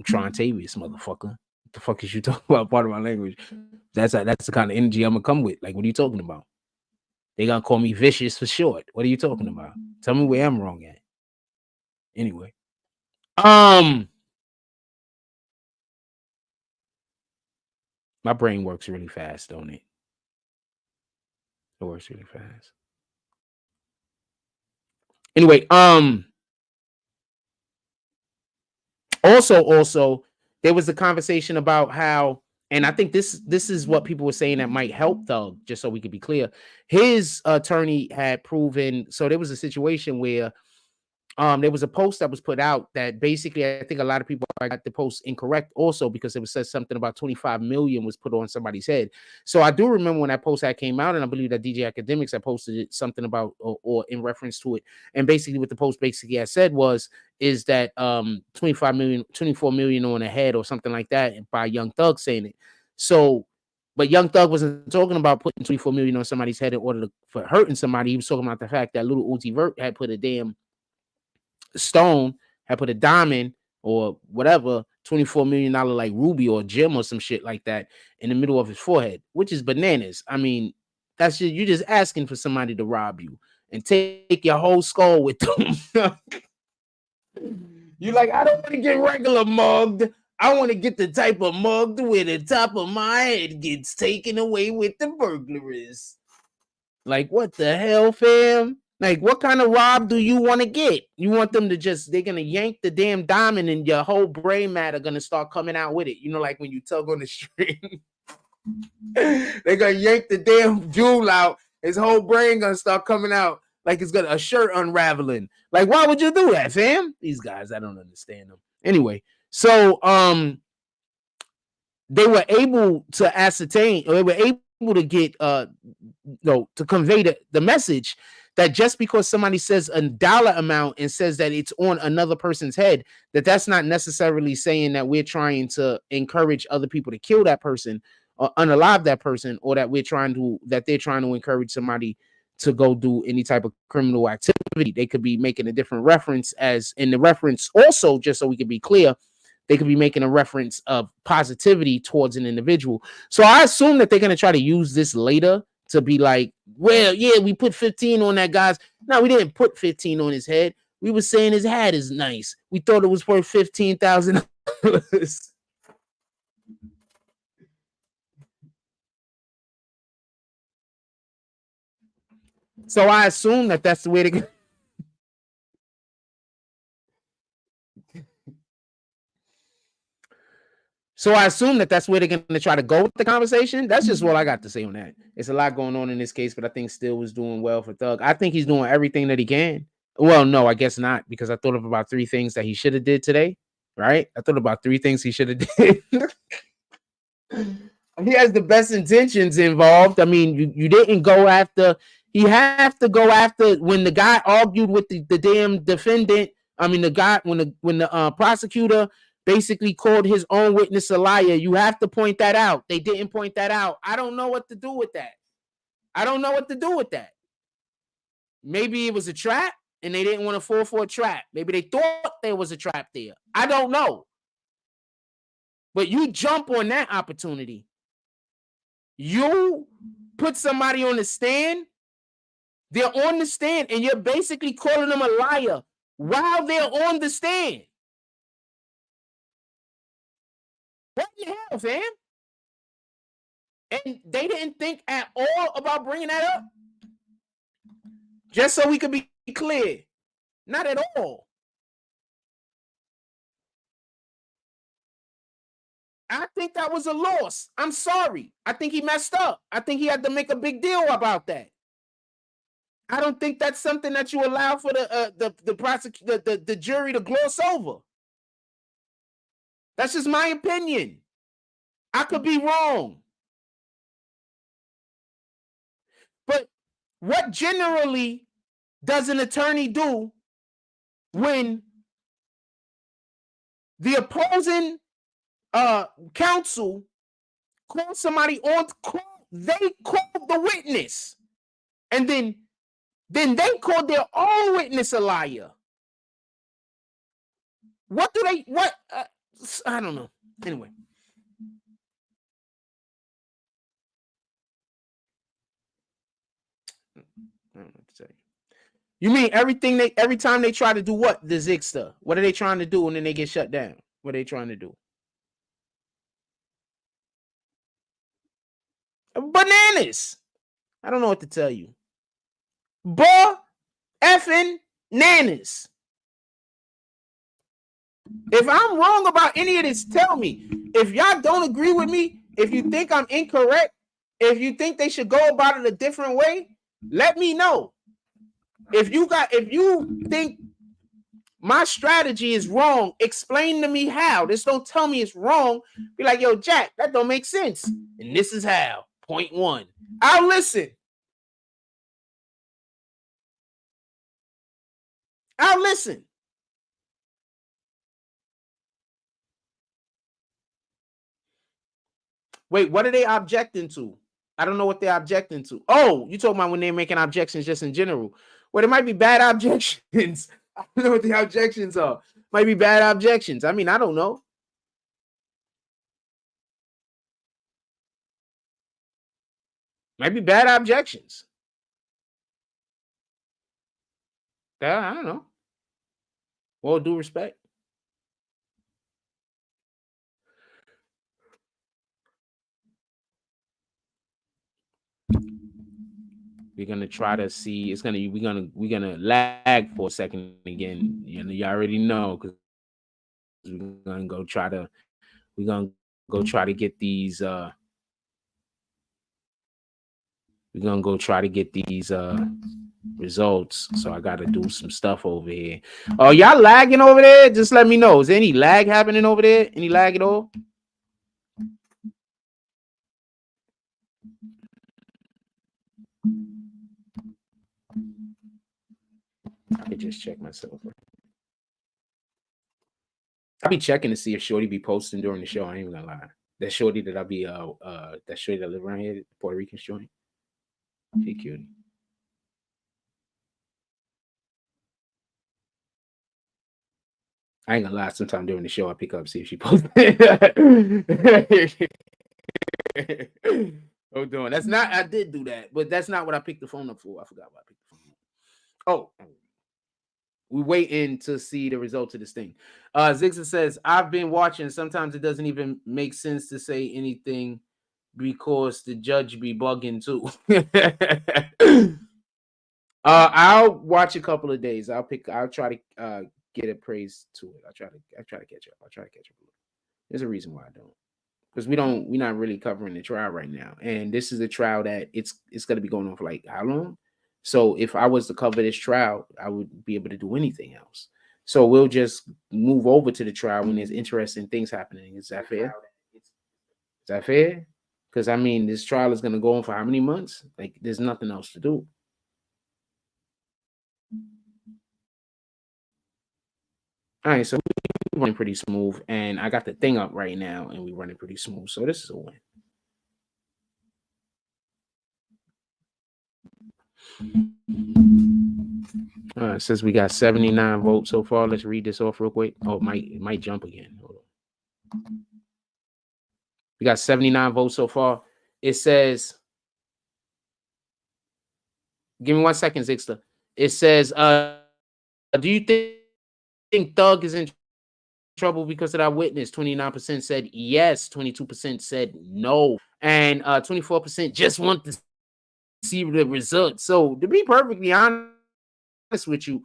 Trontavious, motherfucker. What the fuck is you talking about? Part of my language. That's the kind of energy I'm gonna come with. Like, what are you talking about? They gonna call me Vicious for short. What are you talking about? Tell me where I'm wrong at. Anyway, my brain works really fast, don't it? It works really fast. Anyway, also, there was a conversation about how, and I think this is what people were saying that might help Thug, just so we could be clear. His attorney had proven, so there was a situation where there was a post that was put out that basically, I think a lot of people got the post incorrect also because it was said something about 25 million was put on somebody's head. So I do remember when that post had came out, and I believe that DJ Academics had posted it, something about or in reference to it. And basically what the post basically had said is that 24 million on a head or something like that by Young Thug saying it. So, but Young Thug wasn't talking about putting 24 million on somebody's head in order for hurting somebody. He was talking about the fact that little Uzi Vert had put a damn stone, had put a diamond or whatever, $24 million like ruby or gem or some shit like that in the middle of his forehead, which is bananas. I mean, that's just, you're just asking for somebody to rob you and take your whole skull with them. You like, I don't want to get regular mugged. I want to get the type of mugged where the top of my head gets taken away with the burglars. Like, what the hell, fam? Like, what kind of rob do you want to get? You want them to just, they're going to yank the damn diamond and your whole brain matter going to start coming out with it. You know, like when you tug on the string, they're going to yank the damn jewel out. His whole brain going to start coming out like it's got a shirt unraveling. Like, why would you do that, fam? These guys, I don't understand them. Anyway, so they were able to ascertain, or they were able to get to convey the message that just because somebody says a dollar amount and says that it's on another person's head, that's not necessarily saying that we're trying to encourage other people to kill that person or unalive that person, or that they're trying to encourage somebody to go do any type of criminal activity. They could be making a different reference, as in the reference also, just so we can be clear, they could be making a reference of positivity towards an individual. So I assume that they're going to try to use this later to be like, well, yeah, we put 15 on that guy's. No, we didn't put 15 on his head. We were saying his hat is nice. We thought it was worth $15,000. So I assume that that's the way to go. So I assume that that's where they're going to try to go with the conversation. That's just what I got to say on that. It's a lot going on in this case, but I think Still was doing well for Thug. I think he's doing everything that he can. Well, no, I guess not, because I thought of about 3 things that he should have did today, right? I thought about 3 things he should have did. He has the best intentions involved. I mean, you didn't go after. He have to go after when the guy argued with the damn defendant. I mean, the guy when the prosecutor basically called his own witness a liar. You have to point that out. They didn't point that out. I don't know what to do with that. Maybe it was a trap and they didn't want to fall for a trap. Maybe they thought there was a trap there. I don't know. But you jump on that opportunity. You put somebody on the stand. They're on the stand and you're basically calling them a liar while they're on the stand. What the hell, fam? And they didn't think at all about bringing that up. Just so we could be clear. Not at all. I think that was a loss. I'm sorry. I think he messed up. I think he had to make a big deal about that. I don't think that's something that you allow for the jury to gloss over. That's just my opinion. I could be wrong. But what generally does an attorney do when the opposing counsel calls somebody on call? They call the witness, and then they call their own witness a liar. What do they? What? I don't know. Anyway. I don't know what to tell you. You mean every time they try to do what? The Zig stuff. What are they trying to do and then they get shut down? What are they trying to do? Bananas. I don't know what to tell you. Effing nanas. If I'm wrong about any of this, tell me. If y'all don't agree with me, if you think I'm incorrect, if you think they should go about it a different way, let me know. If you think my strategy is wrong, explain to me how. Just don't tell me it's wrong. Be like, yo, Jack, that don't make sense. And this is how. Point one. I'll listen. I'll listen. Wait, what are they objecting to? I don't know what they're objecting to. Oh, you talking about when they're making objections just in general. Well, it might be bad objections. I don't know what the objections are. Might be bad objections. I mean, I don't know. Might be bad objections. I don't know. Well, due respect. We're gonna try to see. We're gonna lag for a second again. You already know, because we're gonna go try to get these. We're gonna go try to get these results. So I gotta do some stuff over here. Oh, y'all lagging over there? Just let me know. Is there any lag happening over there? Any lag at all? I could just check myself. I'll be checking to see if Shorty be posting during the show. I ain't even gonna lie. That Shorty that that Shorty that live around here, Puerto Rican Shorty. She cute. I ain't gonna lie. Sometime during the show, I pick up, see if she posted. Hold on. That's not. I did do that, but that's not what I picked the phone up for. I forgot what I picked the phone up. Oh. We waiting to see the results of this thing. Zigza says, I've been watching. Sometimes it doesn't even make sense to say anything because the judge be bugging too. I'll watch a couple of days. I'll try to get appraised to it. I'll try to catch up. There's a reason why I don't. Because we're not really covering the trial right now. And this is a trial that it's gonna be going on for like how long? So if I was to cover this trial, I would be able to do anything else. So we'll just move over to the trial when there's interesting things happening. Is that fair? Is that fair? Because I mean, this trial is going to go on for how many months? Like, there's nothing else to do. All right, so we're running pretty smooth, and I got the thing up right now, and we're running pretty smooth. So this is a win. It says we got 79 votes so far. Let's read this off real quick. Oh, it might jump again. Hold on. We got 79 votes so far. It says, give me 1 second, Zixta. It says, do you think Thug is in trouble because of that witness? 29% said yes, 22% said no. and 24% just want to see the results. So to be perfectly honest with you,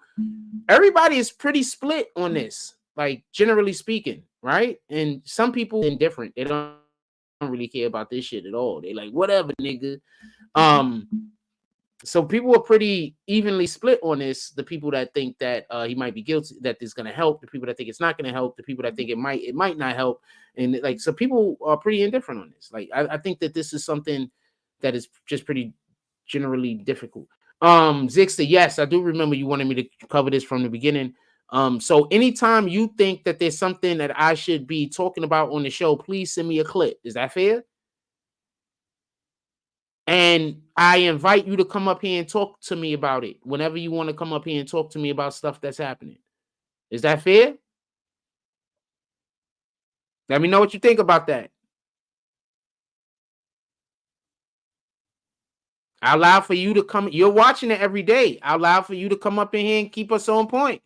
everybody is pretty split on this, like generally speaking, right? And some people indifferent. They don't really care about this shit at all. They like, whatever, nigga. So people are pretty evenly split on this. The people that think that he might be guilty, that this is going to help. The people that think it's not going to help. The people that think it might not help. And like, so people are pretty indifferent on this. Like, I think that this is something that is just pretty generally difficult. Zixta, yes, I do remember you wanted me to cover this from the beginning. So anytime you think that there's something that I should be talking about on the show, please send me a clip. Is that fair? And I invite you to come up here and talk to me about it whenever you want to come up here and talk to me about stuff that's happening. Is that fair? Let me know what you think about that. I'll allow for you to come. You're watching it every day. I'll allow for you to come up in here and keep us on point.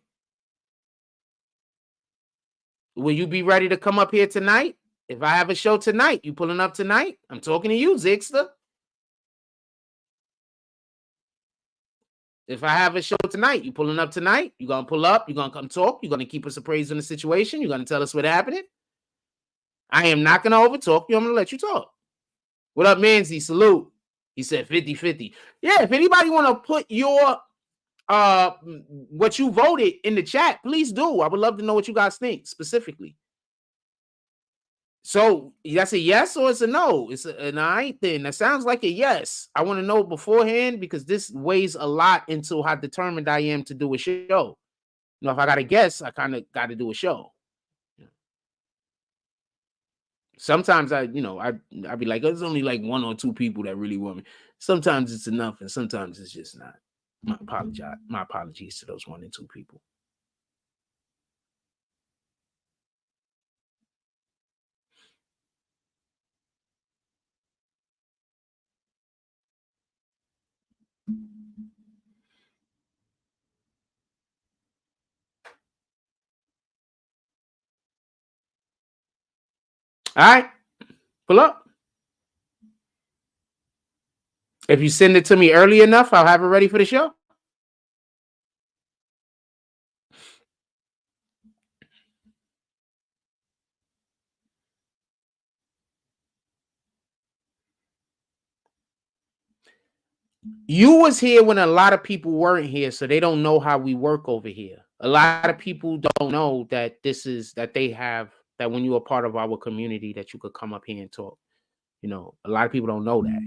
Will you be ready to come up here tonight? If I have a show tonight, you pulling up tonight? I'm talking to you, Zixta. If I have a show tonight, you pulling up tonight? You gonna pull up? You gonna come talk? You gonna keep us appraised on the situation? You gonna tell us what's happening? I am not gonna overtalk you. I'm gonna let you talk. What up, Manzi? Salute. He said 50-50. Yeah, if anybody wanna put your what you voted in the chat, please do. I would love to know what you guys think specifically. So that's a yes or it's a no? It's an all right thing. That sounds like a yes. I want to know beforehand because this weighs a lot into how determined I am to do a show. You know, if I got to guess, I kind of got to do a show. Sometimes I'd be like, there's only like 1 or 2 people that really want me. Sometimes it's enough, and sometimes it's just not. My apologies to those 1 and 2 people. All right, pull up. If you send it to me early enough, I'll have it ready for the show. You was here when a lot of people weren't here, so they don't know how we work over here. A lot of people don't know that that when you're a part of our community that you could come up here and talk. You know, a lot of people don't know that.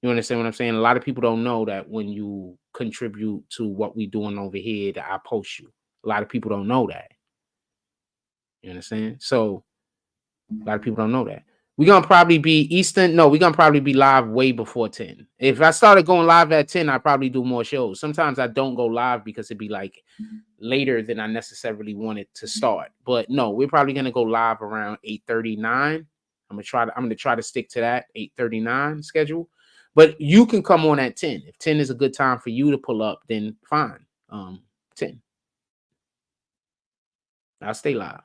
You understand what I'm saying? A lot of people don't know that when you contribute to what we're doing over here, that I post you. A lot of people don't know that. You understand? So a lot of people don't know that. We're going to probably be Eastern. No, we're going to probably be live way before 10. If I started going live at 10, I'd probably do more shows. Sometimes I don't go live because it'd be like later than I necessarily wanted to start. But no, we're probably going to go live around 8:39. I'm going to try to stick to that 8:39 schedule. But you can come on at 10. If 10 is a good time for you to pull up, then fine. 10. I'll stay live.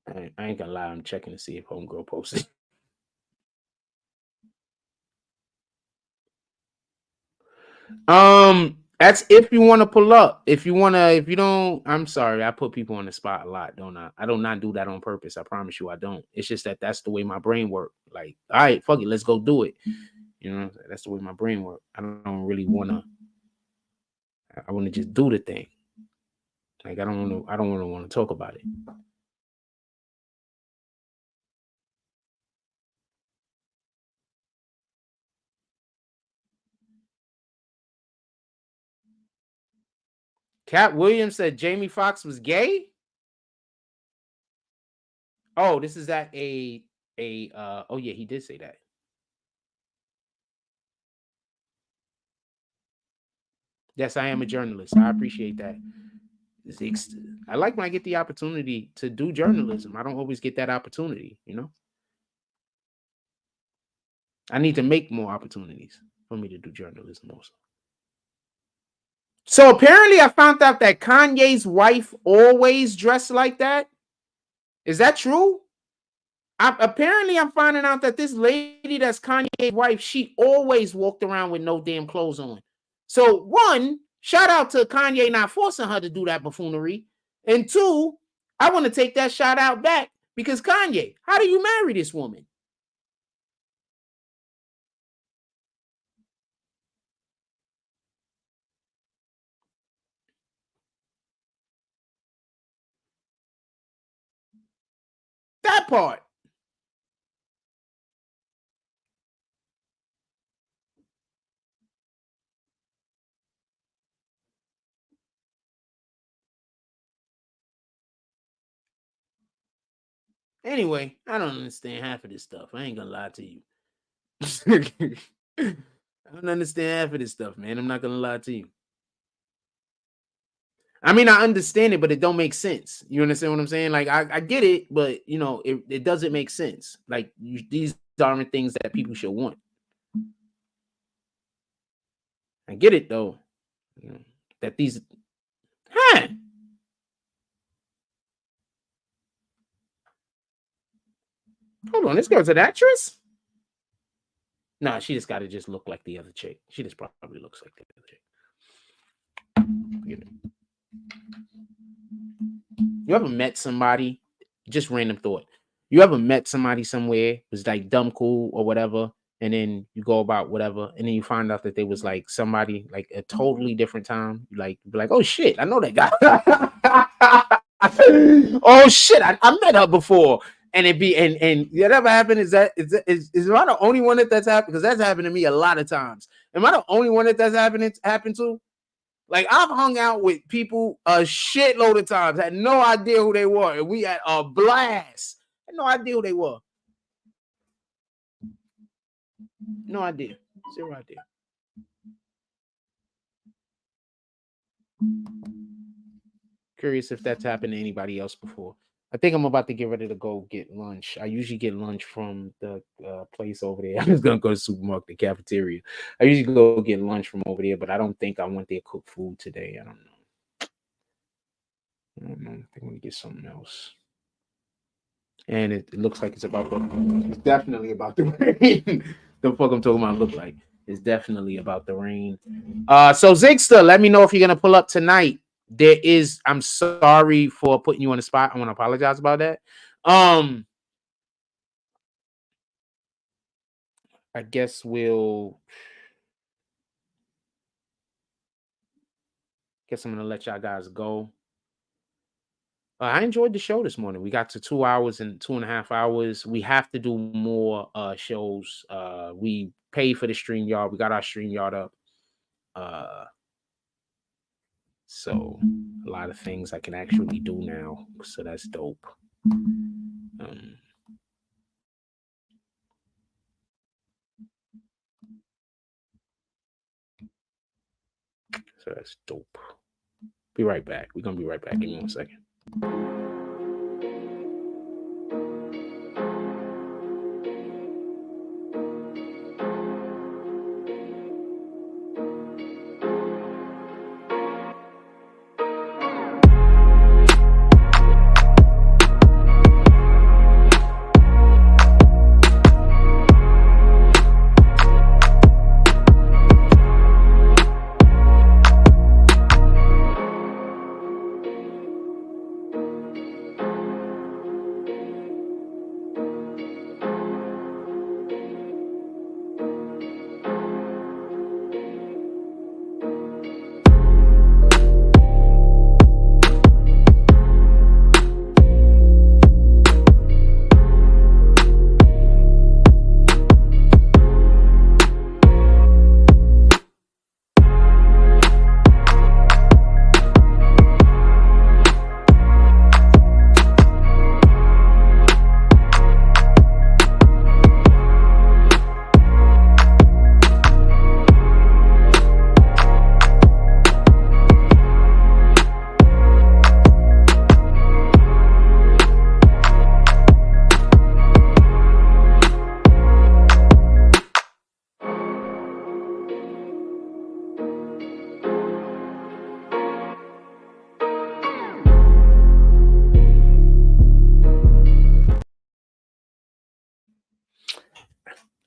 I ain't gonna lie, I'm checking to see if Homegirl posted. That's if you want to pull up. If you don't, I'm sorry, I put people on the spot a lot, don't I? I do not do that on purpose. I promise you I don't. It's just that's the way my brain works. Like, all right, fuck it, let's go do it. You know, that's the way my brain works. I don't really wanna. I want to just do the thing. Like, I don't want to talk about it. Cat Williams said Jamie Foxx was gay. Oh, this is at oh yeah, he did say that. Yes, I am a journalist. I appreciate that. I like when I get the opportunity to do journalism. I don't always get that opportunity, you know. I need to make more opportunities for me to do journalism also. So apparently I found out that Kanye's wife always dressed like that. Is that true? Apparently I'm finding out that this lady that's Kanye's wife, she always walked around with no damn clothes on. So one, shout out to Kanye not forcing her to do that buffoonery. And two, I want to take that shout out back because Kanye, how do you marry this woman? That part. Anyway, I don't understand half of this stuff. I ain't gonna lie to you. I don't understand half of this stuff, man. I'm not gonna lie to you. I mean, I understand it, but it don't make sense. You understand what I'm saying? Like, I get it, but you know, it doesn't make sense. Like, these aren't things that people should want. I get it though. You know, that these, huh? Hold on, this girl's an actress? Nah, she just gotta just look like the other chick. She just probably looks like the other chick. You know. You ever met somebody? Just random thought. You ever met somebody somewhere was like dumb cool or whatever, and then you go about whatever, and then you find out that they was like somebody like a totally different time. You like be like, oh shit, I know that guy. Oh shit, I met her before. And it be and whatever happened is am I the only one that's happened? Because that's happened to me a lot of times. Am I the only one that's happened to? Like, I've hung out with people a shitload of times, had no idea who they were, and we had a blast. Had no idea who they were. No idea. Zero idea. Curious if that's happened to anybody else before. I think I'm about to get ready to go get lunch. I usually get lunch from the place over there. I'm just going to go to the supermarket, the cafeteria. I usually go get lunch from over there, but I don't think I want their cooked food today. I don't know. I think I'm going to get something else. And it looks like it's definitely about the rain. The fuck I'm talking about look like. It's definitely about the rain. So Zigster, let me know if you're going to pull up tonight. I'm sorry for putting you on the spot. I want to apologize about that. I guess I'm gonna let y'all guys go. I enjoyed the show this morning. We got to 2 hours and 2.5 hours. We have to do more shows. We paid for the StreamYard. We got our StreamYard up. So a lot of things I can actually do now. So that's dope. So that's dope. Be right back. We're gonna be right back. Give me 1 second.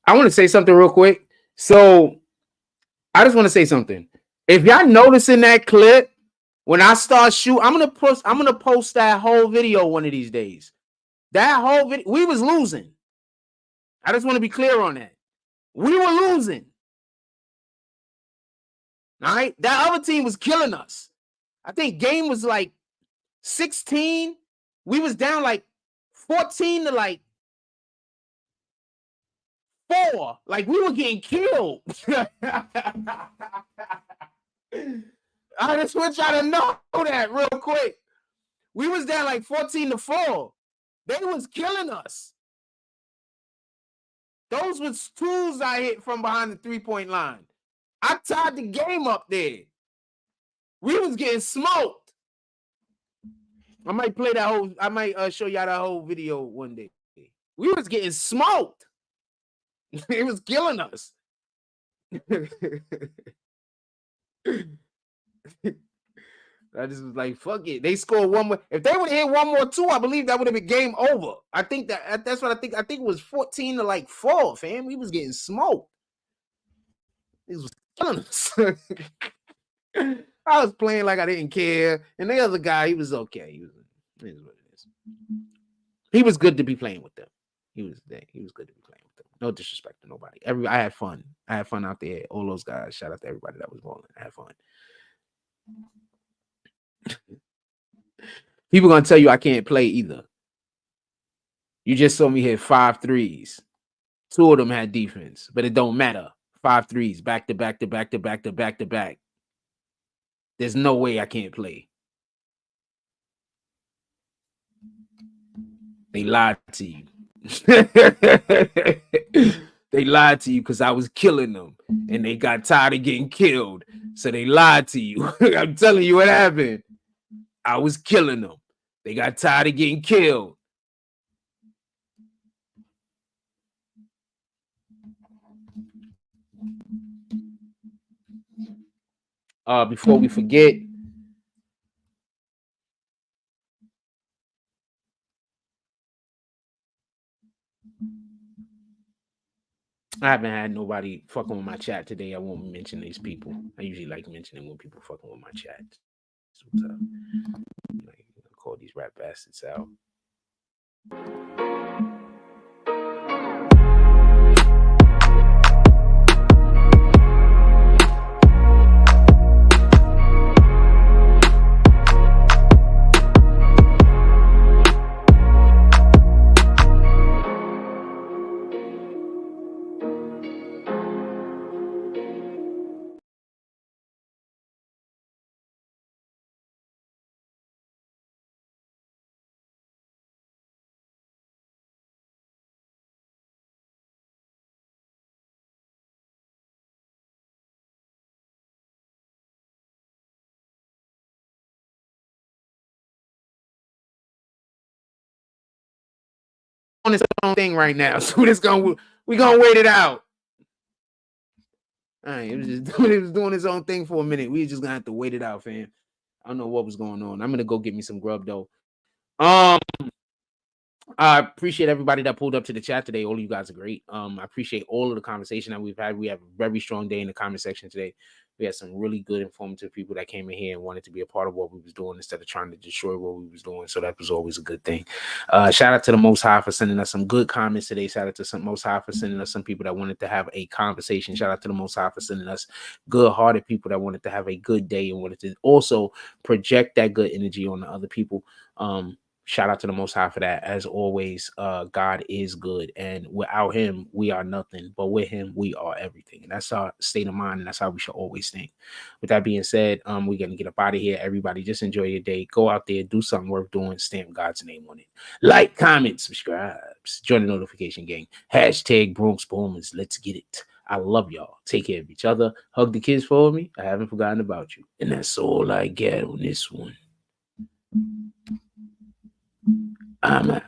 I want to say something real quick. So I just want to say something. If y'all noticing that clip, when I start shooting, I'm gonna post that whole video one of these days. That whole video, we was losing. I just want to be clear on that. We were losing. All right. That other team was killing us. I think game was like 16. We was down like 14 to like 4. Like we were getting killed. I just want y'all to know that real quick. We was down like 14 to 4. They was killing us. Those was twos I hit from behind the 3-point line. I tied the game up there. We was getting smoked. I might play that whole. I might show y'all that whole video one day. We was getting smoked. It was killing us. I just was like, fuck it. They scored one more. If they would have hit one more two, I believe that would have been game over. I think that's what I think. I think it was 14 to like 4, fam. We was getting smoked. It was killing us. I was playing like I didn't care. And the other guy, he was okay. He was what it is. He was good to be playing with them. He was good to be playing with them. No disrespect to nobody. I had fun. I had fun out there. All those guys. Shout out to everybody that was balling. I had fun. People gonna tell you I can't play either. You just saw me hit 5 threes. 2 of them had defense, but it don't matter. 5 threes, back to back to back to back to back to back. There's no way I can't play. They lied to you. They lied to you because I was killing them and they got tired of getting killed. So they lied to you. I'm telling you what happened. I was killing them. They got tired of getting killed. Before we forget, I haven't had nobody fucking with my chat today. I won't mention these people. I usually like mentioning when people fucking with my chat. So what's up? Like, call these rap bastards out. On its own thing right now, so we're gonna wait it out. All right, it was doing its own thing for a minute. We just gonna have to wait it out, fam. I don't know what was going on. I'm gonna go get me some grub though. I appreciate everybody that pulled up to the chat today. All of you guys are great. I appreciate all of the conversation that we've had. We have a very strong day in the comment section today. We had some really good, informative people that came in here and wanted to be a part of what we was doing instead of trying to destroy what we was doing. So that was always a good thing. Shout out to the Most High for sending us some good comments today. Shout out to some Most High for sending us some people that wanted to have a conversation. Shout out to the Most High for sending us good-hearted people that wanted to have a good day and wanted to also project that good energy on the other people. Shout out to the Most High for that. As always, God is good, and without him, we are nothing, but with him, we are everything. And that's our state of mind, and that's how we should always think. With that being said, we're going to get up out of here. Everybody, just enjoy your day. Go out there, do something worth doing, stamp God's name on it. Like, comment, subscribe, join the notification gang. Hashtag Bronx Boomers. Let's get it. I love y'all. Take care of each other. Hug the kids for me. I haven't forgotten about you. And that's all I get on this one. I'm out.